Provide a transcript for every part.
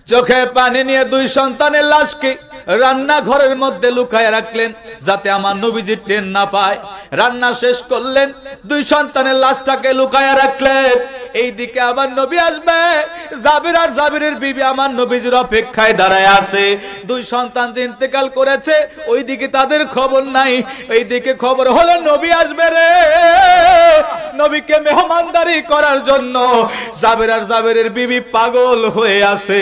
চোখে পানি নিয়ে দুই সন্তানের লাশকে রান্নাঘরের মধ্যে লুকায় রাখলেন যাতে আমার নবীজি টের না পায়। রান্না শেষ করলেন, দুই সন্তানের লাশটাকে লুকায় রাখলেন। এইদিকে আমার নবী আসবে, জাবির আর জাবিরের বিবি আমার নবীজির অপেক্ষায় দাঁড়ায় আছে। দুই সন্তান যে ইন্তেকাল করেছে ওইদিকে তাদের খবর নাই, এইদিকে খবর হলো নবী আসবে রে। নবীকে মেহমানদারি করার জন্য জাবির আর জাবিরের বিবি পাগল হয়ে আছে।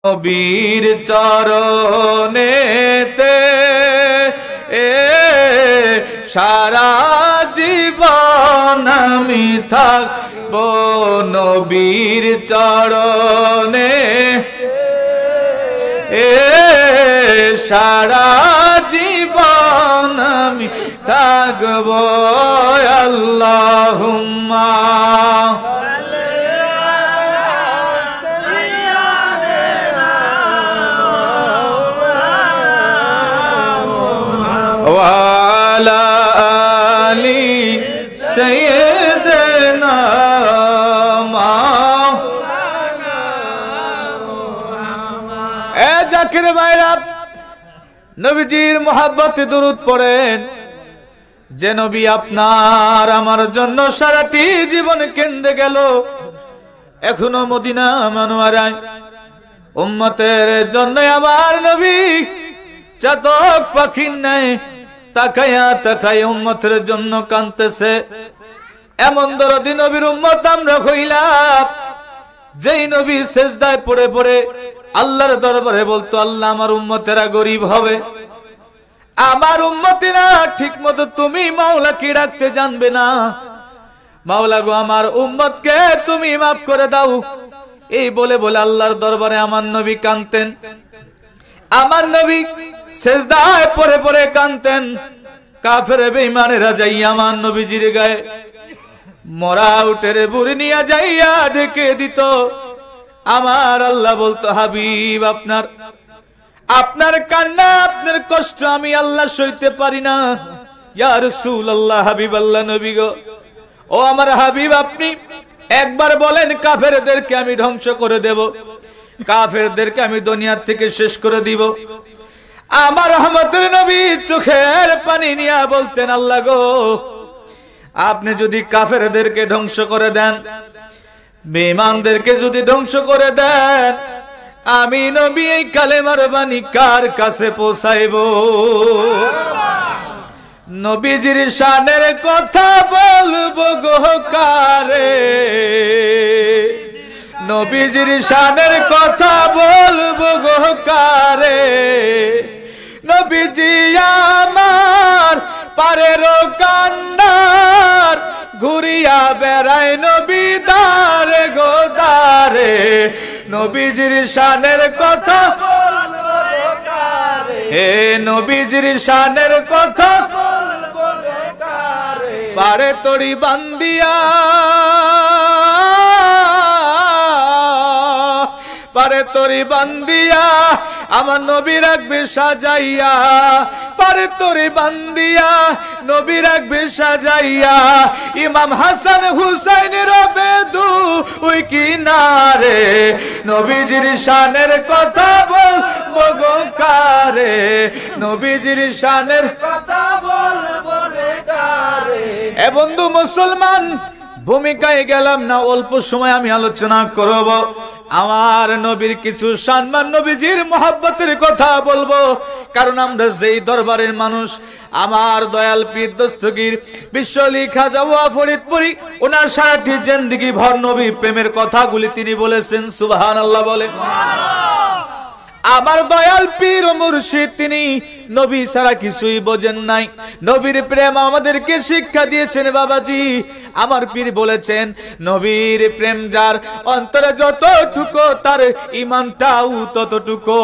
নবীর চরণেতে সারা জীবন আমি থাকব, নবীর চরণে সারা জীবন আমি থাকব। আল্লাহুম্মা ওয়ালা আলি সাইয়্যিদিনা মাওলানা। এ জাকির ভাইরা, নবীজির মহব্বতে দরুদ পড়েন। যে নবী আপনার আমার জন্য সারাটি জীবন কেঁদে গেল, এখনো মদিনা মনোয়ারায় উম্মতের জন্য আমার নবী চাতক পাখির ন্যায় তাকায়া তাকায়া উম্মতের জন্য কাঁদতেছে। এমন দরদি নবীর উম্মত আমরা হইলাম, যেই নবী সেজদায় পড়ে পড়ে আল্লাহর দরবারে বলতো, আল্লাহ আমার উম্মতেরা গরিব হবে, আমার উম্মতেরা ঠিক মতো তুমি মাওলাকে ডাকতে জানবে না, মাওলা গো আমার উম্মতকে তুমি মাফ করে দাও। এই বলে বলে আল্লাহর দরবারে আমার নবী কাঁদতেন। আমার নবী সেজদায় পড়ে পড়ে কাঁদতেন। কাফের বেঈমানেরা যাইয়া আমার নবীজির গায়ে মরা উটের বুড়ি নিয়ে যাইয়া ঢেকে দিত। আমার আল্লাহ বলতো, হাবিব আপনার কান্না আপনার কষ্ট আমি আল্লাহ সইতে পারি না। ইয়া রাসূলুল্লাহ, হাবিব আল্লাহ নবী গো, ও আমার হাবিব আপনি একবার বলেন কাফেরদেরকে আমি ধ্বংস করে দেব, কাফেরদেরকে আমি দুনিয়া থেকে শেষ করে দিব। আমার রহমতের নবী চোখের পানি নিয়ে বলতেন, আল্লাহ গো আপনি যদি কাফেরদেরকে ধ্বংস করে দেন, বেঈমানদেরকে যদি ধ্বংস করে দেন, আমি নবী এই কালেমার বাণী কার কাছে পৌঁছাইব? নবীজির শানের কথা বলবো গো কারে, নবীজির শানের কথা বলবো গো কারে। নবীজি আমার পারের কান্নার ঘুরিয়া বেড়ায় নবী দারে গো দারে, নবীজির শানের কথা বলবো গো কারে, হে নবীজির শানের কথা বলবো গো কারে। পারে তড়ি বান্দিয়া, পারে তরি বান্দিয়া আমার নবী রাখবে সাজাইয়া, পারে তরি বান্দিয়া নবী রাখবে সাজাইয়া। ইমাম হাসান হুসাইন রবে দুই কিনারে, নবীজির শানের কথা বলবো গো কারে, নবীজির শানের কথা বলবো রে কারে। এ বন্ধু মুসলমান, ভূমিকায় গেলাম না, অল্প সময় আমি আলোচনা করব। আমার নবীর কিছু সম্মান, নবীজির মহব্বতের কথা বলবো, কারণ আমরা যেই দরবারের মানুষ। আমার দয়াল পীর দস্তগীর বিশ্বলি খাজা ওয়া ফরিদপুরি ওনার সারাটি জিন্দেগি ভর নবী প্রেমের কথাগুলি তিনি বলেছেন। সুবহানাল্লাহ বলে। আমার দয়াল পীর ও মুর্শিদ তিনি নবী ছাড়া কিছুই বোঝেন নাই। নবীর প্রেম আমাদেরকে শিক্ষা দিয়েছেন বাবাজি। আমার পীর বলেছেন, নবীর প্রেম যার অন্তরে যতটুকু তার ঈমানটাও ততটুকু।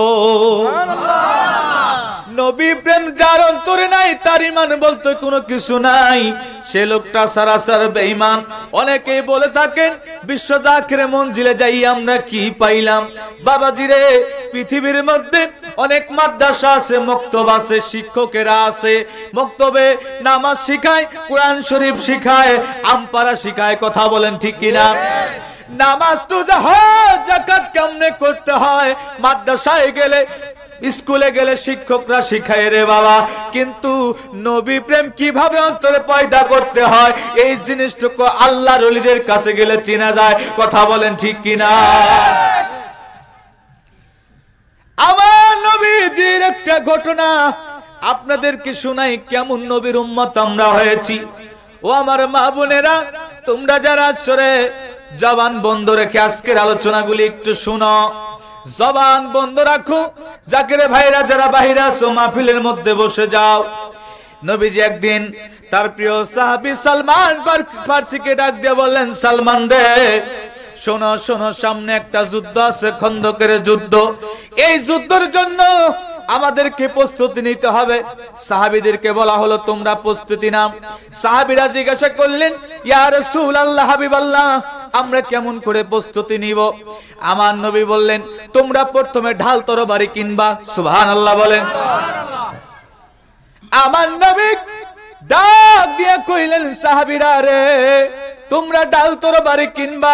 নবী প্রেম যার অন্তরে নাই তার ঈমান বলতে কোনো কিছু নাই, সে লোকটা সরাসর বেঈমান। অনেকেই বলে থাকেন বিশ্ব জাকিরে মঞ্জিলে যাই আমরা কি পাইলাম? বাবাজি রে, পৃথিবীর মধ্যে অনেক মাদ্রাসা আছে, মক্তব আছে, শিক্ষকেরা আছে, মক্তবে নামাজ শিখায়, কোরআন শরীফ শিখায়, আমপারা শিখায়। কথা বলেন ঠিক কিনা? নামাজ রোজা হজ যাকাত কেমনে করতে হয় মাদ্রাসায় গেলে, স্কুলে গেলে শিক্ষকরা শিখায় রে বাবা। কিন্তু নবী প্রেম কিভাবে অন্তরে পয়দা করতে হয় এই জিনিসটুকু আল্লাহর ওলিদের কাছে গেলে চেনা যায়। কথা বলেন ঠিক কিনা? আমার নবীজির একটা ঘটনা আপনাদেরকে শোনাই, কেমন নবীর উম্মত আমরা হয়েছি। ও আমার মা বোনেরা, তোমরা যারা আছরে জবান বন্ধ রেখে আজকের আলোচনাগুলি একটু শুনো, জবান বন্ধ রাখো। জাকিরে ভাইরা যারা বাহিরে আছো মাহফিলের মধ্যে বসে যাও। নবীজি একদিন তার প্রিয় সাহাবী সালমান ফারসিকে ডাক দিয়ে বললেন, সালমান রে শোনো শোনো, সামনে একটা যুদ্ধ আছে, খন্দকের যুদ্ধ। এই যুদ্ধের জন্য আমাদেরকে প্রস্তুতি নিতে হবে। সাহাবীদেরকে বলা হলো তোমরা প্রস্তুতি নাও। সাহাবীরা জিজ্ঞাসা করলেন, ইয়া রাসূলুল্লাহ, হাবিবাল্লাহ, আমরা কেমন করে প্রস্তুতি নিব? আমার নবী বললেন, তোমরা প্রথমে ঢাল তরবারি কিনবা। সুবহানাল্লাহ বলেন। আমার নবী ডাক দিয়ে কইলেন, সাহাবীরা রে, তোমরা ঢাল তরবারি কিনবা।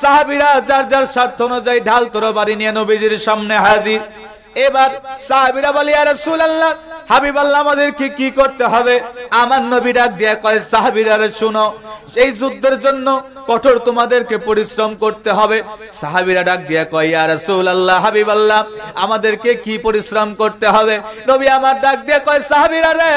সাহাবীরা যার যার স্বার্থ অনুযায়ী ঢাল তরবারি নিয়ে নবীজির সামনে হাজির। এবার সাহাবীরা বলে, ইয়া রাসূলুল্লাহ, হাবিবাল্লাহ, আমাদেরকে কি করতে হবে? আমার নবী ডাক দিয়ে কয়, সাহাবীরা রে শুনো, এই যুদ্ধের জন্য কঠোর তোমাদেরকে পরিশ্রম করতে হবে। সাহাবীরা ডাক দিয়ে কয়, ইয়া রাসূলুল্লাহ, হাবিবাল্লাহ, আমাদেরকে কি পরিশ্রম করতে হবে? নবী আমার ডাক দিয়ে কয়, সাহাবীরা রে,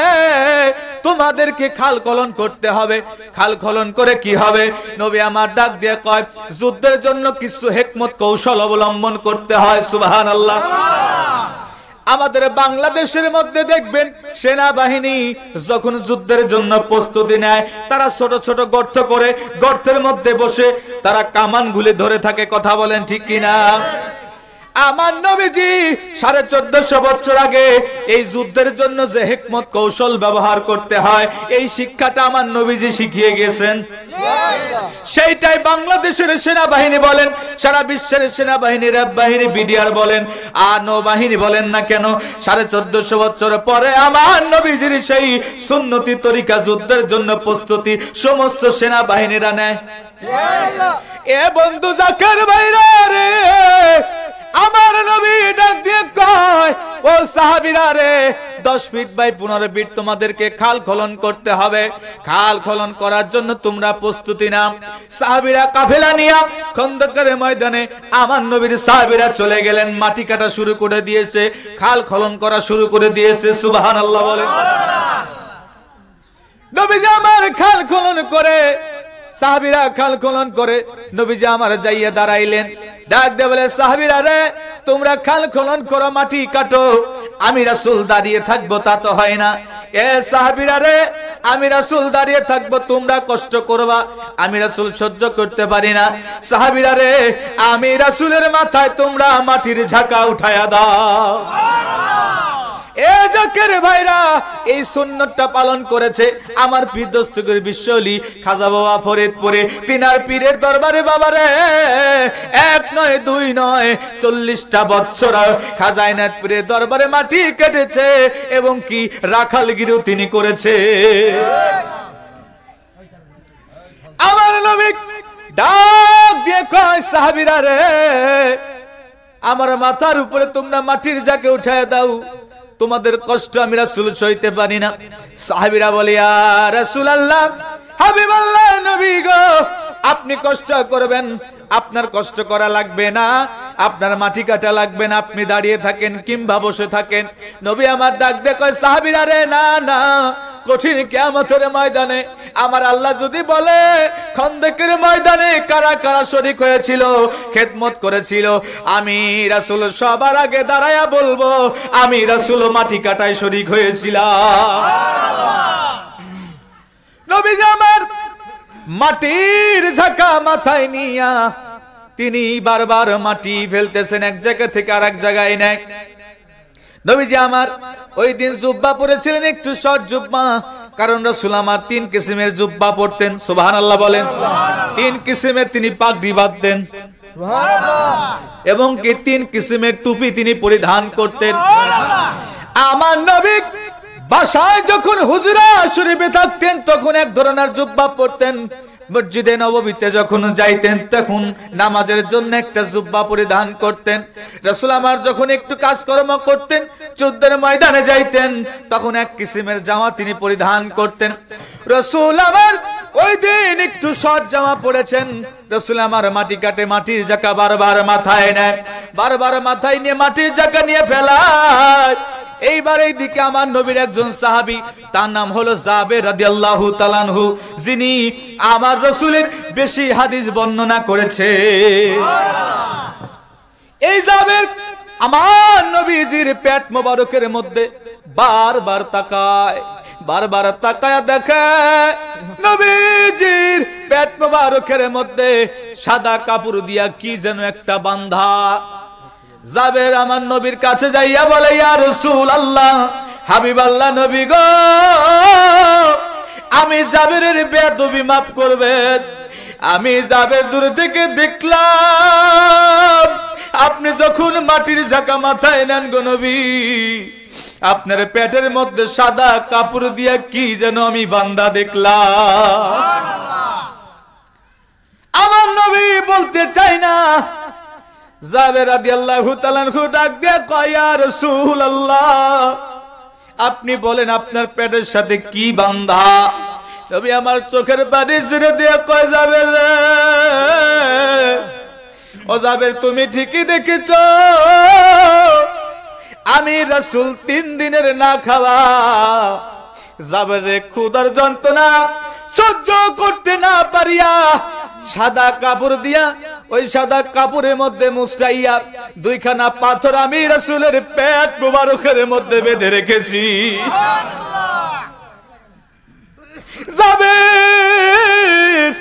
তোমাদেরকে খাল খনন করতে হবে। খাল খনন করে কি হবে? নবী আমার ডাক দিয়ে কয়, যুদ্ধের জন্য কিছু হিকমত কৌশল অবলম্বন করতে হয়। সুবহানাল্লাহ। আমাদের বাংলাদেশের মধ্যে দেখবেন সেনাবাহিনী যখন যুদ্ধের জন্য প্রস্তুতি নেয়, তারা ছোট ছোট গর্ত করে, গর্তের মধ্যে বসে তারা কামানগুলি ধরে থাকে। কথা বলেন ঠিক কিনা? আমার নবীজি 1450 বছর আগে এই যুদ্ধের জন্য যে হিকমত কৌশল ব্যবহার করতে হয় এই শিক্ষাটা আমার নবীজি শিখিয়ে গেছেন। সেইটাই বাংলাদেশের সেনাবাহিনী বলেন, সারা বিশ্বের সেনাবাহিনী, র্যাব বাহিনী, বিডিআর বলেন আর নৌবাহিনী বলেন না কেন, 1450 বছর পরে আমার নবীজির সেই সুন্নতি তরিকা যুদ্ধের জন্য প্রস্তুতি সমস্ত সেনাবাহিনীরা নেয়। এ বন্ধু জাকের ভাইরা রে, আমার নবী ডাক দিয়ে কয়, ও সাহাবীরা রে, 10 ফিট বাই 15 ফিট তোমাদেরকে খাল খনন করতে হবে। খাল খনন করার জন্য তোমরা প্রস্তুতি নাও। সাহাবীরা কাফেলা নিয়ে খন্দকের ময়দানে আমার নবীর সাহাবীরা চলে গেলেন, মাটি কাটা শুরু করে দিয়েছে, খাল খনন করা শুরু করে দিয়েছে। সুবহানাল্লাহ বলে। নবীজি আমার খাল খনন করে, সাহাবীরা খাল খনন করে, নবীজি আমার যাইয়া দাঁড়াইলেন, ডাক দিয়ে বলে, সাহাবীরা রে, তোমরা খাল খনন করো, মাটি কাটো, আমি রাসূল দাঁড়িয়ে থাকবো তা তো হয় না। এ সাহাবীরা রে, আমি রাসূল দাঁড়িয়ে থাকবো, তোমরা কষ্ট করবা, আমি রাসূল সহ্য করতে পারি না। সাহাবীরা রে, আমি রাসূলের মাথায় তোমরা মাটির ঝাঁকা উঠায়া দাও। এ জাকের ভাইরা, এই সুন্নতটা পালন করেছে আমার পীর দস্তগীর বিশ্বলি খাজা বাবা ফরিদপুরে, তিনার পীরের দরবারে। বাবারে, 1 নয় 2 নয় 40টা বছর খাজা আইনাত পীরের দরবারে মাটি কেটেছে এবং কি রাখালগিরিও তিনি করেছে। আমার নবী ডাক দিয়ে কয়, সাহাবীরা রে, আমার মাথার উপরে তোমরা মাটির ঝাঁকে উঠায় দাও, তোমাদের কষ্ট আমি রাসূল সইতে পারি না। সাহাবীরা বলে, ইয়া রাসূলুল্লাহ, হাবিবাল্লাহ, নবী গো, আপনি কষ্ট করবেন, আপনার কষ্ট করা লাগবে না, আপনার মাটি কাটা লাগবে না, আপনি দাঁড়িয়ে থাকেন কিংবা বসে থাকেন। নবী আমার ডাক দিয়ে কয়, সাহাবীরা রে, না না, কঠিন কিয়ামতের ময়দানে আমার আল্লাহ যদি বলে খন্দকের ময়দানে কারা কারা শরীক হয়েছিল, খেদমত করেছিল, আমি রাসূল সবার আগে দাঁড়ায়া বলবো, আমি রাসূল মাটি কাটায় শরীক হয়েছিলাম। নবীজি আমার মাটির ঝাঁকা মাথায় নিয়া তিনি বারবার মাটি ফেলতেছেন, এক জায়গা থেকে আরেক জায়গায় নেয়। নবীজি আমার ওই দিন জুব্বা পরেছিলেন, একটু শর্ট জুব্বা, কারণ রাসূল আমার 3 কিসিমের জুব্বা পরতেন। সুবহানাল্লাহ বলেন। 3 কিসিমের তিনি পাগড়ি বাঁধতেন, এবং কি 3 কিসিমের টুপি তিনি পরিধান করতেন। আমার নবী বাসায় যখন হুজরা শরীফে থাকতেন তখন এক ধরনের জুব্বা পরতেন, মসজিদে নববীতে যখন যাইতেন তখন নামাজের জন্য একটা জুব্বা পরিধান করতেন। রাসূল আমার যখন একটু কাজকর্ম করতেন, যুদ্ধের ময়দানে যাইতেন, তখন এক কিসিমের জামা তিনি পরিধান করতেন। রাসূল আমার ওই দিন একটু শর্ট জামা পরেছেন। রাসূল আমার মাটি কাটে, মাটির জায়গা বারবার মাথায় নেয়, বারবার মাথায় নিয়ে মাটির জায়গা নিয়ে ফেলায়। এইবার এই দিকে আমার নবীর একজন সাহাবী, তার নাম হলো জাবের রাদিয়াল্লাহু তাআলা আনহু, যিনি আমার রাসূলের বেশি হাদিস বর্ণনা করেছে। এই জাবের আমার নবীজির পেট মোবারকের মধ্যে বারবার তাকায়, বারবার তাকায় দেখে নবীজির পেট মোবারকের মধ্যে সাদা কাপড় দিয়া কি যেন একটা বাঁধা। জাবের আমার নবীর কাছে যাইয়া বলে, ইয়া রাসূলুল্লাহ, হাবিবাল্লাহ নবী গো, আমি জাবেরের বেয়াদবি মাফ করবেন। আমি জাবের দূর থেকে দেখলাম আপনি যখন মাটির ঝাঁকা মাথায় নেন গো নবী, আপনার পেটের মধ্যে সাদা কাপড় দিয়া কি যেন আমি বান্দা দেখলাম। আমার নবী বলতে চাই না। জাবের রাদিয়াল্লাহু তাআলা আনহু ডাক দিয়া কয়, ইয়া রাসূলুল্লাহ, আপনি বলেন আপনার পেটের সাথে কি বান্ধা। তবে আমার চোখের পানি ছেড়ে দিয়ে কয়, জাবের রে, ও জাবের তুমি ঠিকই দেখেছো, আমি রাসূল 3 দিনের না খাওয়া। জাবের রে, ক্ষুধার যন্ত্রণা সহ্য করতে না পারিয়া সাদা কাপড় দিয়া, ওই সাদা কাপড়ের মধ্যে মুছাইয়া 2খানা পাথর আমি রাসূলের পেট মোবারকের মধ্যে বেঁধে রেখেছি। জাবের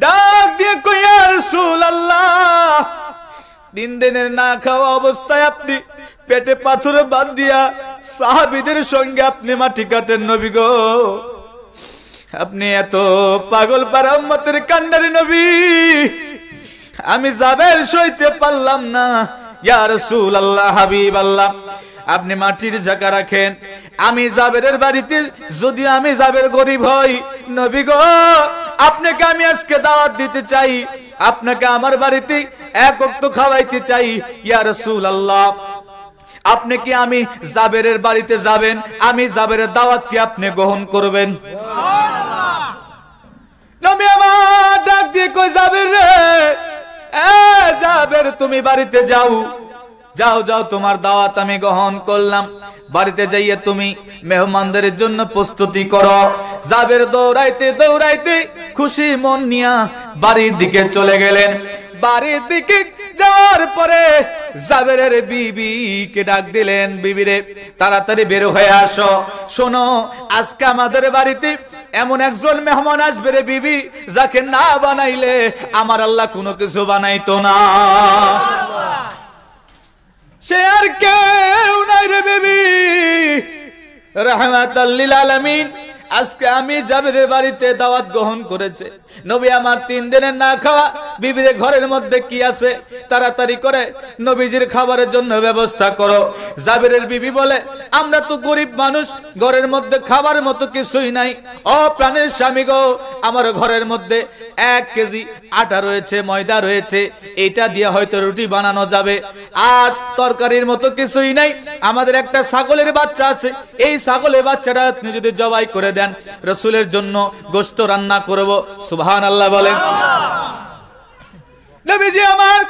ডাক দিয়ে কয়, ইয়া রাসূলুল্লাহ, 3 দিনের না খাওয়া অবস্থায় আপনি পেটে পাথর বাঁধিয়া সাহাবীদের সঙ্গে আপনি মাটি কাটেন নবী গো। আপনি এত পাগল পারা উম্মতের কান্ডারি নবী, আমি জাবের সইতে পারলাম না। ইয়া রাসূলুল্লাহ, হাবিবাল্লাহ, আপনি মাটির জায়গা রাখেন। আমি জাবেরের বাড়িতে, যদি আমি জাবের গরিব হই নবী গো, আপনাকে আমি আজকে দাওয়াত দিতে চাই, আপনাকে আমার বাড়িতে এক ওয়াক্ত খাওয়াইতে চাই। ইয়া রাসূলুল্লাহ, আপনি কি আমি জাবেরের বাড়িতে যাবেন? আমি জাবেরের দাওয়াত কি আপনি গ্রহণ করবেন? নবী আমার ডাক দিয়ে কই, জাবের রে, জাবের তুমি বাড়িতে যাও, যাও যাও, তোমার দাওয়াত আমি গ্রহণ করলাম। বাড়িতে যাইয়ে তুমি মেহমানদের জন্য প্রস্তুতি করো। জাবের দৌড়াইতে দৌড়াইতে খুশি মন নিয়া বাড়ির দিকে চলে গেলেন। বাড়ির দিকে যাওয়ার পরে জাবেরের বিবিকে ডাক দিলেন, বিবি রে, তাড়াতাড়ি বের হয়ে আসো, শোনো আজকে আমাদের বাড়িতে এমন একজন মেহমান আসবে রে বিবি, যাকে না বানাইলে আমার আল্লাহ কোনো কিছু বানাইতো না। সে আর কেউ নাই রে বিবি, রাহমাতাল লিল আলামিন। আজকে আমি জাবেরের বাড়িতে দাওয়াত গ্রহণ করেছে। নবী আমার 3 দিনের না খাওয়া। বিবির ঘরের মধ্যে কি আছে? তাড়াতাড়ি করে নবীজির খাবারের জন্য ব্যবস্থা করো। জাবেরের বিবি বলে, আমরা তো গরিব মানুষ, ঘরের মধ্যে খাবার মতো কিছুই নাই। ও প্রাণের স্বামী গো, আমার ঘরের মধ্যে 1 কেজি আটা রয়েছে, ময়দা রয়েছে, এটা দিয়ে হয়তো রুটি বানানো যাবে। আর তরকারির মতো কিছুই নাই। আমাদের একটা ছাগলের বাচ্চা আছে, এই ছাগলের বাচ্চাটা আপনি যদি জবাই করে দেন, রাসূলের জন্য গোশত রান্না করব। সুবহানাল্লাহ বলেন। নবীজি আমার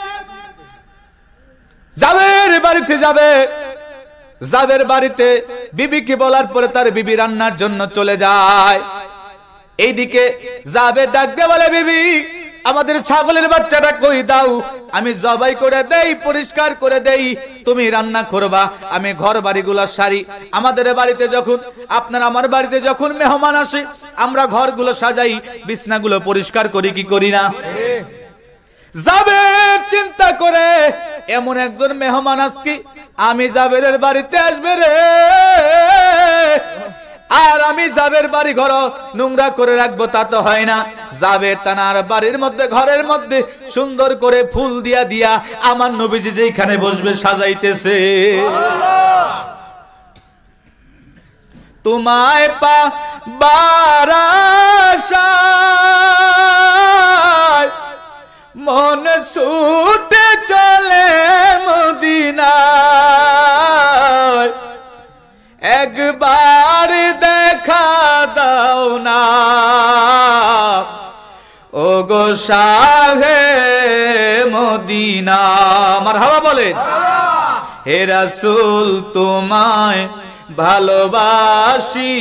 জাবের বাড়িতে যাবে। জাবের বাড়িতে বিবিকে বলার পরে তার বিবি রান্নার জন্য চলে যায়। এইদিকে জাবের ডাক দিয়ে বলে, বিবি আমাদের ছাগলের বাচ্চাটা কই দাও, আমি জবাই করে দেই, পরিষ্কার করে দেই, তুমি রান্না করবা, আমি ঘর বাড়িগুলো সারি। আমাদের বাড়িতে যখন, আপনার আমার বাড়িতে যখন মেহমান আসে, আমরা ঘরগুলো সাজাই, বিছনাগুলো পরিষ্কার করি কি করি না? জাবের চিন্তা করে, এমন একজন মেহমান আজকে আমি জাবেরের বাড়িতে আসবে রে, আর আমি জাবের বাড়ি ঘর নোংরা করে রাখবো তা তো হয় না। জাবের তানার বাড়ির মধ্যে ঘরের মধ্যে সুন্দর করে ফুল দিয়া দিয়া আমার নবীজি যেখানে বসবে সাজাইতেছে। তোমায় পাবার আশায় মন ছুটে চলে মদিনায়, একবার দেখা দাও না ও গো শাহে মদিনা। মারহাবা বলেন। হে রাসূল তোমায় ভালোবাসি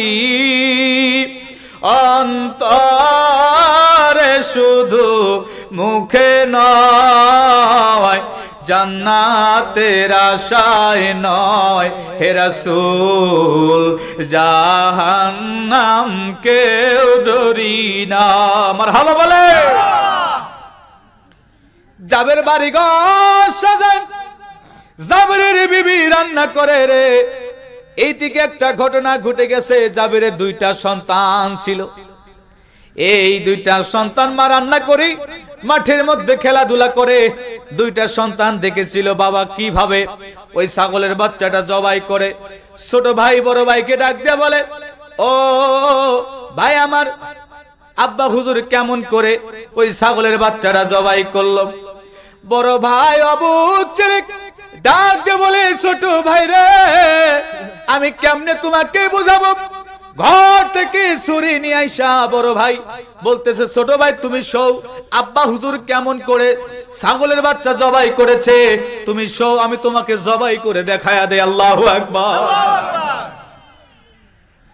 অন্তরে শুধু মুখে নয়, জান্নাতের আশায় নয় হে রাসূল জাহান্নাম কেউ ডরি না। মারহাবা বলে। জাবের বাড়ি ঘর সাজান, জাবেরের বিবি রান্না করে রে। এই দিকে একটা ঘটনা ঘটে গেছে, জাবেরের দুইটা সন্তান ছিল। এই দুইটা সন্তান মা রান্না করে মাঠের মধ্যে খেলাধুলা করে। দুইটা সন্তান দেখেছিল বাবা কিভাবে ওই ছাগলের বাচ্চাটা জবাই করে। ছোট ভাই বড় ভাইকে ডাক দিয়ে বলে, ও ভাই আমার আব্বা হুজুর কেমন করে ওই ছাগলের বাচ্চাটা জবাই করলো। বড় ভাই অবুঝ ছেলে ডাক দিয়ে বলে, ছোট ভাই রে আমি কেমনে তোমাকে বুঝাবো। ঘর থেকে ছুরি নিয়ে আইসা বড় ভাই বলতেছে, ছোট ভাই তুমি শোও আব্বা হুজুর কেমন করে ছাগলের বাচ্চা জবাই করেছে, তুমি শোও আমি তোমাকে জবাই করে দেখায়া দেই। আল্লাহু আকবার।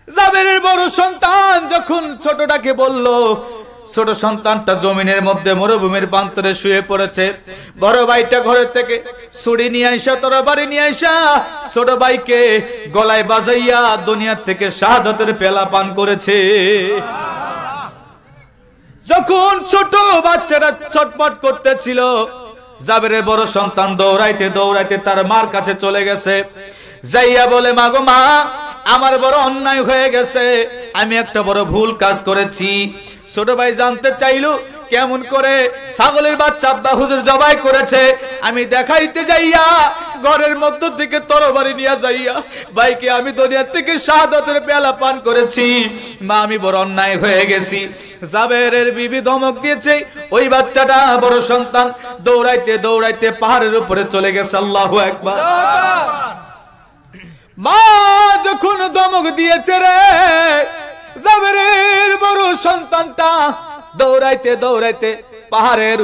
জাবেরের বড় সন্তান যখন ছোটটাকে বলল, ছোট সন্তানটা জমিনের মধ্যে মরুভূমির প্রান্তরে শুয়ে পড়েছে। বড় ভাইটা ঘরের থেকে ছুরি নিয়ে আইসা তরবারি নিয়ে আইসা ছোট ভাইকে গলায় বাজাইয়া দুনিয়া থেকে শাহাদাতের পেলা পান করেছে। যখন ছোট বাচ্চাটা ছটফট করতেছিল, জাবেরের বড় সন্তান দৌড়াইতে দৌড়াইতে তার মার কাছে চলে গেছে। যাইয়া বলে, মা গো মা আমার বড় অন্যায় হয়ে গেছে, আমি একটা বড় ভুল কাজ করেছি। ছোট ভাই জানতে চাইল কেমন করে ছাগলের বাচ্চা আব্বা হুজুর জবাই করেছে। আমি দেখাইতে যাইয়া ঘরের মধ্য থেকে তরবারি নিয়ে যাইয়া ভাইকে আমি দুনিয়া থেকে শাহাদাতের পেয়ালা পান করেছি। মা আমি বড় অন্যায় হয়ে গেছি। জাবেরের বিবি ধমক দিয়েছে। ওই বাচ্চাটা বড় সন্তান দৌড়াইতে দৌড়াইতে পাহাড়ের উপরে চলে গেছে। আল্লাহু আকবার। মা যখন ধমক দিয়েছে রে, জাবেরের বড় সন্তানটা দৌড়াইতে দৌড়াইতে পাহাড়ের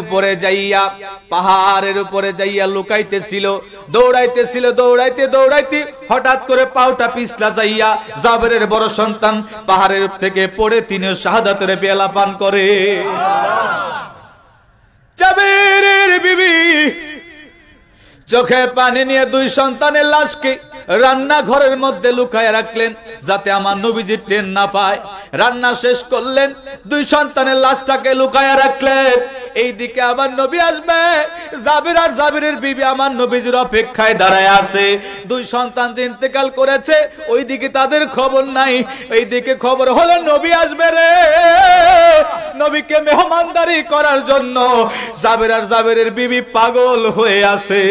উপরে যাইয়া লুকাইতেছিল। দৌড়াইতেছিল দৌড়াইতে দৌড়াইতে হঠাৎ করে পাউটা পিছলা যাইয়া জাবেরের বড় সন্তান পাহাড়ের থেকে পড়ে তিনিও শাহাদাতের পেয়ালা পান করে। জাবেরের বিবি চোখে পানি নিয়ে দুই সন্তানের লাশকে রান্নাঘরের মধ্যে লুকায় রাখলেন যাতে আমার নবীজি টের না পায়। রান্না শেষ করলেন, দুই সন্তানের লাশটাকে লুকায় রাখলেন। এইদিকে আমার নবী আসবে, জাবির আর জাবিরের বিবি আমার নবীজির অপেক্ষায় দাঁড়ায় আছে। দুই সন্তান যে ইন্তেকাল করেছে ওইদিকে তাদের খবর নাই। এইদিকে খবর হলো নবী আসবে রে। নবীকে মেহমানদারি করার জন্য জাবির আর জাবিরের বিবি পাগল হয়ে আছে।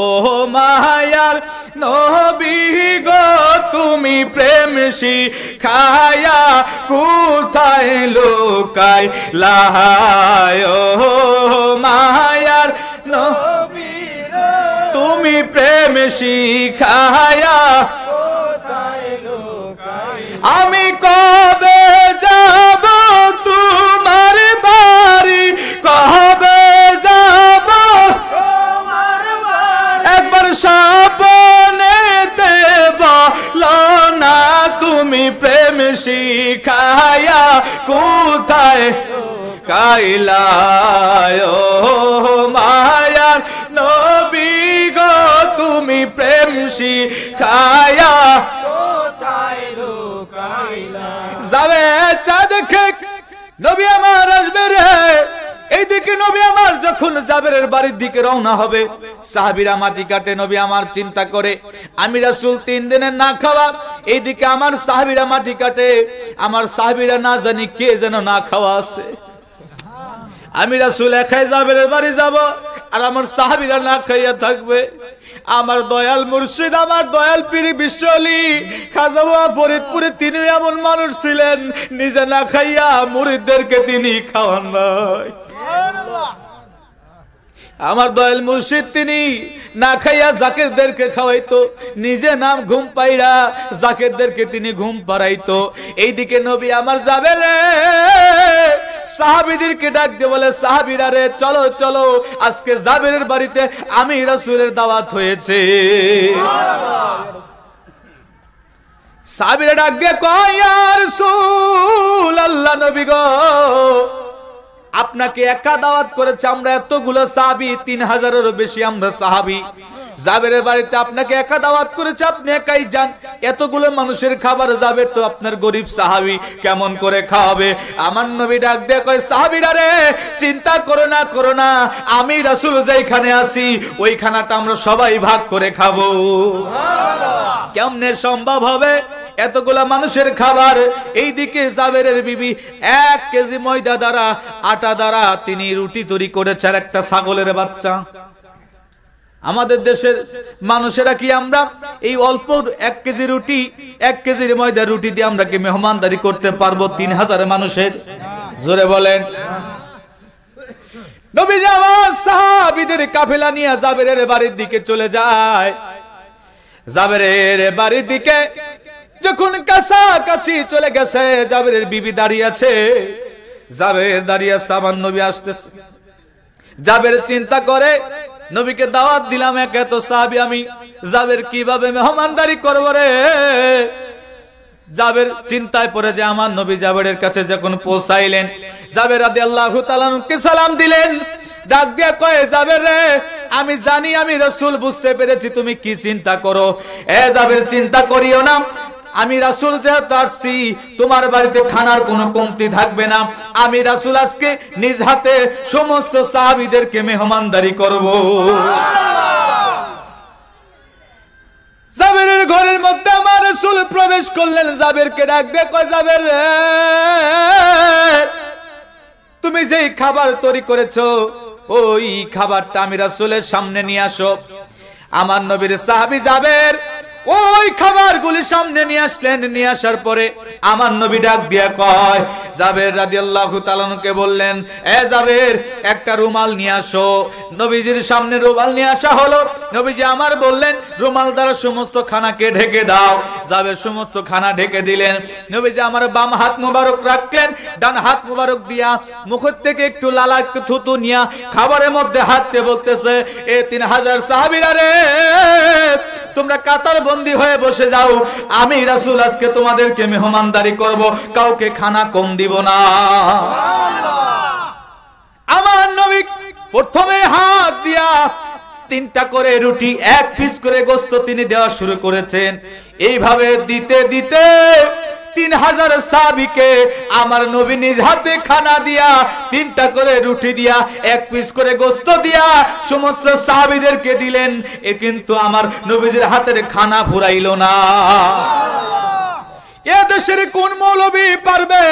ও মায়ার নবী গো তুমি প্রেম শিখায়া কোথায় লুকাই লাহায়। ও মায়ার নবী তুমি প্রেম শিখায়া কোথায় লুকাই। আমি কবে যাব তোমার বাড়ি, কবে যাব একবার স্বপ্নেতে বলো না তুমি প্রেম শিখায়া কোথায় কাইলায়। ও মায়ার নবী গো তুমি প্রেম শিখায়া কোথায় লুকাইলা। যাবে চাঁদ দেখে নবী আমার আসবে রে, এইদিকে নবী আমার যখন জাবেরের বাড়ির দিকে রওনা হবে, সাহাবীরা মাটি কাটে। নবী আমার চিন্তা করে আমি রাসূল 3 দিনের না খাওয়া, এইদিকে আমার সাহাবীরা মাটি কাটে, আমার সাহাবীরা না জানি কে যেন না খাওয়া আছে। আমি রাসূল একাই জাবেরের বাড়ি যাব আর আমার সাহাবীরা না খাইয়া থাকবে। আমার দয়াল মুর্শিদ, আমার দয়াল পীর বিশ্বলি খাজা বাবা ফরিদপুরে তিনি এমন মানুষ ছিলেন, নিজে না খাইয়া মুরিদদেরকে তিনি খাওয়ান নাই। আমার দয়াল মুর্শিদ তিনি না খাইয়া জাকিরদেরকে খাওয়াইতো, নিজে নাম ঘুম পাইরা জাকিরদেরকে তিনি ঘুম পাড়াইতো। এইদিকে নবী আমার যাবে রে, সাহাবীদেরকে ডাক দিয়ে বলে, সাহাবীরা রে চলো চলো, আজকে জাবেরের বাড়িতে আমি রাসূলের দাওয়াত হয়েছে। সাহাবীরা ডাক দিয়ে কয়, ইয়া রাসূল আল্লাহ, নবী গো আপনাকে একা দাওয়াত করেছে, আমরা এতগুলো সাহাবী, 3000-এরও বেশি আমরা সাহাবী, জাবেরের বাড়িতে আপনাকে একা দাওয়াত করেছে, আপনি একাই যান। এতগুলো মানুষের খাবার জাবের তো আপনার গরিব সাহাবী, কেমন করে খাওয়াবে? আমার নবী ডাক দিয়ে কয়, সাহাবীরা রে চিন্তা করো না, আমি রাসূল যেখানে আছি ওই খানাটা আমরা সবাই ভাগ করে খাবো। কেমনে সম্ভব হবে এতগুলা মানুষের খাবার? এইদিকে জাবেরের বিবি 1 কেজি ময়দা দ্বারা, আটা দ্বারা তিনি রুটি তৈরি করেছে আর একটা ছাগলের বাচ্চা। আমাদের দেশের মানুষেরা কি আমরা এই অল্প 1 কেজি রুটি, 1 কেজির ময়দা রুটি দিয়ে আমরা কি মেহমানদারি করতে পারবো 3000 মানুষের? জোরে বলেন। নবীজি আমার সাহাবীদের কাফেলা নিয়ে জাবেরের বাড়ির দিকে চলে যায়। জাবেরের বাড়ির দিকে যখন কাছাকাছি চলে গেছে, জাবেরের বিবি দাঁড়িয়ে আছে, জাবের দাঁড়িয়ে আছে, আমার নবী আসতেছে। জাবের চিন্তা করে, নবীকে দাওয়াত দিলাম একা তো সাহাবী, আমি জাবের কিভাবে মেহমানদারি করব রে? জাবের চিন্তায় পড়ে যে আমার নবী জাবেরের কাছে যখন পৌঁছাইলেন, জাবের রাদিয়াল্লাহু তাআলা কে সালাম দিলেন, ডাক দিয়া কয়, জাবের রে আমি জানি আমি রাসূল, বুঝতে পেরেছি তুমি কি চিন্তা করো। এ জাবের চিন্তা করিও না, আমি রাসূল যেহেতু আসছি, তোমার বাড়িতে খানার কোনো কমতি থাকবে না। আমি রাসূল আজকে নিজ হাতে সমস্ত সাহাবীদেরকে মেহমানদারি করব। জাবেরের ঘরের মধ্যে আমার রাসূল প্রবেশ করলেন। জাবেরকে ডাক দিয়ে কয়, জাবের রে তুমি যেই খাবার তৈরি করেছো ওই খাবারটা আমি রাসূলের সামনে নিয়ে আসো। আমার নবীর সাহাবী জাবের ওই খাবারগুলি সামনে নিয়ে আসলেন। নিয়ে আসার পরে আমার নবী ডাক দিয়া কয়, জাবের রাদিয়াল্লাহু তাআলা কে বললেন, এ জাবের একটা রুমাল নিয়ে আসো। নবীজির সামনে রুমাল নিয়ে আসা হলো। নবীজি আমার বললেন, রুমাল দ্বারা সমস্ত খানাকে ঢেকে দাও। জাবের সমস্ত খানা ঢেকে দিলেন। নবীজি আমার বাম হাত মোবারক রাখলেন, ডান হাত মোবারক দিয়া মুখের থেকে একটু লালা একটু থুতু নিয়া খাবারের মধ্যে হাতে বলতেছে, এ 3000 সাহাবীরা রে তোমরা কাতার বন্দী হয়ে বসে যাও, আমি রাসূল আজকে তোমাদেরকে মেহমানদারি করব, কাউকে খানা কম দিব না। আমার নবী প্রথমে হাত দিয়া 3টা করে রুটি, 1 পিস করে গোশত তিনি দেওয়া শুরু করেছেন। এইভাবে দিতে দিতে 3000 সাহাবীকে আমার নবী নিজ হাতে খানা দিয়া, 3টা করে রুটি দিয়া, 1 পিস করে গোশত দিয়া সমস্ত সাহাবীদেরকে দিলেন। এ কিন্তু আমার নবীজির হাতের খানা ফুরাইলো না। এ দেশের কোন মৌলবী পারবে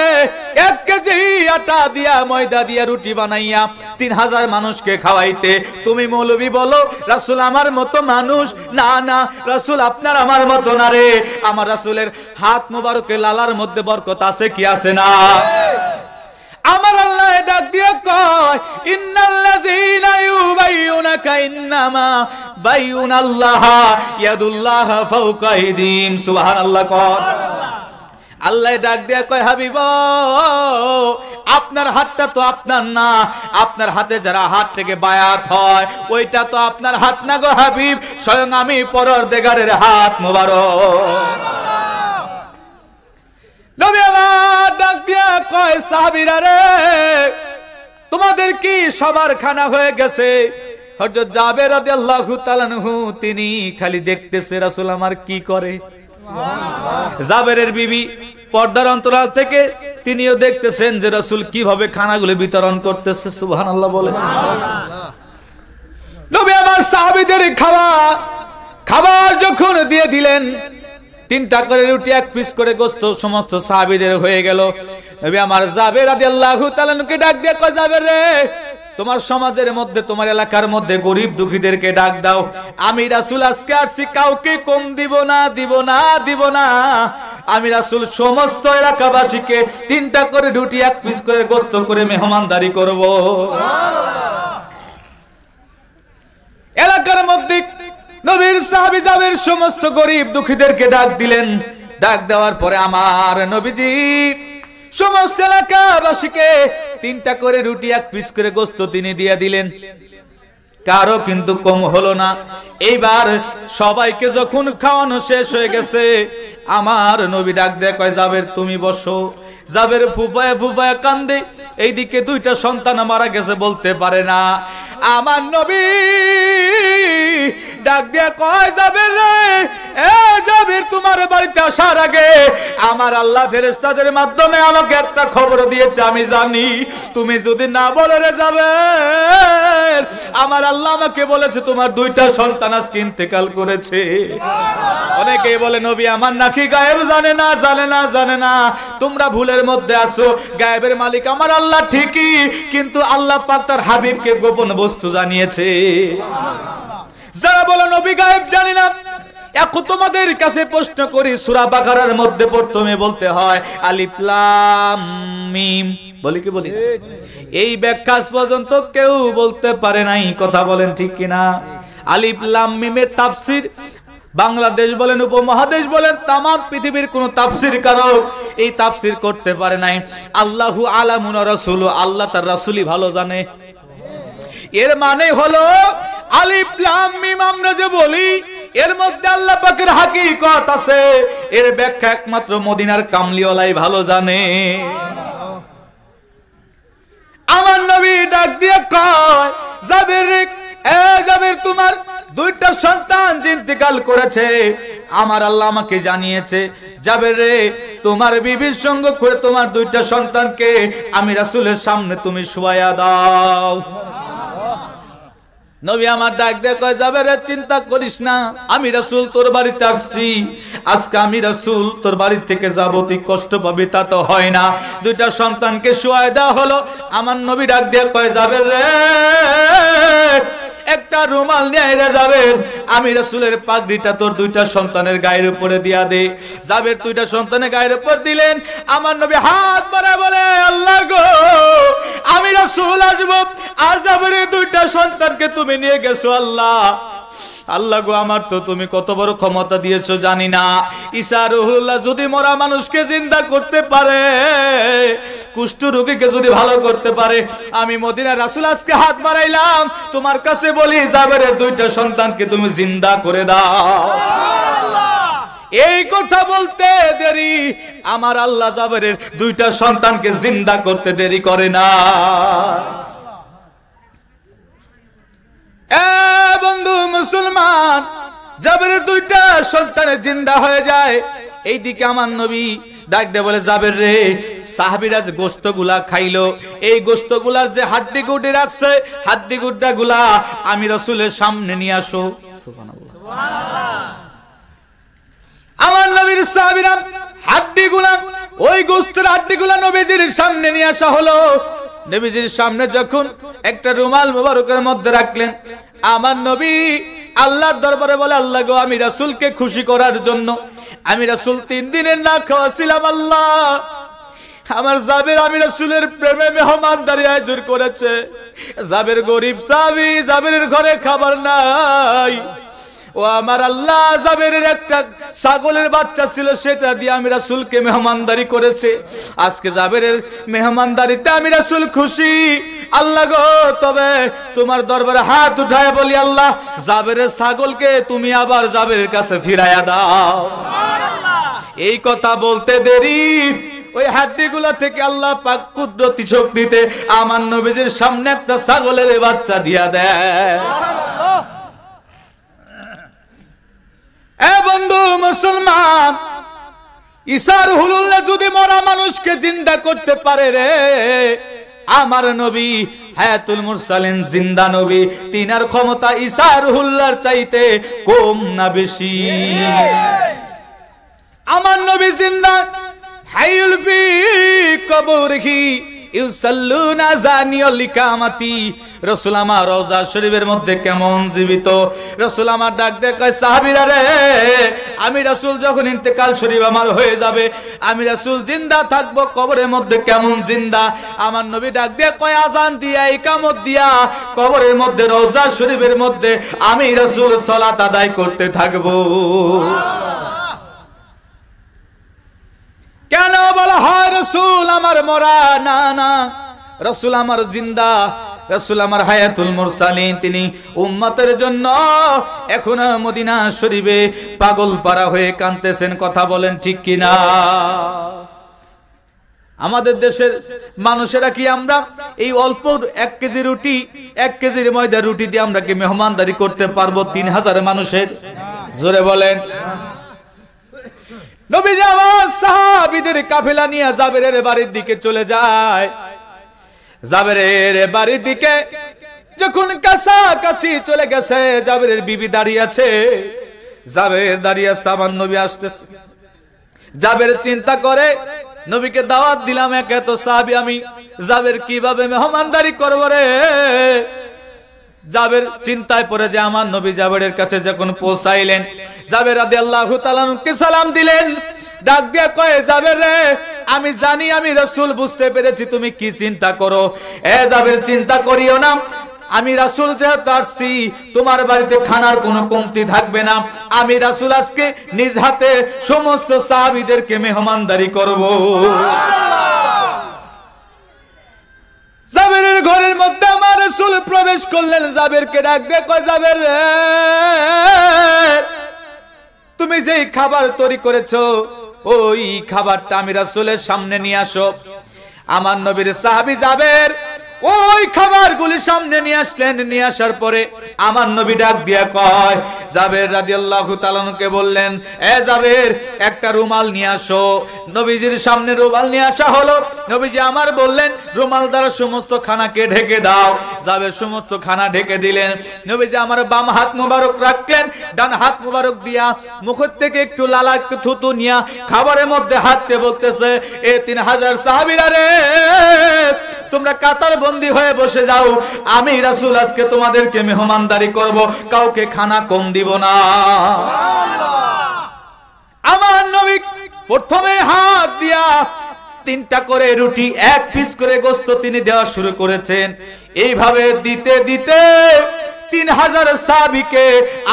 1 কেজি আটা দিয়া, ময়দা দিয়া রুটি বানাইয়া 3000 মানুষকে খাওয়াইতে? তুমি মৌলবী বলো রাসূল আমার মতো মানুষ? না না, রাসূল আপনার আমার মতো না রে। আমার রাসূলের হাত মোবারকে লালার মধ্যে বরকত আছে কি আছে না? আমার আল্লাহ ডাক দিয়ে কয়, ইন্নাল্লাযীনা ইউবাইয়ুনাকা ইন্নামা বাইয়ুনাল্লাহ ইয়াদুল্লাহ ফাওকা আইদিহিম। সুবহানাল্লাহ। কয় আল্লাহ ডাক দিয়ে কয়, হাবিব আপনার হাতটা তো আপনার না, আপনার হাতে যারা হাত থেকে বায়াত হয় ওইটা তো আপনার হাত না গো হাবিব, স্বয়ং আমি পরওয়ারদিগারের হাত মোবারক। নবী আমার ডাক দিয়া কয়, সাহাবীরা রে তোমাদের কি সবার খানা হয়ে গেছে? হযরত জাবের রাদিয়াল্লাহু তাআলা আনহু তিনি খালি দেখতেছে রাসূল আমার কি করে। জাবেরের বিবি পর্দার অন্তরাল থেকে তিনিও দেখতেছেন যে রাসূল কিভাবে খানাগুলো বিতরণ করতেছে। সুবহানাল্লাহ বলে। নবী আমার সাহাবীদের খাবার যখন দিয়ে দিলেন, 3টা করে রুটি 1 পিস করে গোশত সমস্ত সাহাবীদের হয়ে গেল। নবী আমার জাবের রাদিয়াল্লাহু তাআলা কে ডাক দিয়ে কয়, জাবের রে, তোমার সমাজের মধ্যে তোমার এলাকার মধ্যে গরিব দুঃখীদেরকে ডাক দাও। আমি রাসূল আজকে আসছি, কাউকে কম দিব না। আমি রাসূল সমস্ত এলাকাবাসীকে 3টা করে রুটি 1 পিস করে গোশত করে মেহমানদারি করব। এলাকার মধ্যে নবীর সাহাবী জাবের সমস্ত গরিব দুঃখীদেরকে ডাক দিলেন। ডাক দেওয়ার পরে আমার নবীজি সমস্ত এলাকাবাসীকে 3টা করে রুটি 1 পিস করে গোশত তিনি দিয়ে দিলেন। কারো কিন্তু কম হলো না। এইবার সবাইকে যখন খাওয়ানো শেষ হয়ে গেছে, আমার নবী ডাক দেয় কয়, জাবের তুমি বসো। জাবের ফুফায়া কান্দে। এইদিকে 2টা সন্তান মারা গেছে, বলতে পারে না। আমার নবী ডাক দিয়ে কয়, জাবের রে, এ জাবের, তোমার বাড়িতে আসার আগে আমার আল্লাহ ফেরেশতাদের মাধ্যমে আমাকে একটা খবর দিয়েছে, আমি জানি। তুমি যদি না বলে রে জাবের, আমার আল্লাহ আমাকে বলেছে তোমার 2টা সন্তান আজকে ইন্তেকাল করেছে। অনেকেই বলে নবী আমার নাকি গায়েব জানে না। তোমরা ভুলের মধ্যে আছো। গায়েবের মালিক আমার আল্লাহ ঠিকই, কিন্তু আল্লাহ পাক তার হাবিবকে গোপন বস্তু জানিয়েছে। যারা বলে নবী গায়েব জানি না, এখন তোমাদের কাছে প্রশ্ন করি, সূরা বাকারার মধ্যে প্রথমে বলতে হয় আলিফ লাম মিম। বলি কি বলি? এই ব্যাখ্যা আজ পর্যন্ত কেউ বলতে পারে নাই। কথা বলেন ঠিক কিনা? আলিফ লাম মিমের তাফসীর বাংলাদেশ বলেন, উপমহাদেশ বলেন, তাম পৃথিবীর কোন তাফসীর কারক এই তাফসীর করতে পারে নাই। আল্লাহু আলামুন রাসূলু, আল্লাহ তার রাসূলই ভালো জানে। এর মানে হলো আলিফ লাম মিম আমরা যে বলি, এর মধ্যে আল্লাহ পাকের হাকিকত আছে। এর ব্যাখ্যা একমাত্র মদিনার কামলিওয়ালাই ভালো জানে। আমার নবী ডাক দিয়ে কয়, জাবের, এ জাবের, তোমার 2টা সন্তান ইন্তেকাল করেছে, আমার আল্লাহ আমাকে জানিয়েছে। জাবের রে, তোমার বিবির সঙ্গ করে তোমার 2টা সন্তানকে আমি রাসূলের সামনে তুমি শুয়ায়া দাও। নবী আমার ডাক দিয়ে কয়, জাবের রে, চিন্তা করিস না, আমি রাসূল তোর বাড়িতে আসছি। আজকে আমি রাসূল তোর বাড়ি থেকে যাব, তুই কষ্ট পাবি তা তো হয় না। 2টা সন্তানকে শুয়ায় দেওয়া হলো। আমার নবী ডাক দিয়ে কয়, জাবের রে, একটা রুমাল নিয়ে রে জাবের, আমি রাসূলের পাগড়িটা তোর 2টা সন্তানের গায়ের উপরে দিয়া দে। জাবের 2টা সন্তানের গায়ের উপর দিলেন। আমার নবী হাত বাড়ায় বলে, আল্লাহ গো, আমি রাসূল আসবো, আর জাবেরের 2টা সন্তানকে তুমি নিয়ে গেছো। আল্লাহ গো, আমার তো তুমি কত বড় ক্ষমতা দিয়েছো জানি না। ঈসা রুহুল্লাহ যদি মরা মানুষকে জিন্দা করতে পারে, কুষ্ঠ রোগীকে যদি ভালো করতে পারে, আমি মদিনার রাসূল আজকে হাত বাড়াইলাম, তোমার কাছে বলি, জাবেরের 2টা সন্তানকে তুমি জিন্দা করে দাও। এই কথা বলতে দেরি, আমার আল্লাহ জাবেরের 2টা সন্তানকে জিন্দা করতে দেরি করে না। বন্ধু মুসলমান, জাবেরের 2টা সন্তান জিন্দা হয়ে যায়। এইদিকে আমার নবী ডাক দিয়ে বলে, জাবের রে, সাহাবীরা যে গোশতগুলা খাইলো, এই গোশতগুলার যে হাড্ডি গুড্ডি রাখছে, হাড্ডি গুড্ডা গুলা আমি রাসূলের সামনে নিয়ে আসো। সুবহানাল্লাহ। আমার নবীর সাহাবীরা হাড্ডিগুলা, ওই গোশতের হাড্ডিগুলা নবীজির সামনে নিয়ে আসা হলো। নবীজির সামনে যখন একটা রুমাল মুবারকের মধ্যে রাখলেন, আমার নবী আল্লাহর দরবারে বলে, আল্লাহ গো, আমি রাসূলকে খুশি করার জন্য আমি রাসূল 3 দিনের না খাওয়া ছিলাম। আল্লাহ, আমার জাবের আমি রাসূলের প্রেমে মেহমানদারি আয়োজন করেছে। জাবের গরিব সাহাবী, জাবেরের ঘরে খাবার নাই। ও আমার আল্লাহ, জাবেরের একটা ছাগলের বাচ্চা ছিল, সেটা দিয়ে আমি রাসূলকে মেহমানদারি করেছে। আজকে জাবেরের মেহমানদারিতে আমি রাসূল খুশি। আল্লাহ গো, তবে তোমার দরবারে হাত উঠায় বলি, আল্লাহ, জাবেরের ছাগলকে তুমি আবার জাবেরের কাছে ফিরাইয়া দাও। এই কথা বলতে দেরি, ওই হাড্ডিগুলা থেকে আল্লাহ পাক কুদরতি শক্তিতে আমার নবীজির সামনে একটা ছাগলের বাচ্চা দিয়া দেয়। বন্ধু মুসলমান, ঈসা রুহুল্লাহ যদি মরা মানুষকে জিন্দা করতে পারে রে, আমার নবী হায়াতুল মুরসালিন জিন্দা নবী, তিনার ক্ষমতা ঈসা রুহুল্লাহর চাইতে কম না বেশি? আমার নবী জিন্দা, হাইয়ুল ফি কবরিহি ইউসাল্লুনা জানিয়াল লিকামাতি। রাসূল আমার রওজা শরীফের মধ্যে কেমন জীবিত। রাসূল আমার ডাক দিয়ে কয়, সাহাবীরা রে, আমি রাসূল যখন ইন্তেকাল শরীফ আমার হয়ে যাবে, আমি রাসূল জিন্দা থাকবো কবরের মধ্যে কেমন জিন্দা। আমার নবী ডাক দিয়ে কয়, আযান দিয়া ইকামত দিয়া কবরের মধ্যে রওজা শরীফের মধ্যে আমি রাসূল সালাত আদায় করতে থাকবো। কেন বলা হয় রাসূল আমার মরা? না না, রাসূল আমার জিন্দা, রাসূল আমার হায়াতুল মুরসালিন। তিনি উম্মতের জন্য এখনো মদিনা শরীফে পাগল পারা হয়ে কাঁদতেছেন। কথা বলেন ঠিক কিনা? আমাদের দেশের মানুষেরা কি আমরা এই অল্প 1 কেজি রুটি, 1 কেজির ময়দা রুটি দিয়ে আমরা কি মেহমানদারি করতে পারবো 3000 মানুষের? জোরে বলেন। নবীজি আমার সাহাবীদের কাফেলা নিয়ে জাবেরের বাড়ির দিকে চলে যায়। জাবেরের বাড়ির দিকে যখন কাছাকাছি চলে গেছে, জাবেরের বিবি দাঁড়িয়ে আছে। জাবের দাঁড়িয়ে আছে, আমার নবী আসতেছে। জাবের চিন্তা করে, নবীকে দাওয়াত দিলাম, একে তো সাহাবী আমি, জাবের কিভাবে মেহমানদারি করব রে? জাবের চিন্তায় পড়ে যে আমার নবী জাবেরের কাছে যখন পৌঁছাইলেন, জাবের রাদিয়াল্লাহু তাআলা কে সালাম দিলেন। ডাক দিয়া কয়, জাবের রে, আমি জানি আমি রাসূল, বুঝতে পেরেছি তুমি কি চিন্তা করো। এ জাবের, চিন্তা করিও না, আমি রাসূল যেহেতু আসছি, তোমার বাড়িতে খানার কোনো কমতি থাকবে না। আমি রাসূল আজকে নিজ হাতে সমস্ত সাহাবীদেরকে মেহমানদারি করব। জাবেরের ঘরের মধ্যে আমার রাসূল প্রবেশ করলেন। জাবেরকে ডাক দিয়ে কয়, জাবের রে, তুমি যেই খাবার তৈরি করেছো ওই খাবারটা আমি রাসূলের সামনে নিয়ে আসো। আমার নবীর সাহাবী জাবের ওই খাবারগুলি সামনে নিয়ে আসলেন। নিয়ে আসার পরে আমার নবী ডাক দিয়া কয়, জাবের রাদিয়াল্লাহু তাআলা কে বললেন, এ জাবের, একটা রুমাল নিয়ে আসো। নবীজির সামনে রুমাল নিয়ে আসা হলো। নবীজি আমার বললেন, রুমাল দ্বারা সমস্ত খানাকে ঢেকে দাও। জাবের সমস্ত খানা ঢেকে দিলেন। নবীজি আমার বাম হাত মোবারক রাখলেন, ডান হাত মোবারক দিয়া মুখের থেকে একটু লালা একটু থুতু নিয়া খাবারের মধ্যে হাততে বলতেছে, এ 3000 সাহাবীরা রে, তোমরা কাতার বন্দী হয়ে বসে যাও, আমি রাসূল আজকে তোমাদেরকে মেহমানদারি করব, কাউকে খানা কম দিব না। আমার নবী প্রথমে হাত দিয়া 3টা করে রুটি, 1 পিস করে গোশত তিনি দেওয়া শুরু করেছেন। এইভাবে দিতে দিতে 3000 সাহাবীকে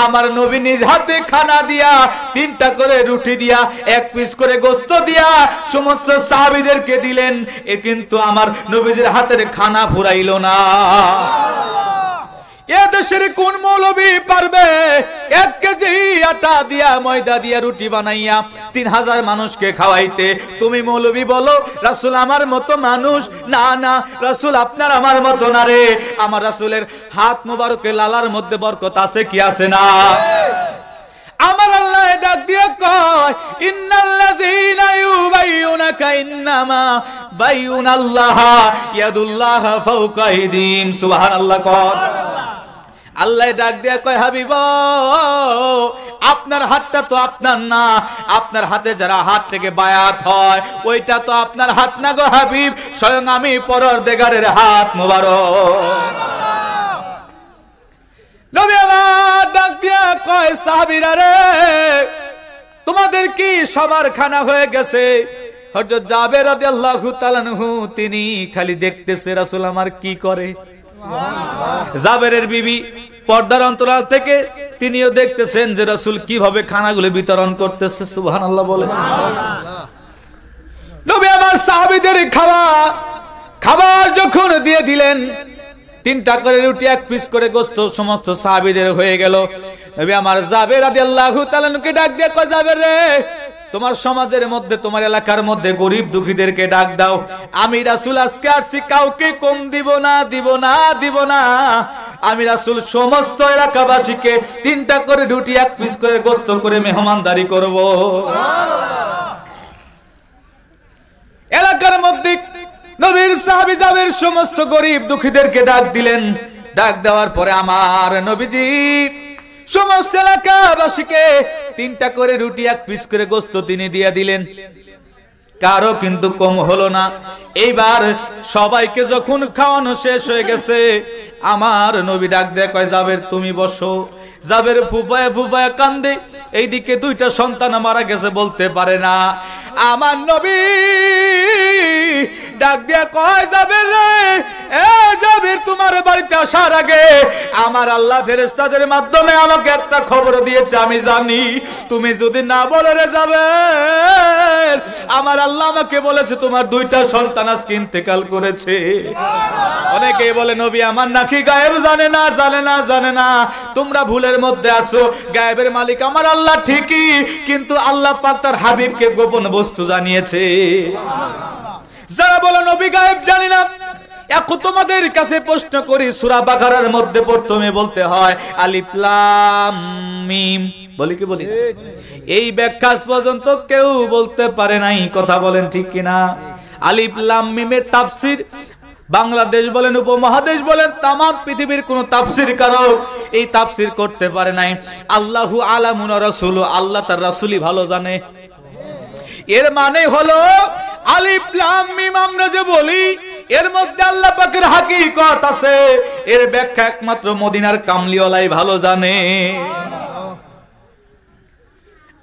আমার নবী নিজ হাতে খানা দিয়া, 3টা করে রুটি দিয়া, 1 পিস করে গোশত দিয়া সমস্ত সাহাবীদেরকে দিলেন। এ কিন্তু আমার নবীজির হাতের খানা ফুরাইল না। এ দেশের কোন মৌলবী পারবে 1 কেজি আটা দিয়া, ময়দা দিয়া রুটি বানাইয়া 3000 মানুষকে খাওয়াইতে? তুমি মৌলবী বলো রাসূল আমার মতো মানুষ? না না, রাসূল আপনার আমার মতো না রে। আমার রাসূলের হাত মোবারকে লালার মধ্যে বরকত আছে কি আছে না? আমার আল্লাহ ডাক দিয়ে কয়, ইন্নাল্লাযীনা ইউবাইয়ুনাকা ইন্নামা বাইয়ুনাল্লাহ ইয়াদুল্লাহ ফাওকা আইদিহিম। সুবহানাল্লাহ। কয় আল্লাহ ডাক দিয়ে কয়, হাবিব, আপনার হাতটা তো আপনার না, আপনার হাতে যারা হাত থেকে বায়াত হয় ওইটা তো আপনার হাত না গো হাবিব, স্বয়ং আমি পরওয়ারদিগারের হাত মোবারক। নবী আমার ডাক দিয়া কয়, সাহাবীরা রে, তোমাদের কি সবার খানা হয়ে গেছে? হযরত জাবের রাদিয়াল্লাহু তাআলা আনহু তিনি খালি দেখতেছে রাসূল আমার কি করে। জাবেরের বিবি পর্দার অন্তরাল থেকে তিনিও দেখতেছেন যে রাসূল কিভাবে খানাগুলো বিতরণ করতেছে। সুবহানাল্লাহ বলে। নবী আমার সাহাবীদের খাবার যখন দিয়ে দিলেন, 3টা করে রুটি, 1 পিস করে গোশত সমস্ত সাহাবীদের হয়ে গেল। নবী আমার জাবের রাদিয়াল্লাহু তাআলা কে ডাক দিয়ে কয়, জাবের রে, তোমার সমাজের মধ্যে, তোমার এলাকার মধ্যে গরিব দুঃখীদেরকে ডাক দাও। আমি রাসূল আজকে আসছি, কাউকে কম দিব না, দিব না, দিব না। আমি রাসূল সমস্ত এলাকাবাসীকে 3টা করে রুটি, 1 পিস করে গোশত করে মেহমানদারি করব। দিক নবীর সাহাবী জাবের সমস্ত গরিব দুঃখীদেরকে ডাক দিলেন। ডাক দেওয়ার পরে আমার নবীজি সমস্ত এলাকাবাসীকে 3টা করে রুটি 1 পিস করে গোশত তিনি দিয়ে দিলেন। কারো কিন্তু কম হলো না। এইবার সবাইকে যখন খাওয়ানো শেষ হয়ে গেছে, আমার নবী ডাক দেয়, কয় জাবের তুমি বসো। জাবের ফুফায় ফুফায় কান্দে। এইদিকে 2টা সন্তান মারা গেছে, বলতে পারে না। আমার নবী ডাক দিয়া কয়, জাবের রে, এ জাবের, তোমার বাড়িতে আসার আগে আমার আল্লাহ ফেরেশতাদের মাধ্যমে আমাকে একটা খবর দিয়েছে, আমি জানি। তুমি যদি না বলে রে জাবের, আমার আল্লাহ আমাকে বলেছে তোমার 2টা সন্তান আজকে ইন্তেকাল করেছে। অনেকেই বলে নবী আমার নাকি গায়েব জানে না, জানে না, জানে না। তোমরা ভুলের মধ্যে আছো। গায়েবের মালিক আমার আল্লাহ ঠিকই, কিন্তু আল্লাহ পাক তার হাবিবকে গোপন বস্তু জানিয়েছে। যারা বলে নবী গায়েব জানি না, এখন তোমাদের কাছে প্রশ্ন করি, সূরা বাকারার মধ্যে প্রথমে বলতে হয় আলিফ লাম মিম। বলি কি বলি? এই ব্যাখ্যা আজ পর্যন্ত কেউ বলতে পারে নাই। কথা বলেন ঠিক কিনা? আলিফ লাম মিমের তাফসীর বাংলাদেশ বলেন, উপমহাদেশ বলেন, তাম পৃথিবীর কোন তাফসীর কারক এই তাফসীর করতে পারে নাই। আল্লাহু আলামুন রাসূলু, আল্লাহ তার রাসূলই ভালো জানে। এর মানে হলো আলিফ লাম মিম আমরা যে বলি, এর মধ্যে আল্লাহ পাকের হাকিকত আছে। এর ব্যাখ্যা একমাত্র মদিনার কামলিওয়ালাই ভালো জানে।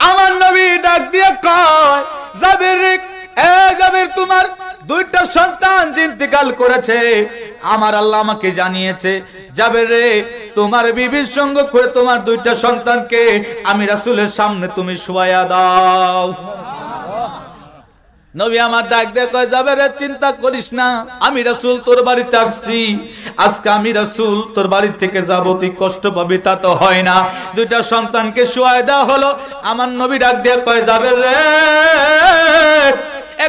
আমার নবী ডাক দিয়ে কয়, জাবের, এ জাবের, তোমার 2টা সন্তান ইন্তেকাল করেছে, আমার আল্লাহ আমাকে জানিয়েছে। জাবের রে, তোমার বিবির সঙ্গ করে তোমার 2টা সন্তানকে আমি রাসূলের সামনে তুমি শুয়াইয়া দাও। নবী আমার ডাক দিয়ে কয়, জাবের রে, চিন্তা করিস না, আমি রাসূল তোর বাড়িতে আসছি। আজকে আমি রাসূল তোর বাড়ি থেকে যাব, তুই কষ্ট পাবি তা তো হয় না। 2টা সন্তানকে শুয়াই দেওয়া হলো। আমার নবী ডাক দিয়ে কয়, জাবের রে,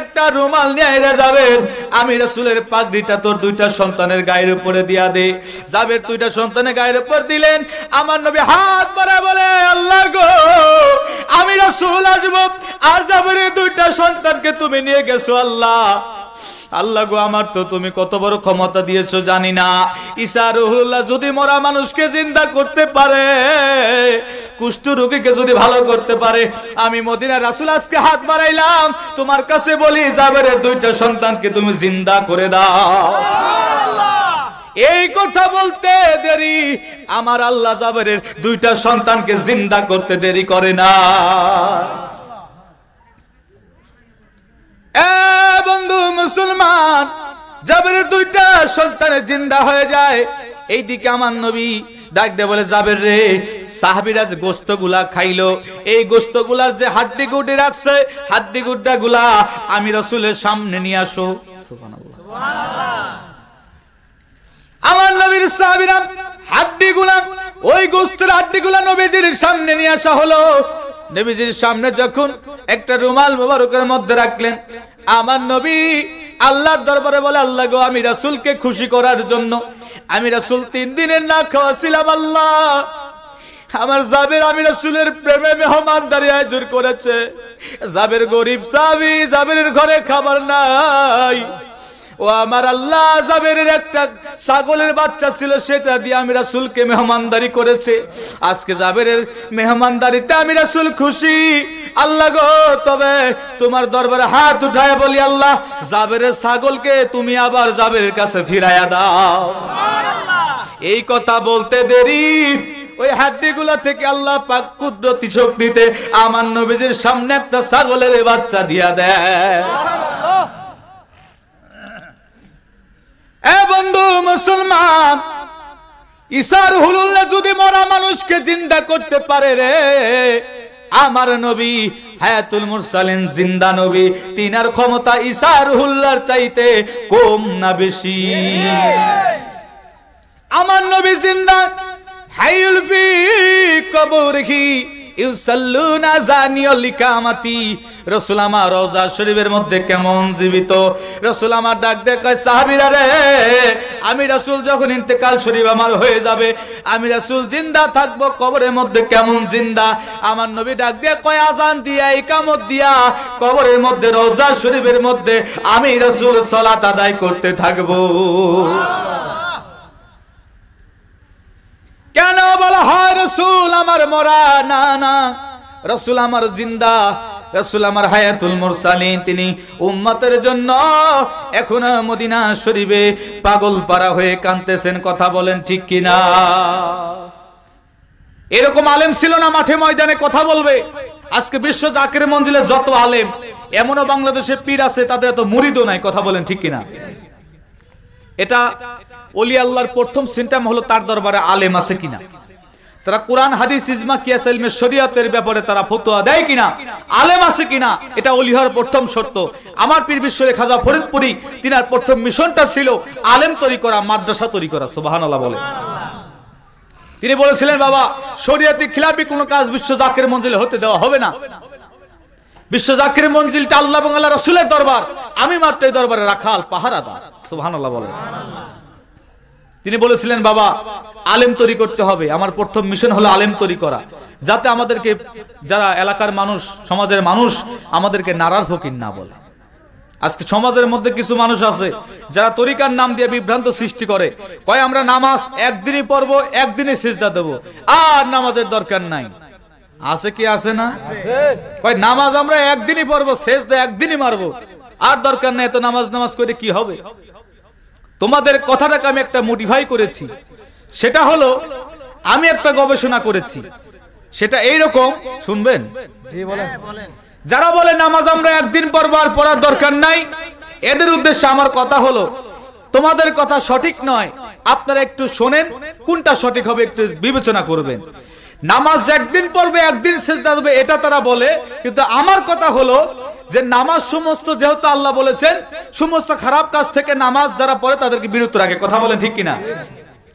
একটা রুমাল নিয়ে রে জাবের, আমি রাসূলের পাগড়িটা তোর 2টা সন্তানের গায়ের উপরে দিয়া দে। জাবের 2টা সন্তানের গায়ের উপর দিলেন। আমার নবী হাত বাড়া বলে, আল্লাহ গো, আমি রাসূল আসব, আর জাবেরের 2টা সন্তানকে তুমি নিয়ে গেছো। আল্লাহ, আল্লাহ গো, আমার তো তুমি কত বড় ক্ষমতা দিয়েছো জানি না। ঈসা রুহুল্লাহ যদি মরা মানুষকে জিন্দা করতে পারে, কুষ্ঠ রোগীকে যদি ভালো করতে পারে, আমি মদিনার রাসূল আজকে হাত বাড়াইলাম, তোমার কাছে বলি, জাবেরের 2টা সন্তানকে তুমি জিন্দা করে দাও। এই কথা বলতে দেরি, আমার আল্লাহ জাবেরের 2টা সন্তানকে জিন্দা করতে দেরি করে না। বন্ধু মুসলমান, জাবেরের 2টা সন্তানের জিন্দা হয়ে যায়। এইদিকে আমার নবী ডাক দিয়ে বলে, জাবের রে, সাহাবীরা যে গোশতগুলা খাইলো, এই গোশতগুলার যে হাড্ডি গুড্ডি রাখছে, হাড্ডি গুড্ডা গুলা আমি রাসূলের সামনে নিয়ে আসো। সুবহানাল্লাহ, সুবহানাল্লাহ। আমার নবীর সাহাবীরা হাড্ডিগুলা, ওই গোশতের হাড্ডিগুলা নবীজির সামনে নিয়ে আসা হলো। নবীজির সামনে যখন একটা রুমাল মোবারকের মধ্যে রাখলেন, আমার নবী আল্লাহর দরবারে বলে, আল্লাহ গো, আমি রাসূলকে খুশি করার জন্য আমি রাসূল 3 দিনের না খাওয়া ছিলাম। আল্লাহ, আমার জাবের আমি রাসূলের প্রেমে মেহমানদারি আয়োজন করেছে। জাবের গরিব সাহাবী, জাবেরের ঘরে খাবার নাই। ও আমার আল্লাহ, জাবেরের একটা ছাগলের বাচ্চা ছিল, সেটা দিয়ে আমি রাসূলকে মেহমানদারি করেছে। আজকে জাবেরের মেহমানদারিতে আমি রাসূল খুশি। আল্লাহ গো, তবে তোমার দরবারে হাত উঠায় বলি, আল্লাহ, জাবেরের ছাগলকে তুমি আবার জাবেরের কাছে ফিরাইয়া দাও। এই কথা বলতে দেরি, ওই হাড্ডিগুলা থেকে আল্লাহ পাক কুদরতি শক্তিতে আমার নবীজির সামনে একটা ছাগলের বাচ্চা দিয়া দেয়। এ বন্ধু মুসলমান, ঈসা রুহুল্লাহ যদি মরা মানুষকে জিন্দা করতে পারে রে, আমার নবী হায়াতুল মুরসালিন জিন্দা নবী, তিনার ক্ষমতা ঈসা রুহুল্লাহর চাইতে কম না বেশি? আমার নবী জিন্দা, হাইয়ুল ফি কবরিহি, ইউসাল্লুনা জানিয়াল লিকামাতি। রাসূল আমার রওজা শরীফের মধ্যে কেমন জীবিত। রাসূল আমার ডাক দিয়ে কয় সাহাবীরা রে, আমি রাসূল যখন ইন্তেকাল শরীফ আমার হয়ে যাবে, আমি রাসূল জিন্দা থাকবো কবরের মধ্যে কেমন জিন্দা। আমার নবী ডাক দিয়ে কয় আযান দিয়া ইকামত দিয়া কবরের মধ্যে রওজা শরীফের মধ্যে আমি রাসূল সালাত আদায় করতে থাকবো। কেন বলা হয় রাসূল আমার মরা? না না, রাসূল আমার জিন্দা, রাসূল আমার হায়াতুল মুরসালিন। তিনি উম্মতের জন্য এখন মদিনা শরীফে পাগল পারা হয়ে কাঁদতেছেন। কথা বলেন ঠিক কিনা? এরকম আলেম ছিল না মাঠে ময়দানে কথা বলবে। আজকে বিশ্ব জাকির মঞ্জিলে যত আলেম, এমনও বাংলাদেশে পীর আছে তাদের এত মুরিদও নাই। কথা বলেন ঠিক কিনা? এটা ওলি আল্লাহর প্রথম সিনটাম হলো তার দরবারে আলেম আছে কিনা, তারা কোরআন হাদিস ইজমা কিয়াস ইলমে শরীয়তের ব্যাপারে তারা ফতোয়া দেয় কিনা, আলেম আছে কিনা, এটা ওলি হওয়ার প্রথম শর্ত। আমার পীর বিশ্বরে খাজা ফরিদপুরি তিনার প্রথম মিশনটা ছিল আলেম তৈরি করা, মাদ্রাসা তৈরি করা। সুবহানাল্লাহ বলে। তিনি বলেছিলেন বাবা শরীয়তি খিলাফি কোনো কাজ বিশ্ব জাকির মঞ্জিলে হতে দেওয়া হবে না। বিশ্ব জাকির মঞ্জিলটা আল্লাহ এবং আল্লাহ রাসূলের দরবার, আমি মাত্র এই দরবারে রাখাল পাহারাদার। সুবহানাল্লাহ বলে। তিনি বলেছিলেন বাবা আলেম তৈরি করতে হবে, আমার প্রথম মিশন হলো আলেম তৈরি করা, যাতে আমাদেরকে যারা এলাকার মানুষ, সমাজের মানুষ আমাদেরকে নারার ফকির না বলে। আজকে সমাজের মধ্যে কিছু মানুষ আছে যারা তরিকার নাম দিয়ে বিভ্রান্ত সৃষ্টি করে। কয় আমরা নামাজ একদিনই পড়বো, একদিনই সিজদা দেবো, আর নামাজের দরকার নাই। আছে কি আছে না? কয় নামাজ আমরা একদিনই পড়বো, সিজদা একদিনই মারবো, আর দরকার নাই, তো নামাজ করে কি হবে? তোমাদের কথাটাকে আমি একটা মোটিফাই করেছি। সেটা হলো আমি একটা গবেষণা করেছি, সেটা এইরকম, শুনবেন? যারা বলে নামাজ আমরা একদিন পড়বো আর পড়ার দরকার নাই, এদের উদ্দেশ্যে আমার কথা হলো তোমাদের কথা সঠিক নয়। আপনারা একটু শোনেন, কোনটা সঠিক হবে একটু বিবেচনা করবেন। নামাজ একদিন পড়বে একদিন সিজদা দেবে এটা তারা বলে, কিন্তু আমার কথা হলো যে নামাজ সমস্ত, যেহেতু আল্লাহ বলেছেন সমস্ত খারাপ কাজ থেকে নামাজ যারা পড়ে তাদেরকে বিরত রাখে। কথা বলেন ঠিক কিনা?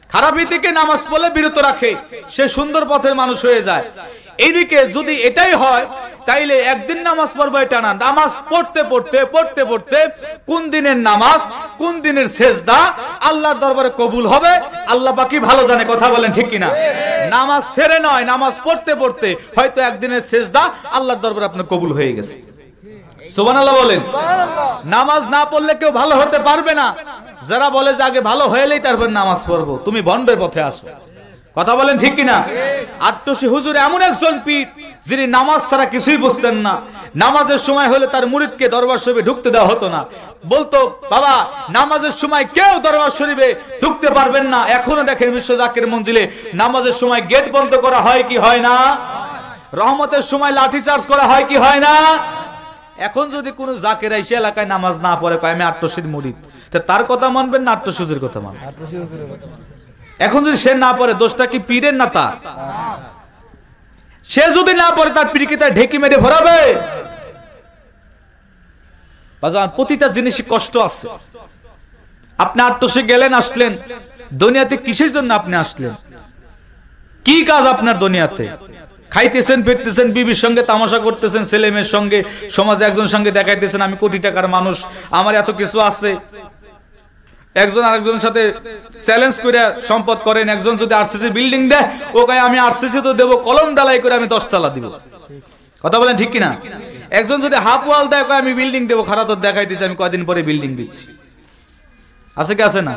খারাপি থেকে নামাজ পড়লে বিরত রাখে, সে সুন্দর পথের মানুষ হয়ে যায়। এইদিকে যদি এটাই হয় তাইলে একদিন নামাজ পড়বো এটা না, নামাজ পড়তে পড়তে পড়তে পড়তে কোন দিনের নামাজ কোন দিনের সেজদা আল্লাহর দরবারে কবুল হবে আল্লাহ পাকি ভালো জানে। কথা বলেন ঠিক কিনা? নামাজ ছেড়ে নয়, নামাজ পড়তে পড়তে হয়তো একদিনের সেজদা আল্লাহর দরবারে আপনার কবুল হয়ে গেছে। সুবহানাল্লাহ বলেন। নামাজ না পড়লে কেউ ভালো হতে পারবে না। যারা বলে যে আগে ভালো হয়েলেই তারপর নামাজ পড়বো, তুমি বন্ডের পথে আসো। কথা বলেন ঠিক কিনা? আট্টসি হুজুর এমন একজন পীর যিনি নামাজ ছাড়া কিছুই বুঝতেন না। নামাজের সময় হলে তার মুরিদকে দরবার শরীফে ঢুকতে দেওয়া হতো না। বলতো বাবা নামাজের সময় কেউ দরবার শরীফে ঢুকতে পারবেন না। এখনো দেখেন বিশ্ব জাকির মঞ্জিলে নামাজের সময় গেট বন্ধ করা হয় কি হয় না? রহমতের সময় লাঠি চার্জ করা হয় কি হয় না? এখন যদি কোন জাকের এসে এলাকায় নামাজ না পড়ে, কয় আমি আট্টসির মুরিদ, তার কথা মানবেন না আট্টসি হুজুরের কথা মানবেন? এখন যদি সে না পড়ে দোষটা কি পীরের না তার? সে যদি না পড়ে তার পীরকে তার ঢেকি মেরে ভরাবে। বাজান প্রতিটা জিনিসই কষ্ট আছে। আপনি আট্টসি গেলেন আসলেন, দুনিয়াতে কিসের জন্য আপনি আসলেন? কি কাজ আপনার দুনিয়াতে? খাইতেছেন ফিরতেছেন, বিবির সঙ্গে তামাশা করতেছেন, ছেলে মেয়ের সঙ্গে, সমাজে একজনের সঙ্গে দেখাইতেছেন আমি কোটি টাকার মানুষ, আমার এত কিছু আছে। একজন আরেকজনের সাথে চ্যালেঞ্জ করে সম্পদ করেন। একজন যদি আরসিসি বিল্ডিং দেয়, ও কয় আমি আরসিসি তো দেবো, কলম ডালাই করে আমি 10 তলা দিব। কথা বলেন ঠিক কিনা? একজন যদি হাফ ওয়াল দেয়, কয় আমি বিল্ডিং দেবো, খারাপ তো দেখাইতেছি আমি কয়দিন পরে বিল্ডিং দিচ্ছি। আছে কি আছে না?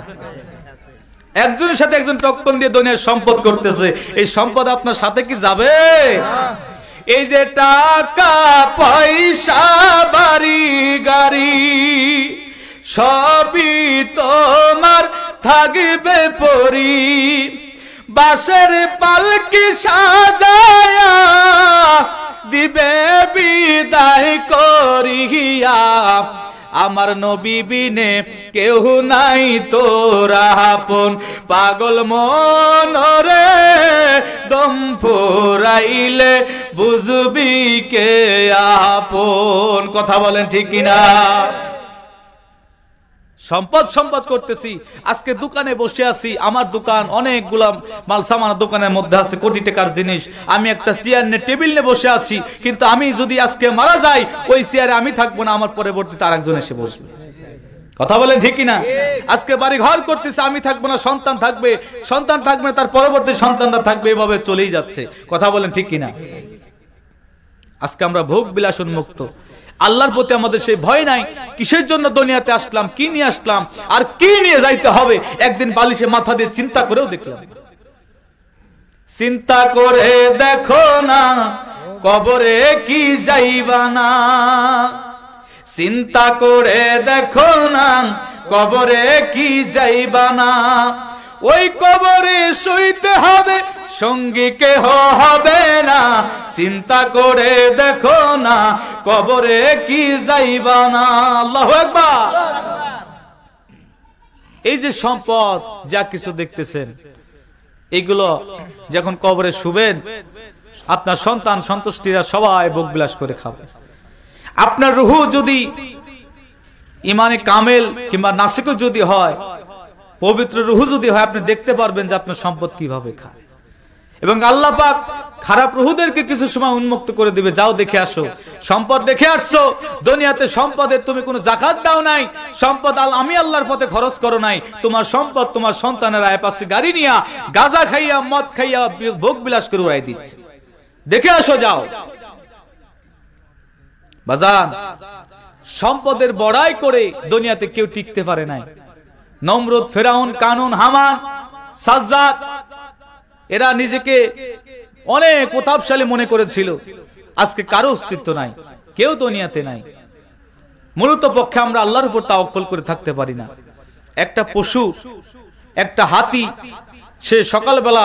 একজনের সাথে একজন টক্কন দিয়ে দুনিয়ার সম্পদ করতেছে। এই সম্পদ আপনার সাথে কি যাবে? এই যে টাকা পয়সা বাড়ি গাড়ি সবই তোমার থাকবে পরি, বাঁশের পালকি সাজায়া দিবে বিদায় করিয়া, আমার নবী বিনে কেউ নাই তোরা আপন, পাগল মনরে দম ফুরাইলে বুঝবি কে আপন। কথা বলেন ঠিক কিনা? সম্পদ সম্পদ করতেছি। আজকে দোকানে বসে আছি, আমার দোকান অনেকগুলা মাল সামান দোকানের মধ্যে আছে, কোটি টাকার জিনিস। আমি একটা চেয়ার নিয়ে টেবিল নিয়ে বসে আছি, কিন্তু আমি যদি আজকে মারা যাই ওই চেয়ারে আমি থাকবো না, আমার পরবর্তীতে আরেকজন এসে বসবে। কথা বলেন ঠিক কিনা? আজকে বাড়ি ঘর করতেছে, আমি থাকবো না, সন্তান থাকবে, সন্তান থাকবে তার পরবর্তী সন্তানরা থাকবে, এভাবে চলেই যাচ্ছে। কথা বলেন ঠিক কিনা? আজকে আমরা ভোগ বিলাস উন্মুক্ত, আল্লাহর প্রতি আমাদের সেই ভয় নাই। কিসের জন্য দুনিয়াতে আসলাম, কি নিয়ে আসলাম, আর কি নিয়ে যাইতে হবে, একদিন বালিশে মাথা দিয়ে চিন্তা করেও দেখলাম। চিন্তা করে দেখো না কবরে কি যাইবা না, চিন্তা করে দেখো না কবরে কি যাইবা না। ওই কবরে শুইতে হবে, সঙ্গী কেহ হবে না। চিন্তা করে দেখো না কবরে কি যাইবা না। আল্লাহু আকবার। এই যে সম্পদ যা কিছু দেখতেছেন, এইগুলো যখন কবরে শুবেন, আপনার সন্তান সন্তুষ্টিরা সবাই ভোগ বিলাস করে খাবে। আপনার রুহু যদি ইমানে কামেল কিংবা নাসিকও যদি হয়, পবিত্র রুহু যদি হয়, আপনি দেখতে পারবেন যে আপনার সম্পদ কিভাবে খায়। এবং আল্লাহ পাক খারাপ রুহুদেরকে কিছু সময় উন্মুক্ত করে দিবে, যাও দেখে আসো, সম্পদ দেখে আসছো, দুনিয়াতে সম্পদের তুমি কোনো যাকাত দাও নাই, সম্পদ আমি আল্লাহর পথে খরচ করো নাই, তোমার সম্পদ তোমার সন্তানেরা এপাশে গাড়ি নিয়া গাঁজা খাইয়া মদ খাইয়া ভোগ বিলাস করে উড়াই দিচ্ছে। দেখে আসো, যাও। বাজান, সম্পদের বড়াই করে দুনিয়াতে কেউ টিকতে পারে নাই। নমরুদ, ফেরাউন, কানুন, হামান, সাজ্জাদ, এরা নিজেকে অনেক প্রতাপশালী মনে করেছিল। আজকে কারো অস্তিত্ব নাই, কেউ দুনিয়াতে নাই। মূলত পক্ষে আমরা আল্লাহর উপর তাওয়াক্কুল করে থাকতে পারি না। একটা পশু, একটা হাতি, সে সকালবেলা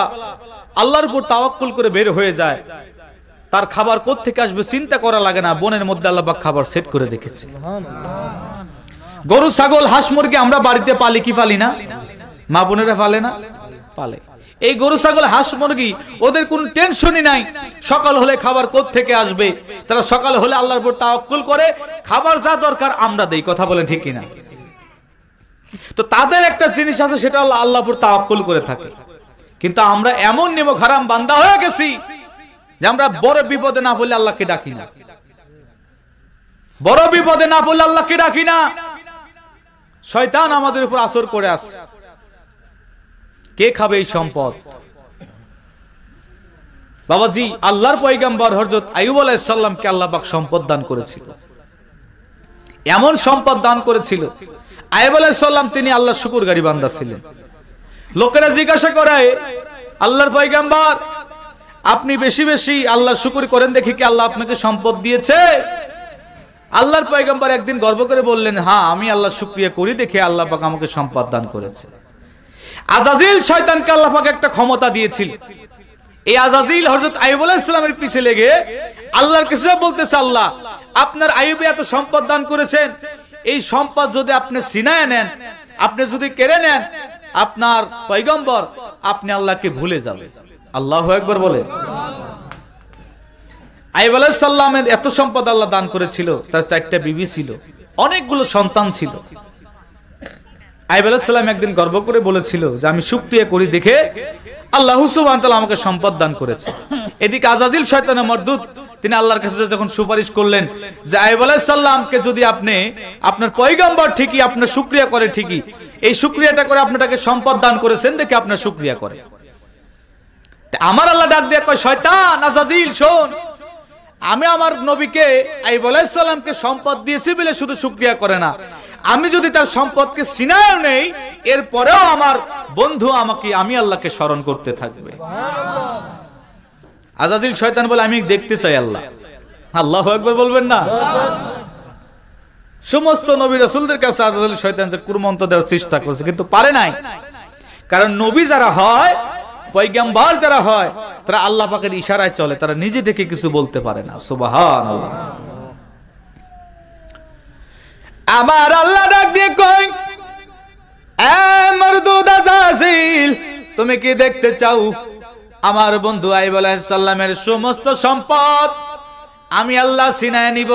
আল্লাহর উপর তাওয়াক্কুল করে বের হয়ে যায়, তার খাবার কোত্থেকে আসবে চিন্তা করা লাগে না, বনের মধ্যে আল্লাহ পাক খাবার সেট করে রেখেছে। গরু, ছাগল, হাঁস, মুরগি আমরা বাড়িতে পালি কি পালি না? মা বোনেরা পালে না? পালে। এই গরু, ছাগল, হাঁস, মুরগি ওদের কোনো টেনশনই নাই, সকাল হলে খাবার কোত্থেকে আসবে। তারা সকাল হলে আল্লাহর উপর তাওয়াক্কুল করে, খাবার যা দরকার আমরা দেই। কথা বলেন ঠিক কিনা? তো তাদের একটা জিনিস আছে, সেটা হলো আল্লাহর উপর তাওয়াক্কুল করে থাকে। কিন্তু আমরা এমন নিমক হারাম বান্দা হয়ে গেছি যে আমরা বড় বিপদে না পড়লে আল্লাহকে ডাকি না, বড় বিপদে না পড়লে আল্লাহকে ডাকি না। শয়তান আমাদের উপর আসর করে আছে। কে খাবে এই সম্পদ? বাবাজি, আল্লাহর পয়গম্বর হযরত আইয়ুব আলাইহিস সালামকে আল্লাহ পাক সম্পদ দান করেছিল, এমন সম্পদ দান করেছিল। আইয়ুব আলাইহিস সালাম তিনি আল্লাহর শুকরগুজার বান্দা ছিলেন। লোকেরা জিজ্ঞাসা করে, আল্লাহর পয়গম্বর আপনি বেশি বেশি আল্লাহর শুকর করেন দেখি কি আল্লাহ আপনাকে সম্পদ দিয়েছে? আল্লাহর পয়গম্বর একদিন গর্ব করে বললেন, হ্যাঁ আমি আল্লাহর শুকরিয়া করি দেখে আল্লাহ পাক আমাকে সম্পদ দান করেছে। আজাজিল শয়তানকে আল্লাহ পাক একটা ক্ষমতা দিয়েছিল। এই আজাজিল হযরত আইয়ুব আলাইহিস সালামের পিছে লেগে আল্লাহর কাছে বলতেছে, আল্লাহ আপনার আইয়ুবে এত সম্পদ দান করেছেন, এই সম্পদ যদি আপনি ছিনায় নেন, আপনি যদি কেড়ে নেন, আপনার পয়গম্বর আপনি আল্লাহকে ভুলে যাবেন। আল্লাহু আকবার বলে। আইয়ুব আলাইহিস সালামের এত সম্পদ আল্লাহ দান করেছিল, তার 4টা বিবি ছিল, অনেকগুলো সন্তান ছিল। আইয়ুব আলাইহিস সালাম একদিন গর্ব করে বলেছিল যে আমি শুকরিয়া করি দেখে আল্লাহ সুবহানাহু ওয়া তাআলা আমাকে সম্পদ দান করেছে। এদিকে আজাজিল শয়তানের মরদুদ তিনি আল্লাহর কাছে যখন সুপারিশ করলেন যে আইয়ুব আলাইহিস সালামকে যদি আপনি আপনার পয়গম্বর ঠিকই আপনার শুকরিয়া করে, ঠিকই এই শুকরিয়াটা করে আপনাকে সম্পদ দান করেছেন দেখে আপনার শুকরিয়া করে। আমার আল্লাহ ডাক দিয়ে কয়, শয়তান আজাজিল শোন, আমি আমার নবীকে আইয়ুব আলাইহিস সালামকে সম্পদ দিয়েছি বলে শুধু শুকরিয়া করে না, আমি যদি তার সম্পদকে ছিনায় নেই এরপরেও আমার বন্ধু আমাকে আমি আল্লাহকে স্মরণ করতে থাকবে। আজাজিল শয়তান বলে, আমি দেখতে চাই আল্লাহ। আল্লাহু আকবার বলবেন না? সমস্ত নবী রাসূলদের কাছে আজাজিল শয়তান যে কুমন্ত্র দেওয়ার চেষ্টা করছে, কিন্তু পারে নাই। কারণ নবী যারা হয়, পয়গম্বর যারা হয়, তারা আল্লাহ পাকের ইশারায় চলে, তারা নিজে থেকে কিছু বলতে পারে না। সুবহানাল্লাহ। আমার আল্লাহ ডাক দিয়ে কয়, এ মরদুদ আজাজিল, তুমি কি দেখতে চাও আমার বন্ধু আইয়ুব আলাইহিস সালামের সমস্ত সম্পদ আমি আল্লাহ ছিনায় নিব,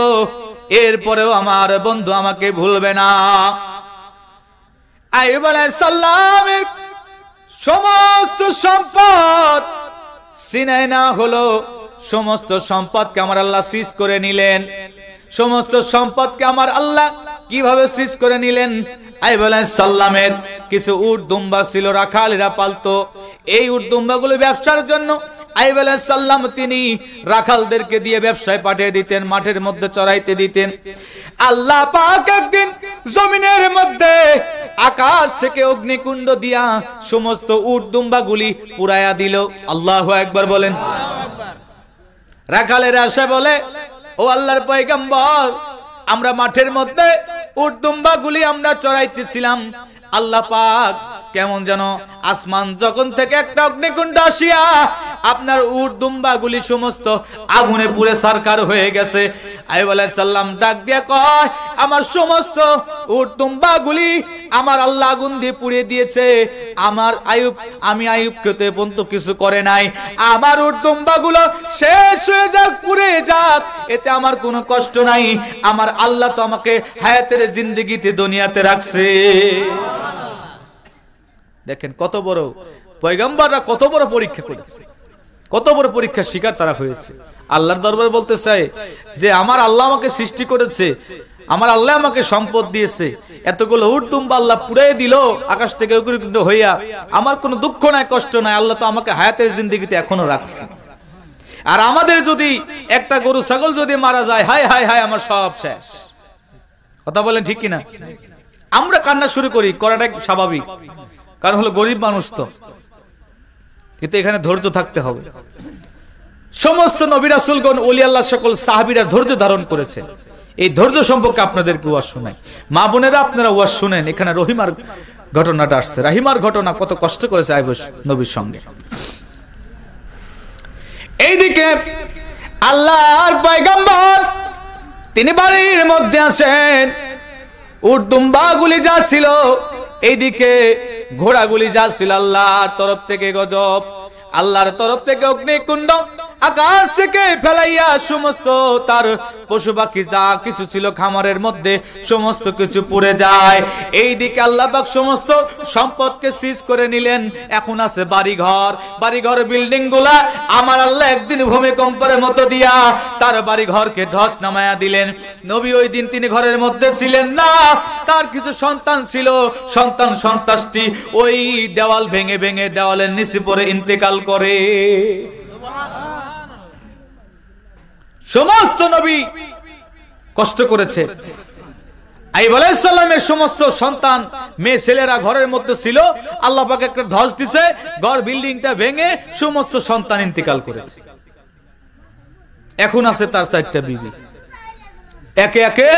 এরপরেও আমার বন্ধু আমাকে ভুলবে না। আইয়ুব আলাইহিস সালামের সমস্ত সম্পদ সিনায় না হলো, সমস্ত সম্পদকে আমার আল্লাহ সিজ করে নিলেন। সমস্ত সম্পদকে আমার আল্লাহ কিভাবে সিজ করে নিলেন? আইয়ুব আলাইহিস সালামের কিছু উট দুম্বা ছিল, রাখালেরা পালতো। এই উট দুম্বাগুলো ব্যবসার জন্য আইয়ুব আলাইহিস সালাম তিনি রাখালদেরকে দিয়ে ব্যবসায় পাঠিয়ে দিতেন, মাঠের মধ্যে চড়াইতে দিতেন। আল্লাহ পাক একদিন জমিনের মধ্যে আকাশ থেকে অগ্নিকুণ্ড দিয়া সমস্ত উট দুম্বাগুলি পুরাইয়া দিল। আল্লাহু আকবার বলেন। রাখালেরা এসে বলে, ও আল্লাহর পয়গম্বর, আমরা মাঠের মধ্যে উট দুম্বাগুলি আমরা চড়াইতেছিলাম, আল্লাহ পাক কেমন যেন আসমান যখন থেকে একটা অগ্নিকুণ্ড আসিয়া আপনার উট দুম্বাগুলি সমস্ত আগুনে পুড়ে ছারখার হয়ে গেছে। আইয়ুব আলাইহিস সালাম ডাক দিয়া কয়, আমার সমস্ত উট দুম্বাগুলি আমার আল্লাহ আগুন দিয়ে পুড়িয়ে দিয়েছে। আমি আইয়ুবকে তো পর্যন্ত কিছু করে নাই। আমার উট দুম্বাগুলো শেষ হয়ে যাক, পুড়ে যাক, এতে আমার কোনো কষ্ট নাই। আমার আল্লাহ তো আমাকে হায়াতের জিন্দেগিতে দুনিয়াতে রাখছে। দেখেন কত বড় পয়গম্বররা কত বড় পরীক্ষা করেছে, কত বড় পরীক্ষার শিকার তারা হয়েছে। আল্লাহর দরবারে বলতে চাই যে আমার আল্লাহ আমাকে সৃষ্টি করেছে, আমার আল্লাহ আমাকে সম্পদ দিয়েছে, এতগুলো উট দুম্বা আল্লাহ পুড়িয়ে দিল আকাশ থেকে অগ্নিকুণ্ড হইয়া, আমার কোনো দুঃখ নাই, কষ্ট নাই, আল্লাহ তো আমাকে হায়াতের জিন্দেগিতে এখনো রাখছে। আর আমাদের যদি একটা গরু ছাগল যদি মারা যায়, হায় হায় হায় আমার সব শেষ। কথা বলেন ঠিক কিনা? আমরা কান্না শুরু করি, করাটা স্বাভাবিক, কারণ হলো গরিব মানুষ তো। কিন্তু এখানে ধৈর্য থাকতে হবে। সমস্ত নবী রাসূলগণ, ওলি আল্লাহ, সকল সাহাবীরা ধৈর্য ধারণ করেছে। এই ধৈর্য সম্পর্কে আপনাদেরকে ওয়াজ শোনাই। মা বোনেরা আপনারা ওয়াজ শুনেন। এখানে রহিমার ঘটনাটা আসছে। রাহিমার ঘটনা, কত কষ্ট করেছে আইয়ুব নবীর সঙ্গে। এইদিকে আল্লাহর পয়গম্বর তিনি বাড়ির মধ্যে আসেন, উট দুম্বাগুলি যা ছিল, এইদিকে ঘোড়াগুলি যা ছিল, আল্লাহর তরফ থেকে গজব, আল্লাহর তরফ থেকে অগ্নিকুণ্ড আকাশ থেকে ফেলাইয়া সমস্ত তার পশু পাখি যা কিছু ছিল খামারের মধ্যে সমস্ত কিছু পুড়ে যায়। এইদিকে আল্লাহ পাক সমস্ত সম্পদকে সিজ করে নিলেন। এখন আছে বাড়িঘর, বাড়িঘর বিল্ডিং গুলা আমার আল্লাহ একদিন ভূমিকম্পের মতো দিয়া তার বাড়িঘরকে ধস নামায়া দিলেন। নবী ওই দিন তিনি ঘরের মধ্যে ছিলেন না, তার কিছু সন্তান ছিল, সন্তানটি ওই দেওয়াল ভেঙে ভেঙে দেওয়ালের নিচে পড়ে ইন্তেকাল করে। সমস্ত নবী কষ্ট করেছে। আইয়ুব আলাইহিস সালামের সমস্ত সন্তান মেয়ে ছেলেরা ঘরের মধ্যে ছিল, আল্লাহ পাক একটা ধস দিছে, ঘর বিল্ডিংটা ভেঙে সমস্ত সন্তান ইন্তেকাল করেছে। এখন আছে তার 4টা বিবি। একে একে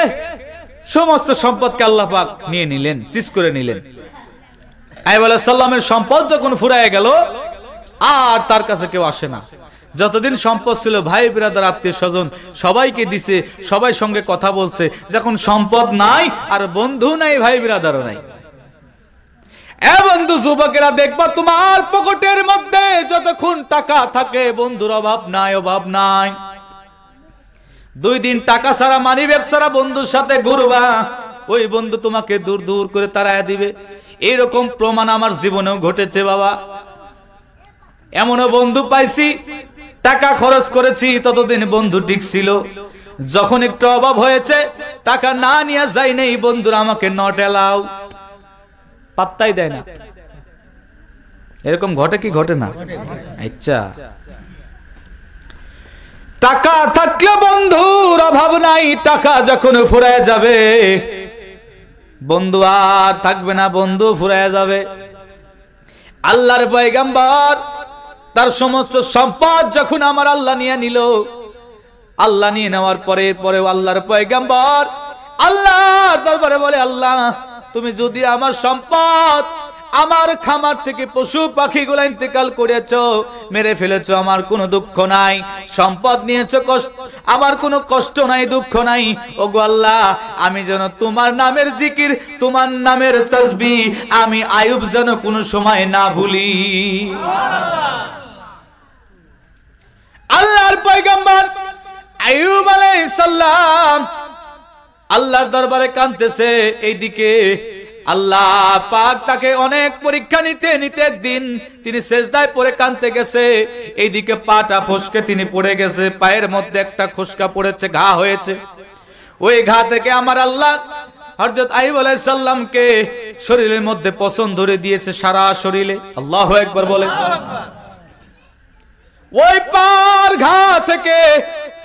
সমস্ত সম্পদকে আল্লাহ পাক নিয়ে নিলেন, সিজ করে নিলেন। আইয়ুব আলাইহিস সালামের সম্পদ যখন ফুরায় গেল, আর তার কাছে কেউ আসে না। যতদিন সম্পদ ছিল, ভাই বিরাদার আত্মীয় স্বজন সবাইকে দিছে, সবাই সঙ্গে কথা বলছে। যখন সম্পদ নাই, আর বন্ধু নাই, ভাই বিরাদারও নাই। এ বন্ধু যুবকেরা, দেখবা তোমার পকেটের মধ্যে যতক্ষণ টাকা থাকে, বন্ধুর অভাব নাই, অভাব নাই। 2 দিন টাকা ছাড়া, মানি ব্যাগ ছাড়া বন্ধুর সাথে ঘুরবা, ওই বন্ধু তোমাকে দূর দূর করে তাড়ায় দিবে। এরকম প্রমাণ আমার জীবনেও ঘটেছে বাবা। এমনও বন্ধু পাইছি, টাকা খরচ করেছি, ততদিন বন্ধু ঠিক ছিল। যখন একটু অভাব হয়েছে, টাকা না নিয়ে যাই নেই, বন্ধুরা আমাকে নট এলাও, পাত্তাই দেয় না। এরকম ঘটে কি ঘটে না? আচ্ছা, টাকা থাকলে বন্ধুর অভাব নাই, টাকা যখন ফুরায় যাবে বন্ধু আর থাকবে না, বন্ধু ফুরায় যাবে। আল্লাহর পয়গম্বর তার সমস্ত সম্পদ যখন আমার আল্লাহ নিয়ে নিল, আল্লাহ নিয়ে নেওয়ার পরে আল্লাহর পয়গম্বর আল্লাহর দরবারে বলে, আল্লাহ তুমি যদি আমার সম্পদ, আমার খামার থেকে পশু পাখিগুলো ইন্তেকাল করেছো, মেরে ফেলেছো, আমার কোনো দুঃখ নাই। সম্পদ নিয়েছো, আমার কোনো কষ্ট নাই, দুঃখ নাই। ওগো আল্লাহ, আমি যেন তোমার নামের জিকির, তোমার নামের তাসবিহ আমি আইয়ুব যেন কোনো সময় না ভুলি। আল্লাহর পয়গম্বর আইয়ুব আলাইহিস সালাম আল্লাহর দরবারে কাঁদতেছে। এইদিকে আল্লাহ পাক তাকে অনেক পরীক্ষা নিতে নিতে একদিন তিনি সেজদায় পড়ে কাঁদতে গেছে, এইদিকে পাটা ফসকে তিনি পড়ে গেছে, পায়ের মধ্যে একটা খোসকা পড়েছে, ঘা হয়েছে। ওই ঘা থেকে আমার আল্লাহ হযরত আইয়ুব আলাইহিস সালামকে শরীরের মধ্যে পছন্দ ধরে দিয়েছে, সারা শরীরে। আল্লাহু আকবার বলেন। ওই পার ঘা থেকে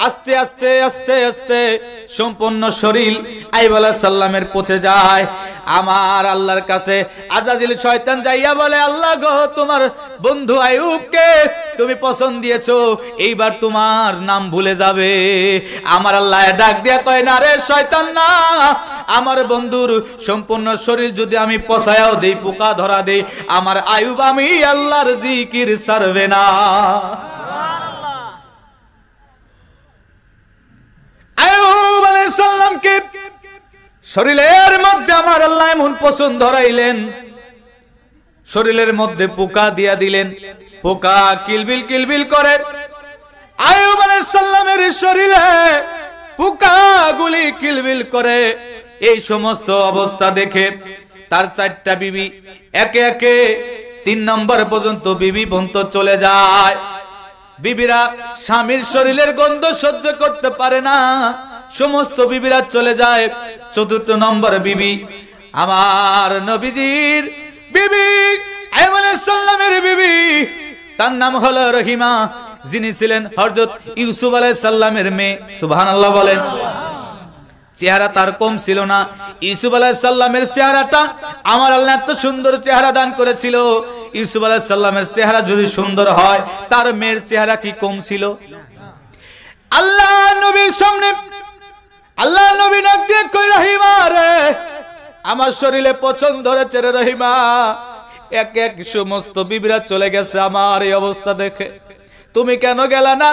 আস্তে আস্তে আস্তে আস্তে সম্পূর্ণ শরীর আইয়ুব আলাইহিস সালামের পচে যায়। আমার আল্লাহর কাছে আজাজিল শয়তান যাইয়া বলে, আল্লাহ গো, তোমার বন্ধু আইয়ুবকে তুমি পছন্দ দিয়েছো, এইবার তোমার নাম ভুলে যাবে। আমার আল্লাহ ডাক দিয়া কয়, না রে শয়তান, না, আমার বন্ধুর সম্পূর্ণ শরীর যদি আমি পচায়াও দেই, পোকা ধরা দেই, আমার আইয়ুব আমি আল্লাহর জিকির ছাড়বে না। আইয়ুব আলাইহিস সালামকে শরীরের মধ্যে আমার আল্লাহ এমন পছন্দ ধরাইলেন, শরীরের মধ্যে পোকা দিয়া দিলেন, পোকা কিলবিল কিলবিল করে। আইয়ুব আলাইহিস সালামের শরীরে পোকাগুলি কিলবিল করে। এই সমস্ত অবস্থা দেখে তার 4টা বিবি একে একে 3 নম্বর পর্যন্ত বিবি পর্যন্ত চলে যায়। বিবিরা স্বামীর শরীরের গন্ধ সহ্য করতে পারে না, সমস্ত বিবিরা চলে যায়। 4র্থ নম্বর বিবি আমার নবীজির বিবি আইয়ুব আলাইহিস সালামের বিবি, তার নাম হলো রহিমা, যিনি ছিলেন হযরত ইউসুফ আলাইহিস সালামের মেয়ে। সুবহানাল্লাহ বলেন। চেহারা তার কম ছিল না। ইউসুফ আলাইহিস সালামের চেহারাটা আমার আল্লাহ এত সুন্দর চেহারা দান করেছিল। ইউসুফ আলাইহিস সালামের চেহারা যদি সুন্দর হয়, তার মেয়ের চেহারা কি কম ছিল? আল্লাহ নবীর সামনে আল্লাহ নবী ডাক দিয়ে কই, রহিমা রে, আমার শরীরে পছন্দ ধরেছে রে রহিমা। এক এক সমস্ত বিবিরা চলে গেছে আমার এই অবস্থা দেখে, তুমি কেন গেলা না?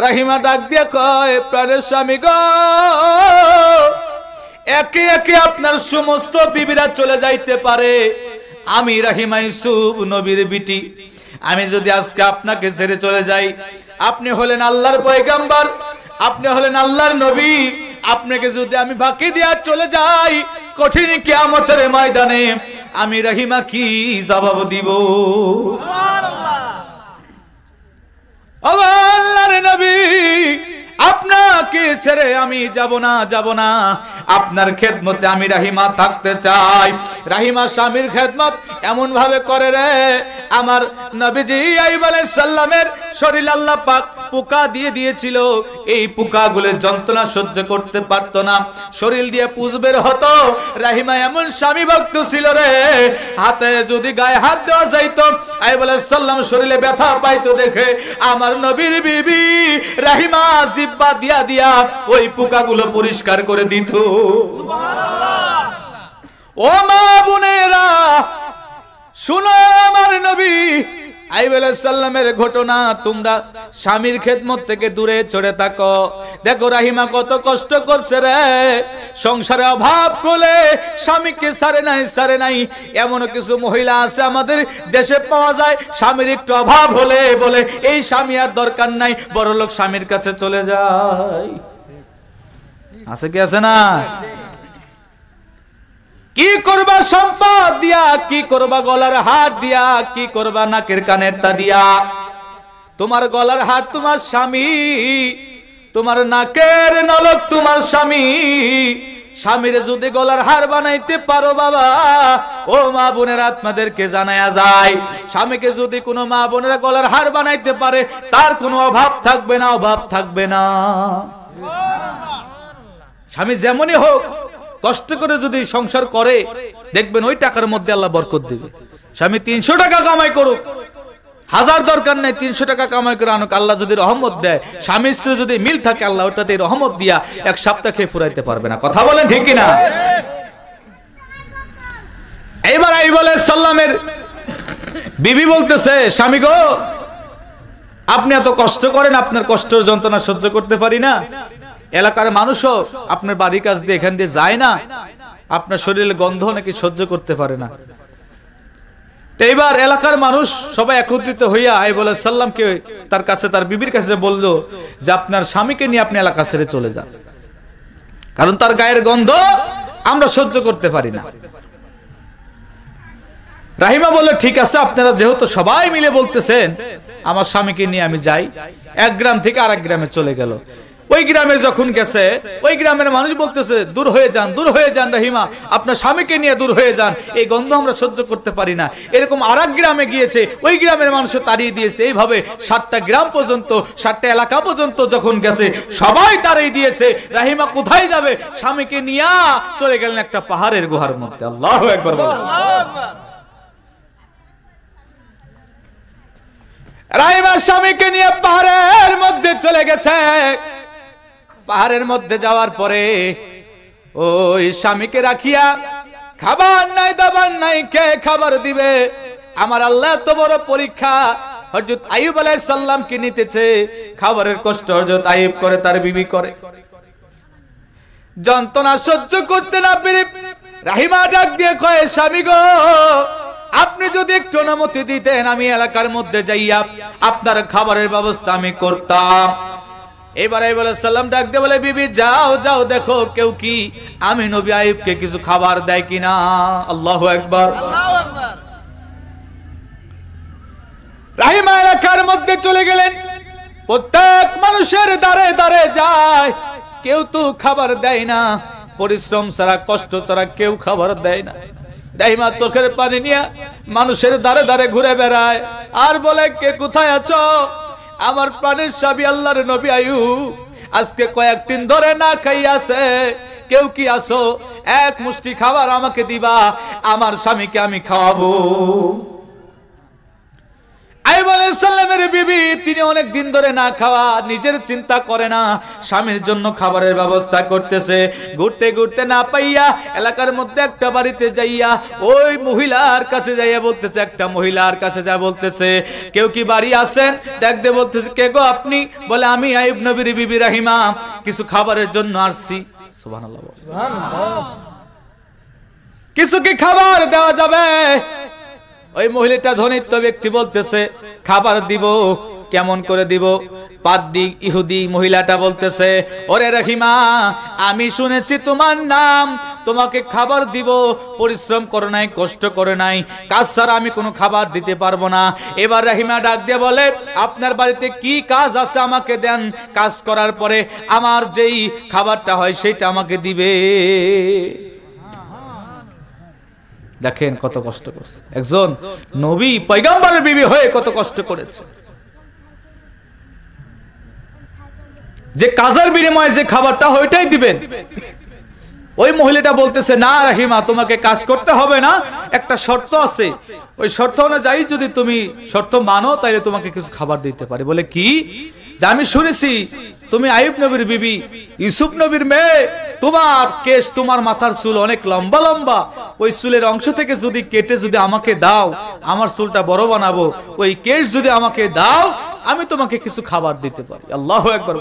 রহিমা ডাক দিয়ে কয়, প্রাণের স্বামী গো, একে একে আপনার সমস্ত বিবিরা চলে যাইতে পারে, আমি রহিমা ইউসুফ নবীর বিটি, আমি যদি আজকে আপনাকে ছেড়ে চলে যাই, আপনি হলেন আল্লাহর পয়গম্বর, আপনি হলেন আল্লাহর নবী, আপনাকে যদি আমি বাকি দিয়া চলে যাই, কঠিন কিয়ামতের ময়দানে আমি রহিমা কি জবাব দিব? সুবহানাল্লাহ। আল্লাহর নবী, আপনাকে ছেড়ে আমি যাব না, যাব না, আপনার খেদমতে আমি রহিমা থাকতে চাই। রহিমা স্বামীর খেদমত এমন ভাবে করে রে, আমার নবীজি আইয়ুব আলাইহিস সালামের শরীর আল্লাহ পাক পোকা দিয়ে দিয়েছিল, এই পোকাগুলো যন্ত্রণা সহ্য করতে পারত না, শরীর দিয়ে পুজ বের হতো। রহিমা এমন স্বামী ভক্ত ছিল রে, হাতে যদি গায়ে হাত দেওয়া যাইতো, আইয়ুব আলাইহিস সালাম শরীরে ব্যথা পাইতো দেখে আমার নবীর বিবি রহিমা জিহ্বা দিয়া দিয়া ওই পোকাগুলো পরিষ্কার করে দিত। সুবহানাল্লাহ। ও মা বোনেরা, শুনো আমার নবী আইয়ুব আলাইহিস সালামের ঘটনা, তোমরা স্বামীর খেদমত থেকে দূরে চড়ে থাকো। দেখো রহিমা কত কষ্ট করছে রে, সংসারে অভাব বলে স্বামীকে ছাড়ে নাই। এমন কিছু মহিলা আছে আমাদের দেশে পাওয়া যায়, স্বামীর একটু অভাব হলে বলে এই স্বামী আর দরকার নাই, বড়লোক স্বামীর কাছে চলে যায়। আছে কি আছে না? কি করবা সম্পদ দিয়া, কি করবা গলার হাত দিয়া, কি করবা নাকের কানের তা দিয়া? তোমার গলার হাত তোমার স্বামী, তোমার নাকের নলক তোমার স্বামী। স্বামীর যদি গলার হার বানাইতে পারো বাবা, ও মা বোনের আপনাদেরকে জানায়া যায়, স্বামীকে যদি কোনো মা বোনেরা গলার হার বানাইতে পারে, তার কোনো অভাব থাকবে না, অভাব থাকবে না। স্বামী যেমনই হোক, কষ্ট করে যদি সংসার করে, দেখবেন ওই টাকার মধ্যে আল্লাহ বরকত দিবে। স্বামী 300 টাকা কামাই করুক, 1000 দরকার নেই, 300 টাকা কামাই করে আনুক, আল্লাহ যদি রহমত দেয়, স্বামী স্ত্রী যদি মিল থাকে, আল্লাহ ওটাতে রহমত দিয়া 1 সপ্তাহ খেয়ে ফুরাইতে পারবে না। কথা বলেন ঠিক কিনা? এইবার আইয়ুব আলাইহিস সালামের বিবি বলতেছে, স্বামী গো, আপনি এত কষ্ট করেন, আপনার কষ্টের যন্ত্রণা সহ্য করতে পারি না। এলাকার মানুষও আপনার বাড়ির কাছ দিয়ে এখান দিয়ে যায় না, আপনার শরীরের গন্ধ নাকি সহ্য করতে পারে না। এইবার এলাকার মানুষ সবাই একত্রিত হইয়া আইয়ুব আলাইহিস সালামকে তার কাছে, তার বিবির কাছে বলল যে আপনার স্বামীকে নিয়ে আপনি এলাকা ছেড়ে চলে যান, কারণ তার গায়ের গন্ধ আমরা সহ্য করতে পারি না। রাহিমা বলল ঠিক আছে, আপনারা যেহেতু সবাই মিলে বলতেছেন আমার স্বামীকে নিয়ে আমি যাই। এক গ্রাম থেকে আরেক গ্রামে চলে গেল। ওই গ্রামে যখন গেছে ওই গ্রামের মানুষ বলতেছে দূর হয়ে যান, দূর হয়ে যান রাহিমা, আপনার স্বামীকে নিয়ে দূর হয়ে যান, এই গন্ধ আমরা সহ্য করতে পারি না। এরকম আরেক গ্রামে গিয়েছে, ওই গ্রামের মানুষ তাড়িয়ে দিয়েছে। এইভাবে 7টা গ্রাম পর্যন্ত, 7টা এলাকা পর্যন্ত যখন গেছে সবাই তাড়িয়ে দিয়েছে। রাহিমা কোথায় যাবে? স্বামীকে নিয়ে চলে গেলেন একটা পাহাড়ের গুহার মধ্যে। আল্লাহু আকবার বলেন। রাহিমা স্বামীকে নিয়ে পাহাড়ের মধ্যে চলে গেছে। পাহাড়ের মধ্যে যাওয়ার পরে ওই স্বামীকে রাখিয়া, খাবার নাই দাবার নাই, কে খাবার দিবে? আমার আল্লাহ এত বড় পরীক্ষা। হযরত আইয়ুব আলাইহিস সালামকে নিতেছে, খাবারের কষ্ট হযরত আইয়ুব করে, তার বিবি করে। যন্ত্রণা সহ্য করতে না পেরে রাহিমা ডাক দিয়ে কয়, স্বামী গো, আপনি যদি একটু অনুমতি দিতেন আমি এলাকার মধ্যে যাইয়া আপনার খাবারের ব্যবস্থা আমি করতাম। এবার আইয়ুব আলাইহিস সালাম ডাক দিয়ে বলে, বিবি যাও যাও, দেখো কেউ কি আমি নবী আইয়ুবকে কিছু খাবার দেয় কিনা। আল্লাহু আকবার, আল্লাহু আকবার। রাহিমা এলাকার মধ্যে চলে গেলেন। প্রত্যেক মানুষের দ্বারে দ্বারে যায়, কেউ তো খাবার দেয় না। পরিশ্রম ছাড়া, কষ্ট ছাড়া কেউ খাবার দেয় না। রাহিমা চোখের পানি নিয়ে মানুষের দ্বারে দ্বারে ঘুরে বেড়ায় আর বলে, কে কোথায় আছো? আমার প্রাণের স্বামী আল্লাহর নবী আইয়ুব আজকে কয়েকদিন ধরে না খাইয়াছে, কেউ কি আসো? এক মুষ্টি খাবার আমাকে দিবা, আমার স্বামীকে আমি খাওয়াবো। আইয়ুব আলাইহিস সালামের বিবি, তিনি অনেক দিন ধরে না খাওয়া, নিজের চিন্তা করে না, স্বামীর জন্য খাবারের ব্যবস্থা করতেছে। ঘুরতে ঘুরতে না পাইয়া এলাকার মধ্যে একটা বাড়িতে যাইয়া ওই মহিলার কাছে যাইয়া বলতেছে, একটা মহিলার কাছে যা বলতেছে, কেউ কি বাড়ি আছেন? দেখতে বলতেছে, কে গো আপনি? বলে, আমি আইয়ুব নবীর বিবি রাহিমা, কিছু খাবারের জন্য আসছি। সুবহানাল্লাহ, সুবহানাল্লাহ। কিছু কি খাবার দেওয়া যাবে? ওই মহিলাটা ধনিত্ব ব্যক্তি বলতেছে, খাবার দিব, কেমন করে দিব? পাদ্রী ইহুদি মহিলাটা বলতেছে, ওরে রাহিমা, আমি শুনেছি তোমার নাম, তোমাকে খাবার দিব, পরিশ্রম করো নাই, কষ্ট করে নাই, কাজ ছাড়া আমি কোনো খাবার দিতে পারবো না। এবার রাহিমা ডাক দিয়ে বলে, আপনার বাড়িতে কি কাজ আছে আমাকে দেন, কাজ করার পরে আমার যেই খাবারটা হয় সেটা আমাকে দিবে। দেখেন কত কষ্ট করছে একজন নবী পয়গম্বরের বিবি হয়ে, কত কষ্ট করেছে। যে কাজের বিনিময়ে যে খাবারটা হয় ওইটাই দিবেন। ওই মহিলাটা বলতেছে, না রাহিমা, তোমাকে কাজ করতে হবে না, একটা শর্ত আছে, ওই শর্ত অনুযায়ী যদি তুমি শর্ত মানো তাহলে তোমাকে কিছু খাবার দিতে পারি। বলে, কি? যে আমি শুনেছি তুমি আইয়ুব নবীর বিবি, ইউসুফ নবীর মেয়ে, তোমার কেশ, তোমার মাথার চুল অনেক লম্বা লম্বা, ওই চুলের অংশ থেকে যদি কেটে যদি আমাকে দাও, আমার চুলটা বড় বানাবো, ওই কেশ যদি আমাকে দাও, আমি তোমাকে কিছু খাবার দিতে পারি। আল্লাহু আকবার।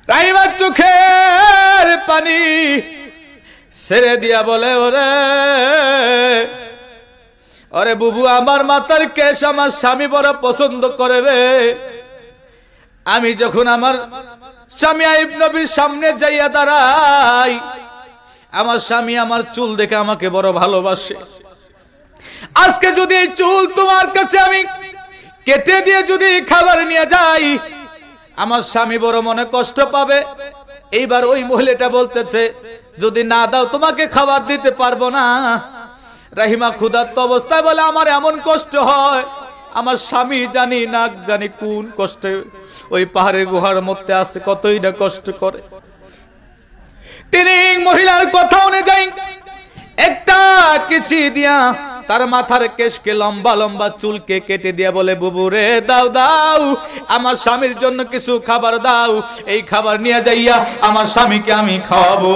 রাহিমার চোখের পানি ছেড়ে দিয়া বলে, ওরে ওরে বুবু, আমার মাথার কেশ আমার স্বামী বড় পছন্দ করে রে। আমি যখন আমার স্বামী আইয়ুব নবীর সামনে যাইয়া দাঁড়াই, আমার স্বামী আমার চুল দেখে আমাকে বড় ভালোবাসে। আজকে যদি এই চুল তোমার কাছে আমি কেটে দিয়ে যদি খাবার নিয়ে যাই, আমার স্বামী বড় মনে কষ্ট পাবে। এইবার ওই মহিলাটা বলতেছে, যদি না দাও তোমাকে খাবার দিতে পারবো না। রাহিমা ক্ষুধার্ত অবস্থায় বলে, আমার এমন কষ্ট হয়, আমার স্বামী জানি না জানি কোন কষ্টে ওই পাহাড়ের গুহার মধ্যে আছে, কতই না কষ্ট করে। তিনি মহিলার কথা অনুযায়ী একটা কিছু দিয়া তার মাথার কেশকে, লম্বা লম্বা চুলকে কেটে দিয়া বলে, বুবু রে, দাও দাও, আমার স্বামীর জন্য কিছু খাবার দাও, এই খাবার নিয়ে যাইয়া আমার স্বামীকে আমি খাওয়াবো।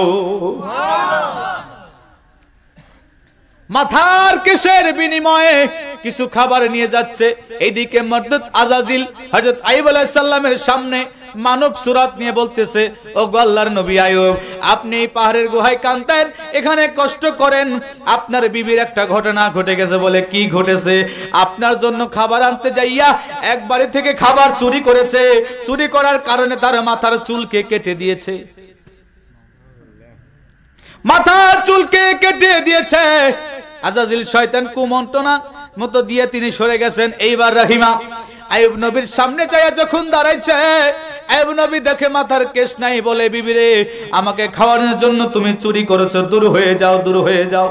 মাথার কেশের বিনিময়ে কিছু খাবার নিয়ে যাচ্ছে। এইদিকে মরদুদ আজাজিল হযরত আইয়ুব আলাইহিস সালামের সামনে মানব সুরাত নিয়ে বলতেছে, ও গো আল্লাহর নবী আইয়ুব, আপনি পাহাড়ের গুহায় কাঁদতেন, এখানে কষ্ট করেন, আপনার বিবির একটা ঘটনা ঘটে গেছে। বলে, কি ঘটেছে? আপনার জন্য খাবার আনতে যাইয়া এক বাড়ি থেকে খাবার চুরি করেছে, চুরি করার কারণে তার মাথার চুলকে কেটে দিয়েছে। মাথার চুলকে কেটে দিয়েছে। আজাজিল শয়তান কুমন্ত্রণা মতো দিয়ে তিনি সরে গেছেন। এইবার রাহিমা আইয়ুব নবীর সামনে যায় যখন দাঁড়াইছে, আইয়ুব নবী দেখে মাথার কেশ নাই, বলে বিবি রে, আমাকে খাওয়ানোর জন্য তুমি চুরি করেছো, দূর হয়ে যাও, দূর হয়ে যাও।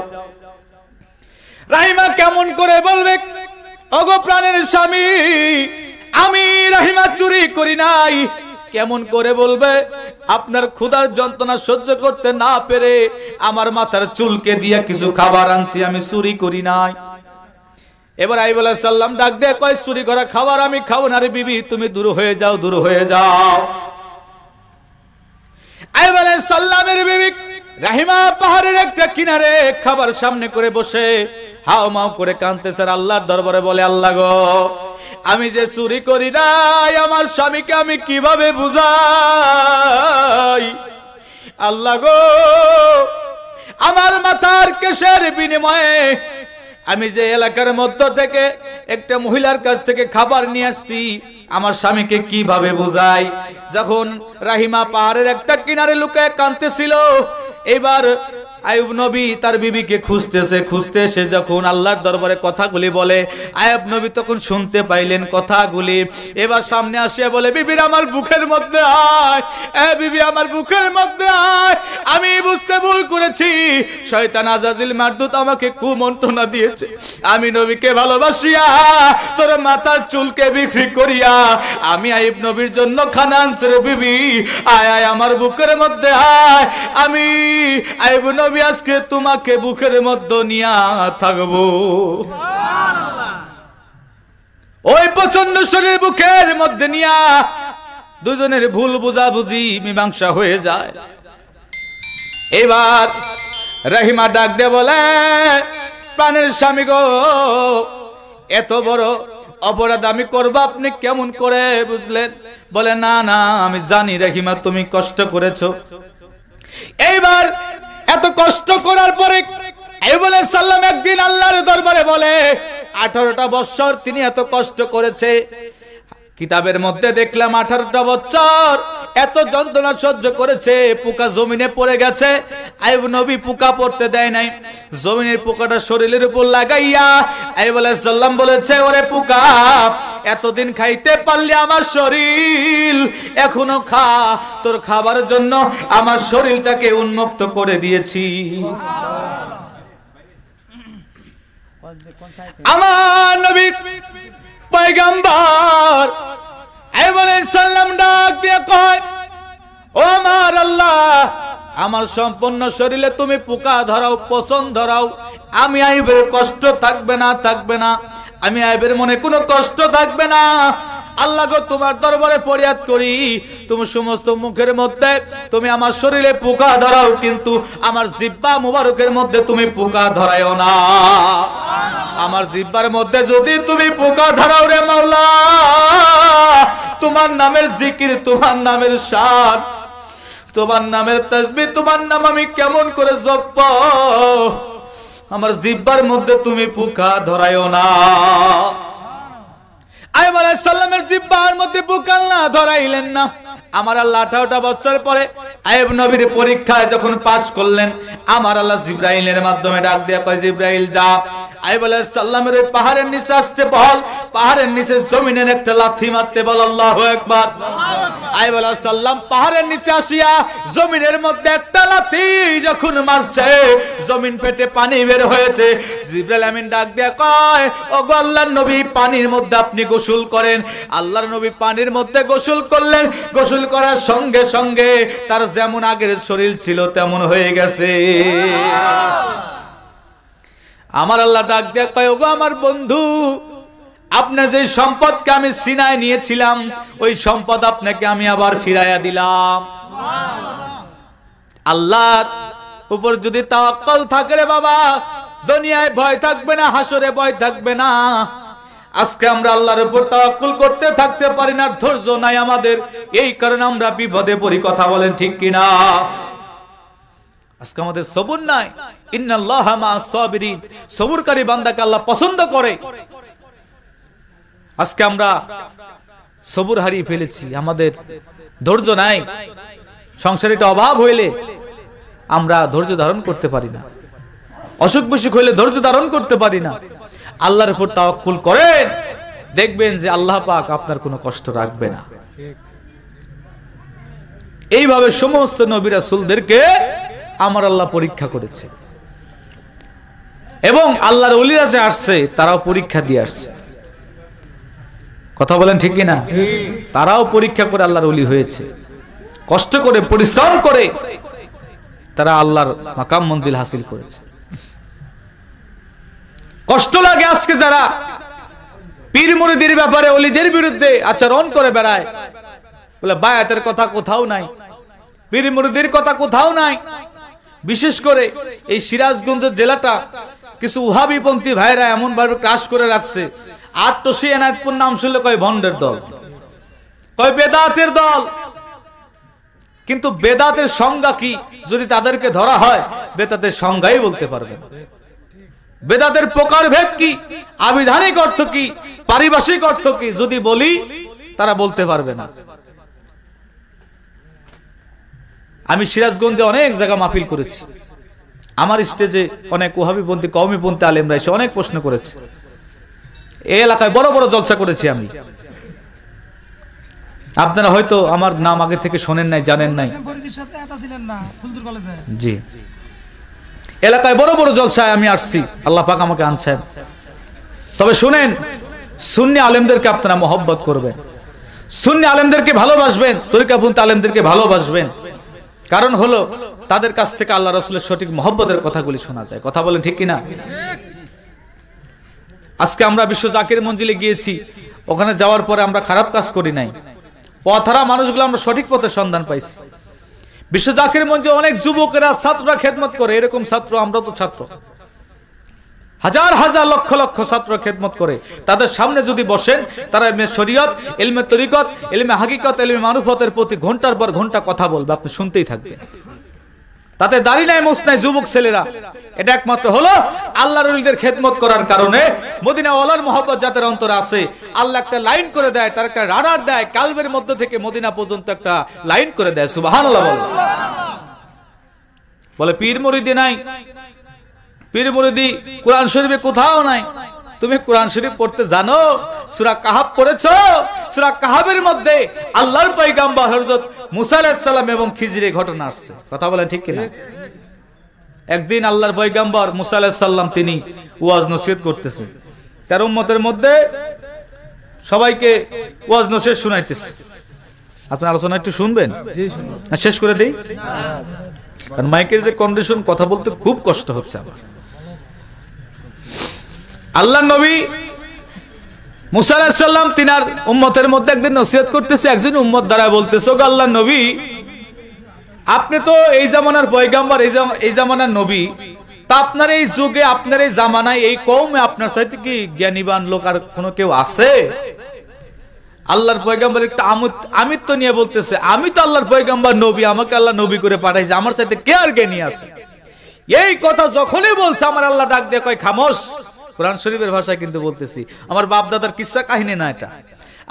রাহিমা কেমন করে বলবে, ওগো প্রাণের স্বামী, আমি রাহিমা চুরি করি নাই। কেমন করে বলবে? আপনার ক্ষুধার যন্ত্রণা সহ্য করতে না পেরে আমার মাথার চুলকে দিয়ে কিছু খাবার আনছি, আমি চুরি করি নাই। এবার আইয়ুব আলাইহিস সালাম ডাক দিয়ে কয়, চুরি করা খাবার আমি খাবো না রে বিবি, তুমি দূর হয়ে যাও, দূর হয়ে যাও। আইয়ুব আলাইহিস সালামের বিবি রাহিমা পাহাড়ের একটা কিনারে খাবার সামনে করে বসে হাও মাও করে কাঁদতেছে, আল্লাহর দরবারে বলে, আল্লাহ গো, আমি যে চুরি করি নাই, আমার স্বামীকে আমি কিভাবে বুঝাই? আল্লাহ গো, আমার মাথার কেশের বিনিময়ে আমি যে এলাকার মধ্য থেকে একটা মহিলার কাছ থেকে খাবার নিয়ে আসছি, আমার স্বামীকে কিভাবে বুঝাই? যখন রাহিমা পাহাড়ের একটা কিনারে লুকায় কাঁদতেছিল, এবার আইয়ুব নবী তার বিবিকে খুঁজতেছে, খুঁজতে এসে যখন আল্লাহর দরবারে কথাগুলি বলে, আইয়ুব নবী তখন শুনতে পাইলেন কথাগুলি। এবার সামনে আসিয়া বলে, বিবির আমার বুকের মধ্যে আয়, এ বিবি আমার বুকের মধ্যে আয়, আমি বুঝতে ভুল করেছি, শয়তান আজাজিল মারদুত আমাকে কুমন্ত্রণা দিয়েছে, আমি নবীকে ভালোবাসিয়া তোর মাথার চুলকে বিক্রি করিয়া আমি আইয়ুব নবীর জন্য খানা আনছি রে বিবি, আয় আয় আমার বুকের মধ্যে আয়, আমি আইয়ুব নবী আজকে তোমাকে বুকের মধ্যে নিয়া থাকবো। ওই প্রচন্ড শরীর বুকের মধ্যে নিয়া দুজনের ভুল বুঝাবুঝি মীমাংসা হয়ে যায়। এবার রাহিমা ডাক দে বলে, প্রাণের স্বামী গো, এত বড় অপরাধ আমি করব আপনি কেমন করে বুঝলেন? বলে, না না, আমি জানি রাহিমা তুমি কষ্ট করেছো। এইবার এত কষ্ট করার পরে আইয়ুব আলাইহিস সালাম একদিন আল্লাহর দরবারে বলে, 18টা বছর তিনি এত কষ্ট করেছে, কিতাবের মধ্যে দেখলাম 18টা বছর এত যন্ত্রণা সহ্য করেছে, পোকা জমিনে পড়ে গেছে, আইয়ুব নবী পোকা পড়তে দেয় নাই, জমিনের পোকাটা শরীরের উপর লাগাইয়া আইয়ুব আলাইহিস সালাম বলেছে, ওরে পোকা, এতদিন খাইতে পারলে আমার শরীর এখনো খা, তোর খাবার জন্য আমার শরীরটাকে উন্মুক্ত করে দিয়েছি। আমার নবী পয়গম্বর আইয়ুব আলাইহিস সালাম ডাক দিয়ে কয়, ও আমার আল্লাহ, আমার সম্পূর্ণ শরীরে তুমি পোকা ধরাও, পছন্দ ধরাও, আমি আইয়ুবের কষ্ট থাকবে না, থাকবে না, আমি আইয়ুবের মনে কোনো কষ্ট থাকবে না। আল্লাহ গো, তোমার দরবারে ফরিয়াদ করি, তুমি সমস্ত মুখের মধ্যে তুমি আমার শরীরে পোকা ধরাও, কিন্তু আমার জিহ্বা মুবারকের মধ্যে তুমি পোকা ধরায়ও না। আমার জিহ্বার মধ্যে যদি তুমি পোকা ধরাও রে মাওলা, তোমার নামের জিকির, তোমার নামের শান, তোমার নামের তাসবিহ, তোমার নাম আমি কেমন করে জপব? আমার জিহ্বার মধ্যে তুমি পোকা ধরায়ও না। আইয়ুব আলাইহিস সালামের জিহ্বার মধ্যে পোকা না ধরাইলেন না। আমার আল্লাহ 18টা বছর পরে আইয়ুব নবীর পরীক্ষায় যখন পাস করলেন, আমার আল্লাহ জিবরাইলের মাধ্যমে ডাক দিয়ে কয়, জিবরাইল যা আইয়ুব আলাইহিস সালামের পাহাড়ের নিচে আসতে বল, পাহাড়ের নিচে জমিনের একটা লাথি মারতে বল, আল্লাহু আকবার। আইয়ুব আলাইহিস সালাম পাহাড়ের নিচে আসিয়া জমিনের মধ্যে একটা লাথি যখন মারছে, জমিন পেটে পানি বের হয়েছে। জিবরাইল আমিন ডাক দিয়ে কয়, ওগো আল্লাহর নবী, পানির মধ্যে আপনি গোসল করেন। আল্লাহর নবী পানির মধ্যে গোসল করলেন, গোসল করার সঙ্গে সঙ্গে তার যেমন আগের শরীর ছিল তেমন হয়ে গেছে। আমার আল্লাহ ডাক দিয়ে কয়, ওগো আমার বন্ধু, আপনার যে সম্পদকে আমি সিনায় নিয়েছিলাম, ওই সম্পদ আপনাকে আমি আবার ফিরাইয়া দিলাম। আল্লাহর উপর যদি তাওয়াক্কুল থাকে রে বাবা, দুনিয়ায় ভয় থাকবে না, হাসরে ভয় থাকবে না। আজকে আমরা আল্লাহর উপর তাওয়াক্কুল করতে থাকতে পারি না, ধৈর্য নাই আমাদের, এই কারণে আমরা বিপদে পড়ি। কথা বলেন ঠিক কিনা? আজকে আমাদের সবুর নাই। ইন্নাল্লাহা মা'আস সাবিরিন, সবুরকারী বান্দাকে আল্লাহ পছন্দ করে। আজকে আমরা সবুর হারিয়ে ফেলেছি, আমাদের ধৈর্য নাই। সংসারে একটা অভাব হইলে আমরা ধৈর্য ধারণ করতে পারি না। অসুখ বিসুখ হইলে ধৈর্য ধারণ করতে পারি না, আল্লাহর উপর তাওয়াক্কুল করেন, দেখবেন যে আল্লাহ পাক আপনার কোনো কষ্ট রাখবে না। এইভাবে সমস্ত নবী রাসূলদেরকে আমার আল্লাহ পরীক্ষা করেছে, এবং আল্লাহর ওলিরা যে আসছে তারাও পরীক্ষা দিয়ে আসছে। কথা বলেন ঠিক কিনা? তারাও পরীক্ষা করে আল্লাহর ওলি হয়েছে, কষ্ট করে পরিশ্রম করে তারা আল্লাহর মাকাম মঞ্জিল হাসিল করেছে। কষ্ট লাগে আজকে যারা পীর মুরিদের ব্যাপারে ওলিদের বিরুদ্ধে আচরণ করে বেড়ায়, বলে বায়াতের কথা কোথাও নাই, পীর মুরিদের কথা কোথাও নাই। বিশেষ করে এই সিরাজগঞ্জ জেলাটা কিছু ওহাবিপন্থী ভাইরা এমন ভাবে ক্রাশ করে রাখছে, আর তো সে এনায়তপুর নাম শুনলে কয় ভন্ডের দল, কয় বেদাতের দল। কিন্তু বেদাতের সংজ্ঞা কি যদি তাদেরকে ধরা হয়, বেদাতের সংজ্ঞাই বলতে পারবে না। বেদাতের প্রকারভেদ কি, আবিধানিক অর্থ কি, পারিভাষিক অর্থ কি যদি বলি, তারা বলতে পারবে না। আমি সিরাজগঞ্জে অনেক জায়গা মাহফিল করেছি, আমার স্টেজে অনেক ওহাবিপন্থী কওমিপন্থী আলেমরা এসে অনেক প্রশ্ন করেছে। এই এলাকায় বড় বড় জলসা করেছি আমি, আপনারা হয়তো আমার নাম আগে থেকে শোনেন নাই, জানেন নাই। জি, এলাকায় বড় বড় জলসায় আমি আসছি, আল্লাহ পাক আমাকে আনছেন। তবে শুনেন, সুন্নি আলেমদেরকে আপনারা মহব্বত করবেন, সুন্নি আলেমদেরকে ভালোবাসবেন, তরিকাপন্থী আলেমদেরকে ভালোবাসবেন। কারণ হলো তাদের কাছ থেকে আল্লাহ রাসূলের সঠিক মহব্বতের কথাগুলি শোনা যায়। কথা বলেন ঠিক কিনা? আজকে আমরা বিশ্ব জাকির মঞ্জিলে গিয়েছি, ওখানে যাওয়ার পরে আমরা খারাপ কাজ করি নাই, পথহারা মানুষগুলো আমরা সঠিক পথের সন্ধান পাইছি। বিশ্ব জাকির মঞ্জিলে অনেক যুবকেরা ছাত্ররা খেদমত করে, এরকম ছাত্র আমরা তো ছাত্র, হাজার হাজার লক্ষ লক্ষ ছাত্র খেদমত করে। তাদের সামনে যদি বসেন, তারা ইলমে শরীয়ত, ইলমে তরিকত, ইলমে হাকিকত, ইলমে মারুফতের প্রতি ঘন্টার পর ঘন্টা কথা বলবে, আপনি শুনতেই থাকবেন। তাতে দাড়ি নাই মোছ নাই যুবক ছেলেরা, এটা একমাত্র হলো আল্লাহর ওলিদের খেদমত করার কারণে। মদিনা ওয়ালার মহব্বত যাদের অন্তরে আছে, আল্লাহ একটা লাইন করে দেয়, তার একটা রাডার দেয়, কালবের মধ্য থেকে মদিনা পর্যন্ত একটা লাইন করে দেয়। সুবহানাল্লাহ বলে পীর মুরিদি নাই, পীর মুরিদি কোরআন শরীফে কোথাও নাই। তুমি কোরআন শরীফ পড়তে জানো? সূরা কাহাব পড়েছো? সূরা কাহাবের মধ্যে আল্লাহর পয়গম্বর হযরত মুসা আলাইহিস সালাম এবং খিজিরের ঘটনা আসছে। কথা বলেন ঠিক কিনা? একদিন আল্লাহর পয়গম্বর মুসা আলাইহিস সালাম তিনি ওয়াজ নসিহত করতেছেন, তার উম্মতের মধ্যে সবাইকে ওয়াজ নসিহত শুনাইতেছে। আপনি আলোচনা একটু শুনবেন? জি শুনুন। শেষ করে দেই, কারণ মাইকের যে কন্ডিশন, কথা বলতে খুব কষ্ট হচ্ছে আমার। আল্লাহর নবী মুসা আলাইহিস সালাম তিনার উম্মতের মধ্যে একদিন নসিহত করতেছে, একজন উম্মত দ্বারা বলতেছে, ওগো আল্লাহর নবী, আপনি তো এই জামানার পয়গম্বর, এই জামানার নবী, তা আপনার এই যুগে, আপনার এই জামানায়, এই কওমে আপনার চাইতে কি জ্ঞানীবান লোক আর কোনো কেউ আছে? আল্লাহর পয়গম্বর একটা আমিত্ব নিয়ে বলতেছে, আমি তো আল্লাহর পয়গম্বর নবী, আমাকে আল্লাহ নবী করে পাঠাইছে, আমার চাইতে কে আর জ্ঞানী আছে? এই কথা যখনই বলছে, আমার আল্লাহ ডাক দিয়ে কয় খামোশ। কোরআন শরীফের ভাষায় কিন্তু বলতেছি, আমার বাপ দাদার কিসসা কাহিনী না এটা।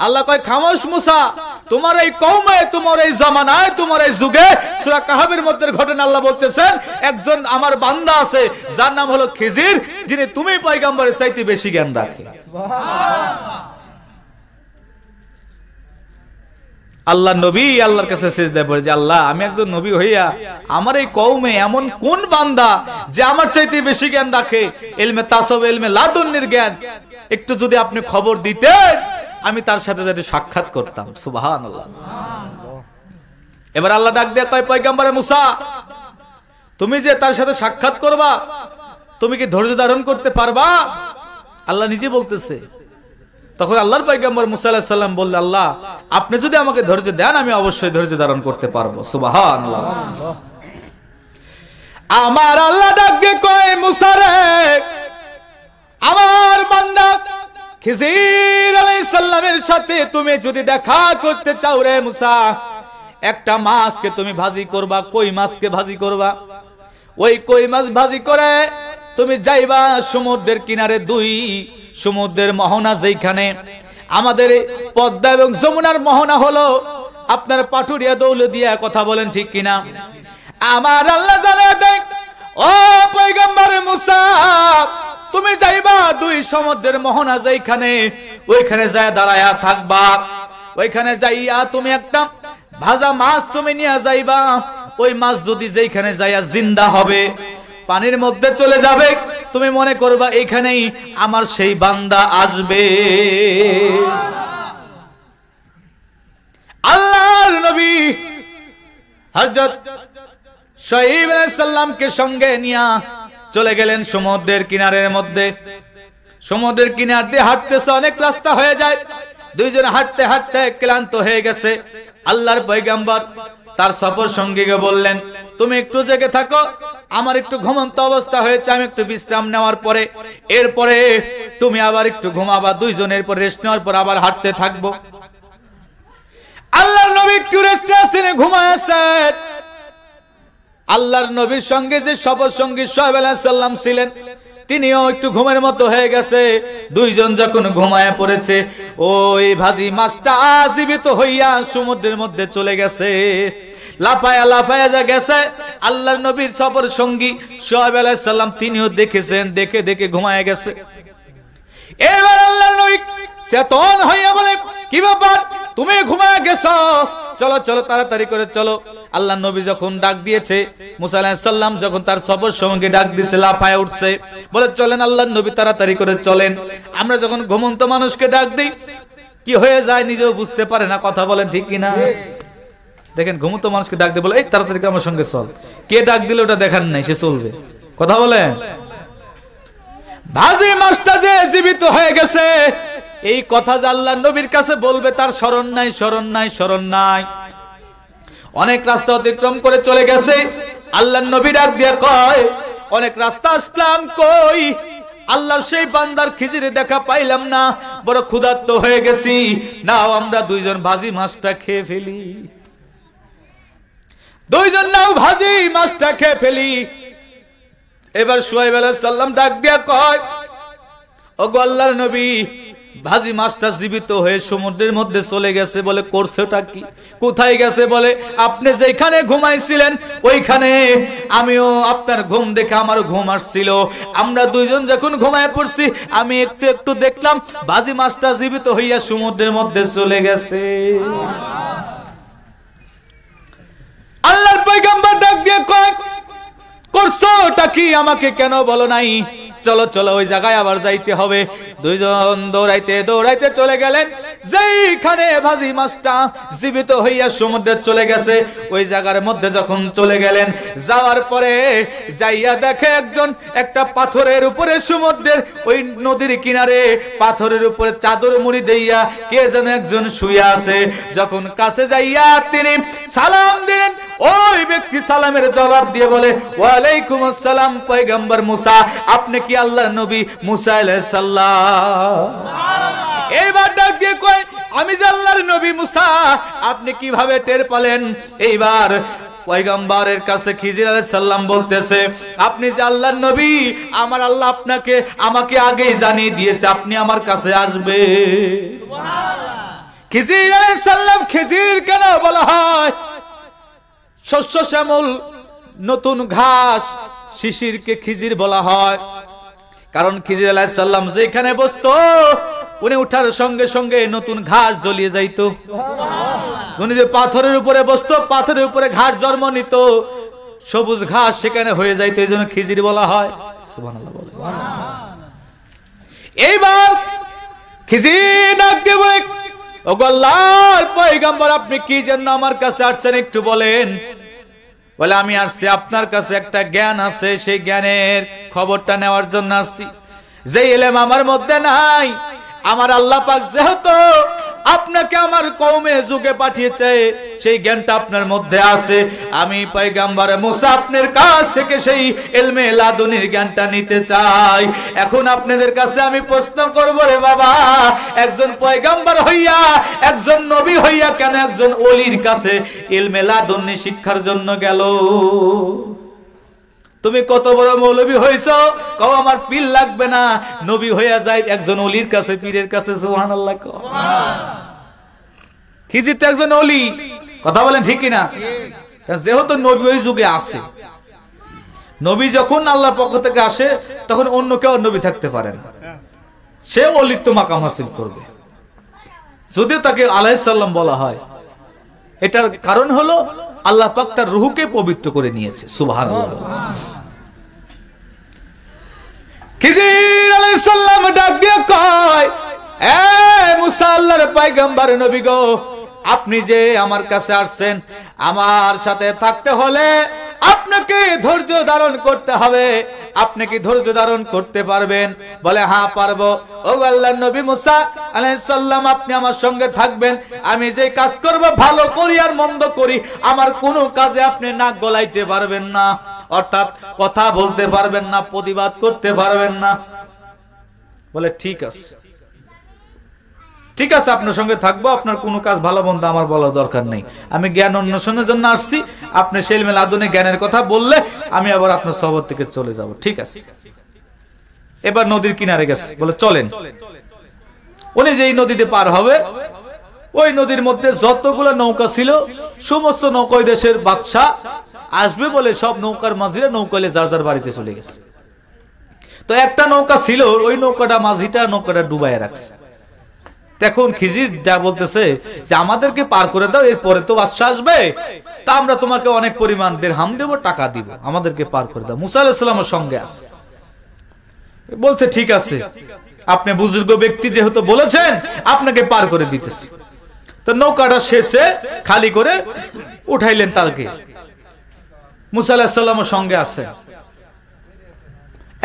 আল্লাহ কয় খামোশ মুসা, তোমার এই কওমে, তোমার এই জামানায়, তোমার এই যুগে, সূরা কাহাবের মধ্যে ঘটনা আল্লাহ বলতেছেন, একজন আমার বান্দা আছে যার নাম হলো খিজির, যিনি তুমি পয়গম্বরের চাইতে বেশি জ্ঞান রাখে। আল্লাহ নবী আল্লাহর কাছে সিজদা পড়ে যে, আল্লাহ, আমি একজন নবী হইয়া আমার এই কওমে এমন কোন বান্দা যে আমার চাইতে বেশি জ্ঞান রাখে, ইলমে তাসাউফ, ইলমে লাদুন্নির জ্ঞান, একটু যদি আপনি খবর দিতেন, আমি তার সাথে যদি সাক্ষাৎ করতাম। সুবহানাল্লাহ। এবার আল্লাহ ডাক দিয়ে কয়, পয়গম্বরে মুসা, তুমি যে তার সাথে সাক্ষাৎ করবা, তুমি কি ধৈর্য ধারণ করতে পারবা? আল্লাহ নিজে বলতেছে। তখন আল্লাহর পয়গম্বর মুসা আলাইহিস সালাম বললেন, আল্লাহ, আপনি যদি আমাকে ধৈর্য দেন, আমি অবশ্যই ধৈর্য ধারণ করতে পারবো। সুবহানাল্লাহ। আমার আল্লাহ ডাক দিয়ে কয়, মুসা রে, আমার বান্দা খিজির আলাইহিস সালামের সাথে তুমি যদি দেখা করতে চাও রে মুসা, একটা মাছকে তুমি ভাজি করবা, কই মাছকে ভাজি করবা। ওই কই মাছ ভাজি করে তুমি যাইবা সমুদ্রের কিনারে, দুই সমুদ্রের মোহনা, যেখানে আমাদের পদ্মা এবং যমুনার মোহনা হলো আপনার পাটুরিয়া, দৌলতদিয়া। কথা বলেন ঠিক কিনা? আমার আল্লাহ জানে দেখ, ও পয়গম্বর মুসা তুমি যাইবা দুই সমুদ্রের মোহনা যেখানে, ওইখানে যায় দাঁড়ায়া থাকবা। ওইখানে যাইয়া তুমি একটা ভাজা মাছ তুমি নিয়ে যাইবা। ওই মাছ যদি যেখানে যাইয়া জিন্দা হবে, পানির মধ্যে চলে যাবে, তুমি মনে করবা এইখানেই আমার সেই বান্দা আসবে। আল্লাহর নবী হযরত শুআয়ব আলাইহিস সালামকে সঙ্গে নিয়ে চলে গেলেন সমুদ্রের কিনারের মধ্যে। সমুদ্রের কিনার দিয়ে হাঁটতেছে, অনেক রাস্তা হয়ে যায়, দুইজন হাঁটতে হাঁটতে ক্লান্ত হয়ে গেছে। আল্লাহর পয়গম্বর তার সফর সঙ্গীকে বললেন, তুমি একটু জেগে থাকো, আমার একটু ঘুমন্ত অবস্থা হয়েছে, আমি একটু বিশ্রাম নেওয়ার পরে এরপরে তুমি আবার একটু ঘুমাবা। দুইজনের পর রেস্ট নেওয়ার পর আবার হাঁটতে থাকবো। আল্লাহর নবী একটু রেস্ট নিয়ে ঘুমায়েছেন। আল্লাহর নবীর সঙ্গে যে সফর সঙ্গী শুআয়ব আলাইহিস সালাম ছিলেন, তিনিও একটু ঘুমের মতো হয়ে গেছে। দুইজন যখন ঘুমায় পড়েছে, ওই ভাজি মাছটা জীবিত হইয়া সমুদ্রের মধ্যে চলে গেছে, লাফায়া লাফায়া যা গেছে। আল্লাহর নবীর সফর সঙ্গী শুআয়ব আলাইহিস সালাম তিনিও দেখেছেন, দেখে দেখে ঘুমায় গেছে। এবার আল্লাহর নবী চেতন হইয়া বলে, কি ব্যাপার, তুমি ঘুমায় গেছো, চলো চলো তাড়াতাড়ি করে চলো। আল্লাহর নবী যখন ডাক দিয়েছে, মুসা আলাইহিস সালাম যখন তার সফর সঙ্গী ডাক দিয়েছে, লাফায় উঠছে, বলে চলেন আল্লাহর নবী তাড়াতাড়ি করে চলেন। আমরা যখন ঘুমন্ত মানুষকে ডাক দিই কি হয়ে যায় নিজেও বুঝতে পারে না, কথা বলেন ঠিক কিনা? দেখেন ঘুমন্ত মানুষকে ডাক দিয়ে বলে, এই তাড়াতাড়ি আমার সঙ্গে চল, কে ডাক দিলে ওটা দেখার নাই, সে চলবে, কথা বলেন। ভাজি মাছটা যে জীবিত হয়ে গেছে, এই কথা যে আল্লাহর নবীর কাছে বলবে তার স্মরণ নাই, স্মরণ নাই, স্মরণ নাই। অনেক রাস্তা অতিক্রম করে চলে গেছে। আল্লাহর নবী ডাক দিয়ে কয়, অনেক রাস্তা আসলাম, কই আল্লাহর সেই বান্দার খিজিরে দেখা পাইলাম না, বড় ক্ষুধার্ত হয়ে গেছি, নাও আমরা দুইজন ভাজি মাছটা খেয়ে ফেলি। দুইজন নাও ভাজি মাছটা খেয়ে ফেলি। এবার শুআয়ব আলাইহিস সালাম ডাক দিয়া কয়, ওগো আল্লাহর নবী, ভাজি মাছটা জীবিত হয়ে সমুদ্রের মধ্যে চলে গেছে, বলে করছেটা কি, কোথায় গেছে? বলে আপনি যেখানে ঘুমাইছিলেন ওইখানে আমিও আপনার ঘুম দেখে আমার ঘুম আসছিল, আমরা দুইজন যখন ঘুমায় পড়ছি আমি একটু একটু দেখলাম ভাজি মাছটা জীবিত হইয়া সমুদ্রের মধ্যে চলে গেছে। আল্লাহর পয়গম্বর ডাক দিয়ে কয়, করছোটা কি, আমাকে কেন বলো নাই? চলো চলো ওই জায়গায় আবার যাইতে হবে। দুইজন দৌড়াইতে দৌড়াইতে চলে গেলেন, যেইখানে ভাজি মাছটা জীবিত হইয়া সমুদ্রে চলে গেছে ওই জায়গার মধ্যে যখন চলে গেলেন, যাওয়ার পরে যাইয়া দেখে একজন একটা পাথরের উপরে, সমুদ্রের ওই নদীর কিনারে পাথরের উপরে চাদর মুড়ি দিয়া কে যেন একজন শুয়ে আছে। যখন কাছে যাইয়া তিনি সালাম দেন, ওই ব্যক্তি সালামের জবাব দিয়ে বলে, ওয়ালাইকুম আসসালাম পয়গম্বর মুসা, আপনি কি আল্লাহর নবী মুসা আলাইহিস সালাম? এইবার ডাক দিয়ে কয়, আমি যে আল্লাহর নবী মুসা, আপনি কিভাবে টের পেলেন? এইবার পয়গম্বরের কাছে খিজির আলাইহিস সালাম বলতেছে, আপনি যে আল্লাহর নবী, আমার আল্লাহ আপনাকে আমাকে আগেই জানিয়ে দিয়েছে আপনি আমার কাছে আসবে। সুবহানাল্লাহ। খিজির আলাইহিস সালাম খিজির কেন বলা হয়? শস্য শ্যামল নতুন ঘাস শিশিরকে খিজির বলা হয়, কারণ খিজির আলাইহিস সালাম যেখানে বসতো উনি উঠার সঙ্গে সঙ্গে নতুন ঘাস জ্বলিয়ে যাইতো। উনি যে পাথরের উপরে বসতো, পাথরের উপরে ঘাস জন্ম নিত, সবুজ ঘাস সেখানে হয়ে যাইতো, এই জন্য খিজির বলা হয়। সুবহানাল্লাহ। এইবার খিজির ডাক দিয়ে বলে, ওগো আল্লাহর পয়গম্বর, আপনি কি জন্য আমার কাছে আসছেন একটু বলেন। বলে আমি আসছি আপনার কাছে একটা জ্ঞান আছে, সেই জ্ঞানের খবরটা নেওয়ার জন্য আসছি। যে ইলম আমার মধ্যে নাই, আমার আল্লাহ পাক যেহেতু আপনাকে আমার কওমে যুগে পাঠিয়েছে, সেই জ্ঞানটা আপনার মধ্যে আছে। আমি পয়গম্বর মুসা আপনার কাছ থেকে সেই ইলমে লাদুনির জ্ঞানটা নিতে চাই। এখন আপনাদের কাছে আমি প্রশ্ন করব, রে বাবা, একজন পয়গম্বর হইয়া, একজন নবী হইয়া কেন একজন ওলির কাছে ইলমে লাদুনি শিক্ষার জন্য গেল? তুমি কত বড় মৌলবী হইছো, কও আমার পীর লাগবে না, নবী হইয়া যায় একজন ওলির কাছে, পীরের কাছে। সুবহানাল্লাহ। খিজির তো একজন ওলি, কথা বলেন ঠিক কিনা? যেহেতু নবী ওই যুগে আছে, নবী যখন আল্লাহর পক্ষ থেকে আসে তখন অন্য কেউ নবী থাকতে পারে না, সে অলিত্ব মাকাম হাসিল করবে, যদিও তাকে আলাইহিস সালাম বলা হয়। এটার কারণ হলো আল্লাহ পাক তার রূহকে পবিত্র করে নিয়েছে। সুবহানাল্লাহ। খিজির আলাইহিস সালাম ডাক দিয়ে কয়, এ মুসা আল্লাহর পয়গম্বর নবী গো, আপনি যে আমার কাছে আসছেন, আমার সাথে থাকতে হলে আপনাকে ধৈর্য ধারণ করতে হবে। আপনি কি ধৈর্য ধারণ করতে পারবেন? বলে হ্যাঁ পারবো। ও আল্লাহর নবী মুসা আলাইহিস সালাম, আপনি আমার সঙ্গে থাকবেন, আমি যে কাজ করব ভালো করি আর মন্দ করি, আমার কোনো কাজে আপনি নাক গলাইতে পারবেন না, অর্থাৎ কথা বলতে পারবেন না, প্রতিবাদ করতে পারবেন না। বলে ঠিক আছে, ঠিক আছে, আপনার সঙ্গে থাকবো, আপনার কোনো কাজ ভালো মন্দ আমার বলার দরকার নেই, আমি জ্ঞান অন্বেষণের জন্য আসছি, আপনি সেলমেল আদনে জ্ঞানের কথা বললে আমি আবার আপনার সহবত থেকে চলে যাব। ঠিক আছে। এবার নদীর কিনারে গেছে, বলে চলেন। উনি যেই নদীতে পার হবে, ওই নদীর মধ্যে যতগুলো নৌকা ছিল সমস্ত নৌকা দেশের বাদশা আসবে বলে সব নৌকার মাঝিরা নৌকালে যার যার বাড়িতে চলে গেছে। তো একটা নৌকা ছিল, ওই নৌকাটা মাঝিটা নৌকাটা ডুবাইয়া রাখছে। এখন খিজির যা বলতেছে যে আমাদেরকে পার করে দাও, এরপরে তো বাদশা আসবে, তা আমরা তোমাকে অনেক পরিমাণ দিরহাম দেব, টাকা দিব, আমাদেরকে পার করে দাও। মুসা আলাইহিস সালামের সঙ্গে আছে, বলছে ঠিক আছে, আপনি বুজুর্গ ব্যক্তি যেহেতু বলেছেন, আপনাকে পার করে দিতেছি। তো নৌকাটা সেচে খালি করে উঠাইলেন তাকে, মুসা আলাইহিস সালামের সঙ্গে আছে।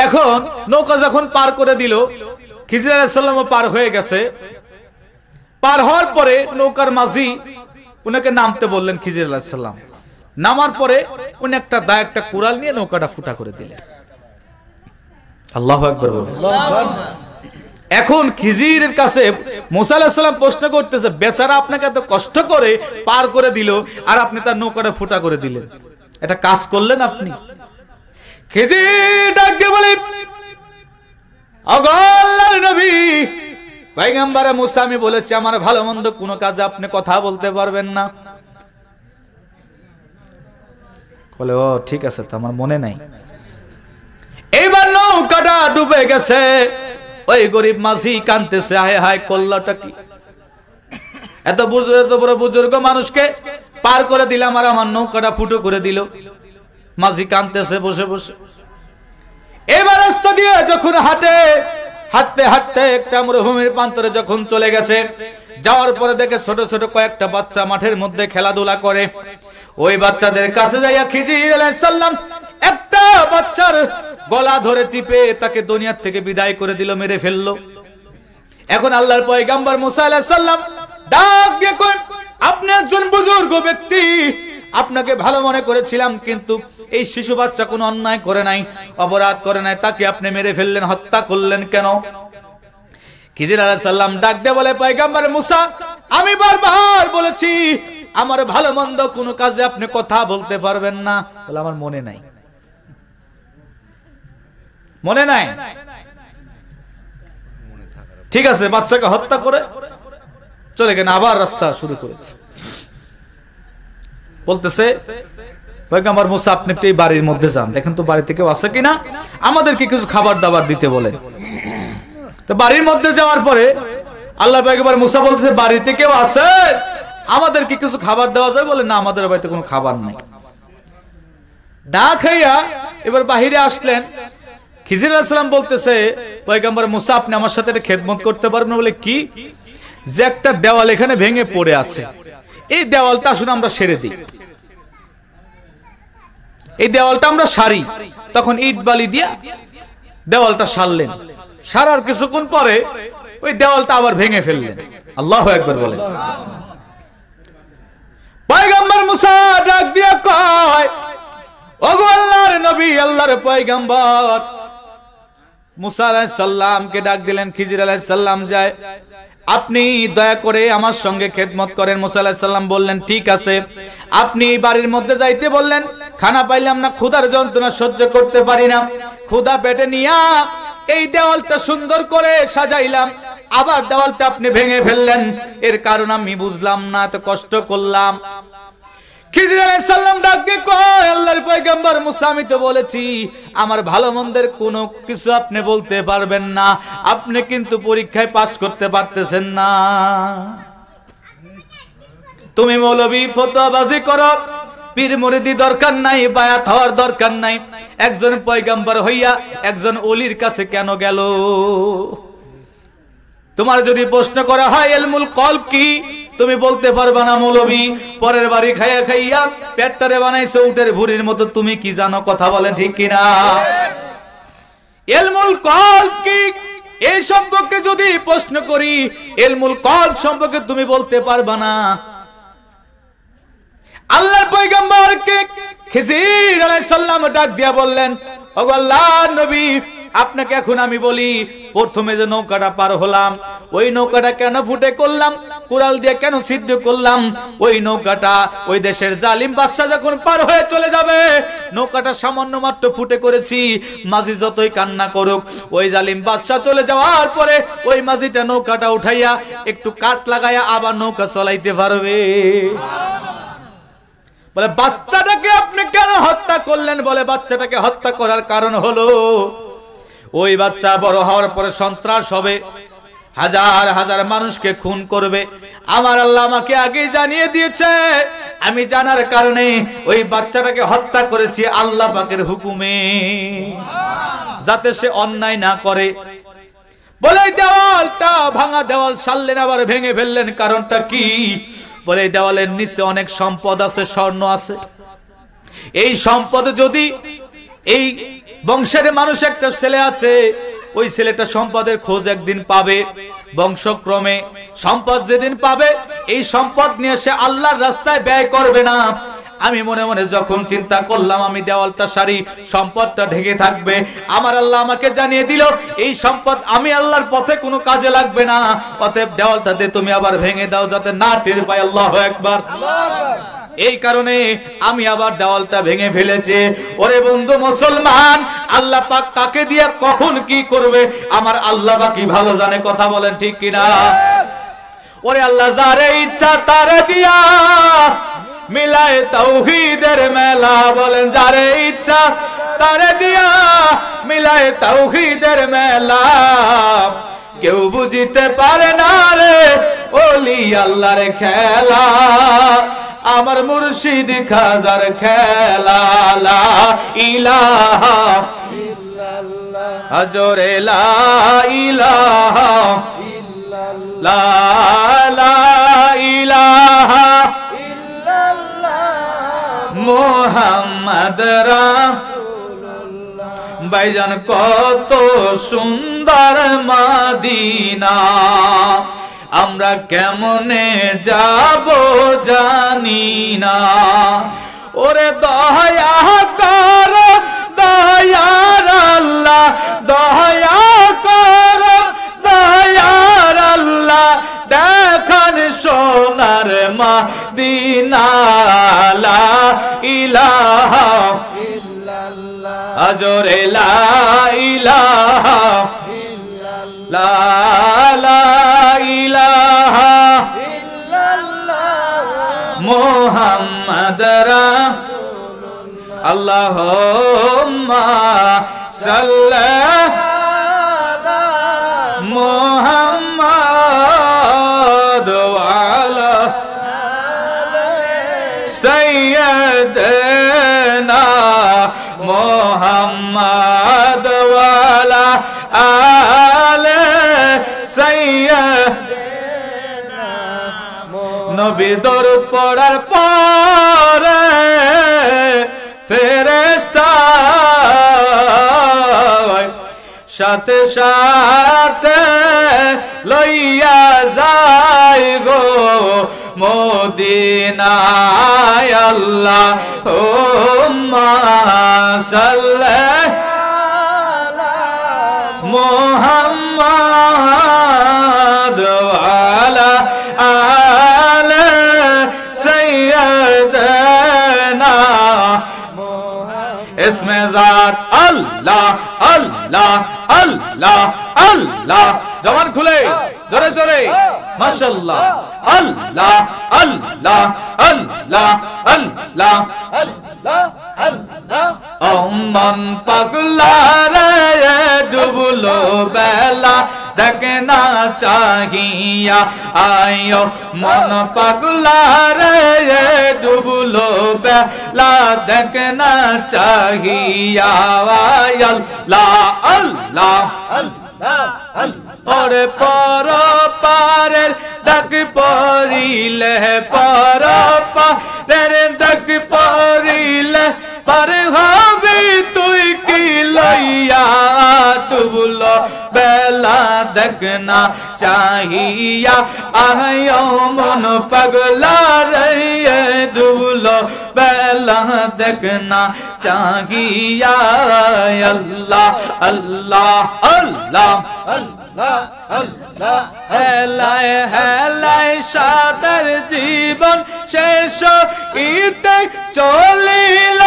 এখন নৌকা যখন পার করে দিল, খিজির আলাইহিস সালামও পার হয়ে গেছে। পার হওয়ার পরে নৌকার মাঝি উনাকে নামতে বললেন খিজির আলাইহিস সালাম। নামার পরে উনি একটা কুড়াল নিয়ে নৌকাটা ফুটা করে দিলেন। আল্লাহু আকবার বলেন। এখন খিজিরের কাছে মুসা আলাইহিস সালাম প্রশ্ন করতেছে, বেচারা আপনাকে এত কষ্ট করে পার করে দিল, আর আপনি তার নৌকাটা ফুটা করে দিলেন, এটা কাজ করলেন আপনি? খিজির ডাক দিয়ে বলে, আল্লাহর নবী পয়গম্বর মুসা, আমি বলেছি আমার ভালো মন্দ কোনো কাজে আপনি কথা বলতে পারবেন না। বলে ও ঠিক আছে, তো আমার মনে নাই। এইবার নৌকাটা ডুবে গেছে, ওই গরিব মাঝি কাঁদতেছে, হায় হায় করলাটা কি, এত বড় বুজুর্গ মানুষকে পার করে দিলাম আর আমার নৌকাটা ফুটো করে দিল। মাঝি কাঁদতেছে বসে বসে। এবার রাস্তা দিয়ে যখন হাঁটতে হাঁটতে একটা মরুভূমির প্রান্তরে যখন চলে গেছে, যাওয়ার পরে দেখে ছোট ছোট কয়েকটা বাচ্চা মাঠের মধ্যে খেলাধুলা করে। ওই বাচ্চাদের কাছে যাইয়া খিজির আলাইহিস সালাম একটা বাচ্চার গলা ধরে চিপে তাকে দুনিয়ার থেকে বিদায় করে দিল, মেরে ফেললো। এখন আল্লাহর পয়গম্বর মুসা আলাইহিস সালাম ডাক দিয়ে কইলেন, আপনি একজন বুজুর্গ ব্যক্তি, আপনাকে ভালো মনে করেছিলাম, কিন্তু এই শিশু বাচ্চা কোনো অন্যায় করে নাই, অপরাধ করে নাই, তাকে আপনি মেরে ফেললেন, হত্যা করলেন কেন? খিজির আলাইহিস সালাম ডাক দিয়ে বলে, পয়গম্বর মুসা, আমি বারবার বলেছি আমার ভালো মন্দ কোনো কাজে আপনি কথা বলতে পারবেন না। বলে আমার মনে নাই, মনে নাই। ঠিক আছে, বাচ্চাকে হত্যা করে চলে গেলেন, আবার রাস্তা শুরু করেছে। বলতেছে পয়গম্বর মুসা, আপনি একটু এই বাড়ির মধ্যে যান, দেখেন তো বাড়িতে কেউ আছে কিনা, আমাদেরকে কিছু খাবার দাবার দিতে বলেন। তো বাড়ির মধ্যে যাওয়ার পরে আল্লাহ পয়গম্বর মুসা বলতেছে, বাড়িতে কেউ আছে, আমাদেরকে কিছু খাবার দেওয়া যায়? বলে না, আমাদের বাড়িতে কোনো খাবার নাই। না খাইয়া এবার বাহিরে আসলেন। খিজির আলাইহিস সালাম বলতেছে, পয়গম্বর মুসা, আপনি আমার সাথে একটা খেদমত করতে পারবেন? বলে কি? যে একটা দেওয়াল এখানে ভেঙে পড়ে আছে, এই দেওয়ালটা আসলে আমরা সেরে দিই, এই দেওয়ালটা আমরা সারি। তখন ইট বালি দিয়া দেওয়ালটা সারলেন। সারার কিছুক্ষণ পরে ওই দেওয়ালটা আবার ভেঙে ফেললেন। আল্লাহু আকবার বলেন। পয়গম্বর মুসা ডাক দিয়া কয়, ওগো আল্লাহর নবী, আল্লাহর পয়গম্বর। মুসা আলাইহিস সালামকে ডাক দিলেন। খিজির আলাইহিস সালাম যায়, আপনি দয়া করে আমার সঙ্গে খেদমত করেন। মুসা আলাইহিস সালাম বললেন, ঠিক আছে। আপনি বাড়ির মধ্যে যাইতে বললেন, খানা পাইলাম না, ক্ষুধার যন্ত্রণা সহ্য করতে পারি না, ক্ষুধা পেটে নিয়া এই দেওয়ালটা সুন্দর করে সাজাইলাম, আবার দেওয়ালটা আপনি ভেঙে ফেললেন, এর কারণ আমি বুঝলাম না, এত কষ্ট করলাম। খিজির আলাইহিস সালাম ডাক দিয়ে কয়, আল্লাহর পয়গম্বর মুসা, আমি তো বলেছি আমার ভালো মন্দের কোনো কিছু আপনি বলতে পারবেন না, আপনি কিন্তু পরীক্ষায় পাস করতে পারতেছেন না। তুমি মৌলবী ফতোয়াবাজি করো, পীর মুরিদি দরকার নাই, বায়াত হওয়ার দরকার নাই, একজন পয়গম্বর হইয়া একজন ওলির কাছে কেন গেল? তোমার যদি প্রশ্ন করা হয় ইলমুল কলব কি, তুমি বলতে পারবা না মৌলবী, পরের বাড়ি খাইয়া খাইয়া পেটটারে বানাইছো উটের ভুঁড়ির মতো, তুমি কি জানো? কথা বলেন ঠিক কিনা? ইলমুল কলব কি এই সম্পর্কে যদি প্রশ্ন করি, ইলমুল কলব সম্পর্কে তুমি বলতে পারবা না। আল্লাহর পয়গম্বরকে খিজির আলাইহিস সালাম ডাক দিয়া বললেন, ওগো আল্লাহর নবী, আপনাকে এখন আমি বলি, প্রথমে যে নৌকাটা পার হলাম, ওই নৌকাটা কেন ফুটে করলাম, কুড়াল দিয়ে কেন ছিদ্র করলাম? ওই নৌকাটা ওই দেশের জালিম বাদশা যখন পার হয়ে চলে যাবে, নৌকাটা সামান্য মাত্র ফুটে করেছি, মাঝি যতই কান্না করুক, ওই জালিম বাদশা চলে যাওয়ার পরে ওই মাঝিটা নৌকাটা উঠাইয়া একটু কাঠ লাগাইয়া আবার নৌকা চলাইতে পারবে। বলে বাচ্চাটাকে আপনি কেন হত্যা করলেন? বলে বাচ্চাটাকে হত্যা করার কারণ হলো ওই বাচ্চা বড় হওয়ার পরে সন্ত্রাস হবে, হাজার হাজার মানুষকে খুন করবে। আমার আল্লাহ আমাকে আগে জানিয়ে দিয়েছে, আমি জানার কারণে ওই বাচ্চাটাকে হত্যা করেছি আল্লাহ পাকের হুকুমে, যাতে সে অন্যায় না করে। বলে দেওয়ালটা ভাঙা দেওয়াল সারলেন, আবার ভেঙে ফেললেন, কারণটা কি? বলে দেওয়ালের নিচে অনেক সম্পদ আছে, স্বর্ণ আছে, এই সম্পদ যদি এই বংশের মানুষ একটা ছেলে আছে, ওই ছেলেটা সম্পদের খোঁজ একদিন পাবে, বংশক্রমে সম্পদ যেদিন পাবে, এই সম্পদ নিয়ে সে আল্লাহর রাস্তায় ব্যয় করবে না। আমি মনে মনে যখন চিন্তা করলাম আমি দেওয়ালটা সারি, সম্পদটা ঢেকে থাকবে, আমার আল্লাহ আমাকে জানিয়ে দিল এই সম্পদ আমি আল্লাহর পথে কোনো কাজে লাগবে না, অতএব দেওয়ালটাতে তুমি আবার ভেঙে দাও যাতে না টের পায়। আল্লাহু আকবার। এই কারণে আমি আবার দেওয়ালটা ভেঙে ফেলেছি। ওরে বন্ধু মুসলমান, আল্লাহ পাক কাকে দিয়ে কখন কি করবে আমার আল্লাহ পাকই ভালো জানে। কথা বলেন ঠিক কিনা? ওরে আল্লাহ যারে ইচ্ছা তারে দিয়া মিলায় তাওহীদের মেলা, বলেন যারে ইচ্ছা তারে দিয়া মিলায় তাওহীদের মেলা, কেউ বুঝিতে পারে না রে ওলি আল্লাহর খেলা, আমার মুর্শিদ খাজার খেলা। লা ইলাহা ইল্লাল্লাহ, আজরে লা ইলাহা ইল্লাল্লাহ, লা ইলাহা মুহাম্মদ রাসূলুল্লাহ। ভাইজান কত সুন্দর মদিনা, আমরা কেমনে যাব জানি না। ওরে দয়া কর দয়ার আল্লাহ, দয়া কর দয়ার আল্লাহ, দেখান সোনার মদিনা। লা ইলাহা ইল্লাল্লাহ, আজরে লা ইলাহা ইল্লাল্লাহ, লা ইলাহা ইল্লাল্লাহ মুহাম্মদ রাসূলুল্লাহ। আল্লাহুম্মা সাল্লি আলা মুহাম্মদ ওয়া আলা সাইয়্যিদিনা মুহাম্মদ ওয়া আলা আলি সাইয়্যিদিনা। নবী দরুদ পড়ার পরে ফেরেশতা সাথে সাথে লইয়া যায় গো মদিনায়। আল্লাহুম্মা সাল্লি আলা মুহাম্মদ ওয়া আলা আলি সাইয়্যিদিনা। ইসমে জাত আল্লাহ আল্লাহ আল্লাহ আল্লাহ, জবান খুলে জোরে জোরে মাশাআল্লাহ আল্লাহ আল্লাহ আল্লাহ আল্লাহ আল্লাহ আল্লাহ ও মন পাগলা রে ডুবলো বেলা দেখনা চাহিয়া আয়ো মন পাগলা রে ডুবলো বেলা দেখনা চাহিয়া আল্লাহ আল্লাহ আল্লাহ ওরে পর পারের ডাক পড়িলে পর পারের ডাক পড়িলে পার হবি তুই কি লইয়া ডুবলো বেলা দেখনা চাহিয়া আয়ো মন পাগলা রে ডুবলো বেলা দেখনা চাহিয়া আল্লাহ আল্লাহ আল্লাহ আল্লাহ আল্লাহ হেলায় হেলায় সাদের জীবন শেষ ইতে চলিল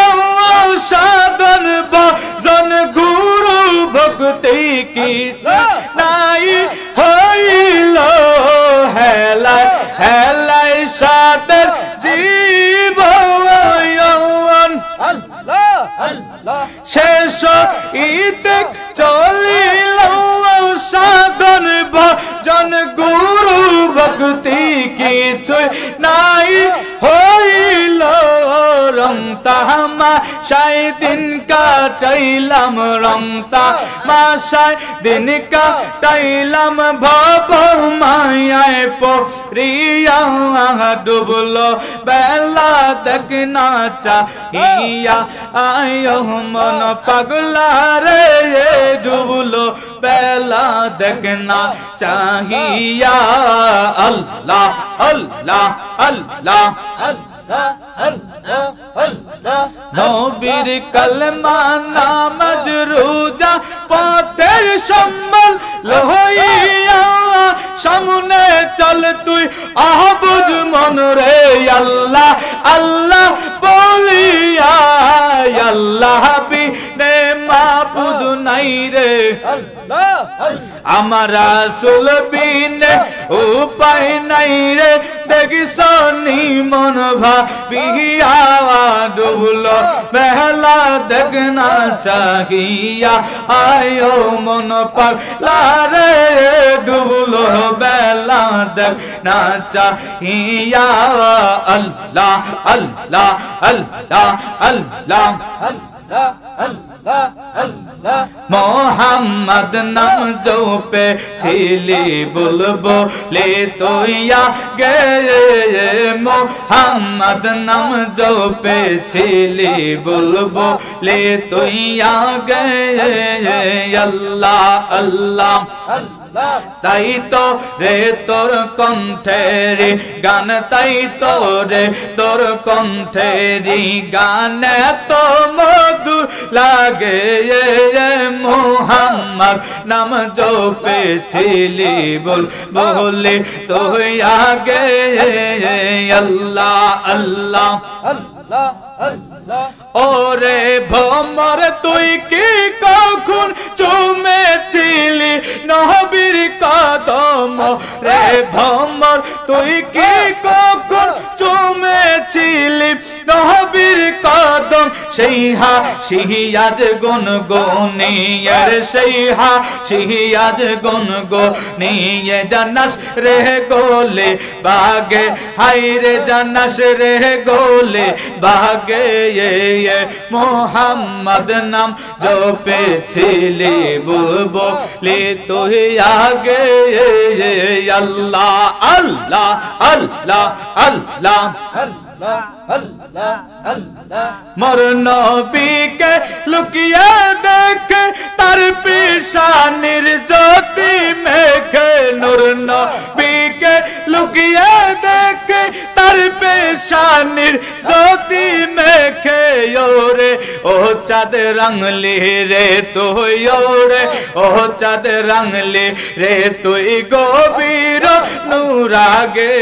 সাধন ভজন গুরু ভক্তি কিছু নাই হইল হেলায় হেলায় সাদের জীবন আল্লাহ আল্লাহ শেষ ইতে চলিল সাধন ভজন গুরু ভক্তি কিছু নাই হইল রং তামাশায় দিন কাটাইলাম রং তামাশায় দিন কাটাইলাম ভব মায়ায় পড়িয়া ডুবলো বেলা দেখনা চাহিয়া আয়ো মন পাগলা রে ডুবলো বেলা দেখনা চাহিয়া আল্লাহ আল্লাহ আল্লাহ আল্লাহ আল্লাহ আল্লাহ নবীর কলমা নামাজ রোজা পথের সম্বল লইয়া সামনে চল তুই আহবুজ মন রে আল্লাহ আল্লাহ বলিয়া আল্লাহ বিনে মাবুদ নাই রে আল্লাহ আমার রাসূল বিনে উপায় নাই রে দেখিসনি মন ভাবিয়া ডুবলো বেলা দেখনা চাহিয়া আয়ো মন পাগলা রে ডুবলো বেলা দেখনা চাহিয়া আল্লাহ আল্লাহ আল্লাহ আল্লাহ আল্লাহ আল্লাহ আল্লাহ মোহাম্মদ নাম জপে ছিলি বলবো লে তোয়া গে মোহাম্মদ নাম জপে ছিলি বলবো লে তোয়া গে আল্লাহ আল্লাহ তাই তো রে তোর কণ্ঠের গান তাই তো রে তোর কণ্ঠের গান তো মধু লাগে মোহাম্মদ নাম জপেছিলি বলে তো আগে আল্লাহ আল্লাহ আল্লাহ আল্লাহ ওরে ভমর তুই কি কখন চুমেছিলি নবীর কদম রে ভমর তুই কি কখন চুমেছিলি নবীর কদম সেই হাসিয়াজ গুনগুনিয়ার সেই হাসিয়াজ গুনগুনিয়ে জানাস রে গোলে বাগে হাই রে জানাস রে গোলে বাগে মোহাম্মদ নাম জপেছিলি বলবো লে তুই আগে আল্লাহ আল্লাহ আল্লাহ আল্লাহ আল্লাহ আল্লাহ আল্লাহ মোর নবীকে লুকিয়ে দেখে তার পেশানির জ্যোতি মেঘে নূর নবীকে লুকিয়ে দেখে তার পেশানির জ্যোতি মেঘে রে ও চাঁদ রাঙলি রে তুই রে ও চাঁদ রাঙলি রে তুই গভীর নূরাগে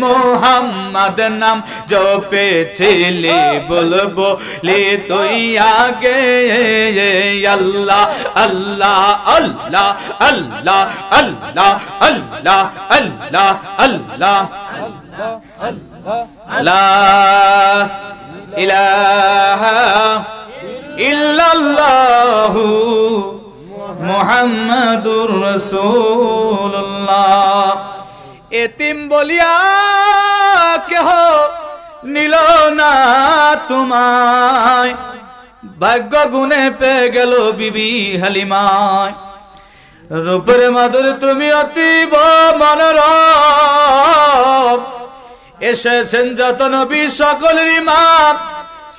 মোহাম্মদ নাম জপেছিলি বলবো লি তুই আগে আল্লাহ আল্লাহ আল্লাহ আল্লাহ আল্লাহ আল্লাহ আল্লাহ আল্লাহ লা ইলাহা ইল্লাল্লাহু মুহাম্মাদুর রাসূলুল্লাহ। এতিম বলিয়া কেহ নিল না তোমায়, ভাগ্য গুণে পেয়ে গেল বিবি হালিমায়। রূপের মাধুর তুমি অতীব মনোরম, এসেছেন যত নবী সকলের ইমাম।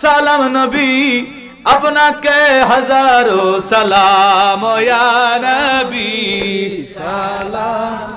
সালাম নবী আপনাকে হাজারো সালাম, ইয়া নবী সালাম।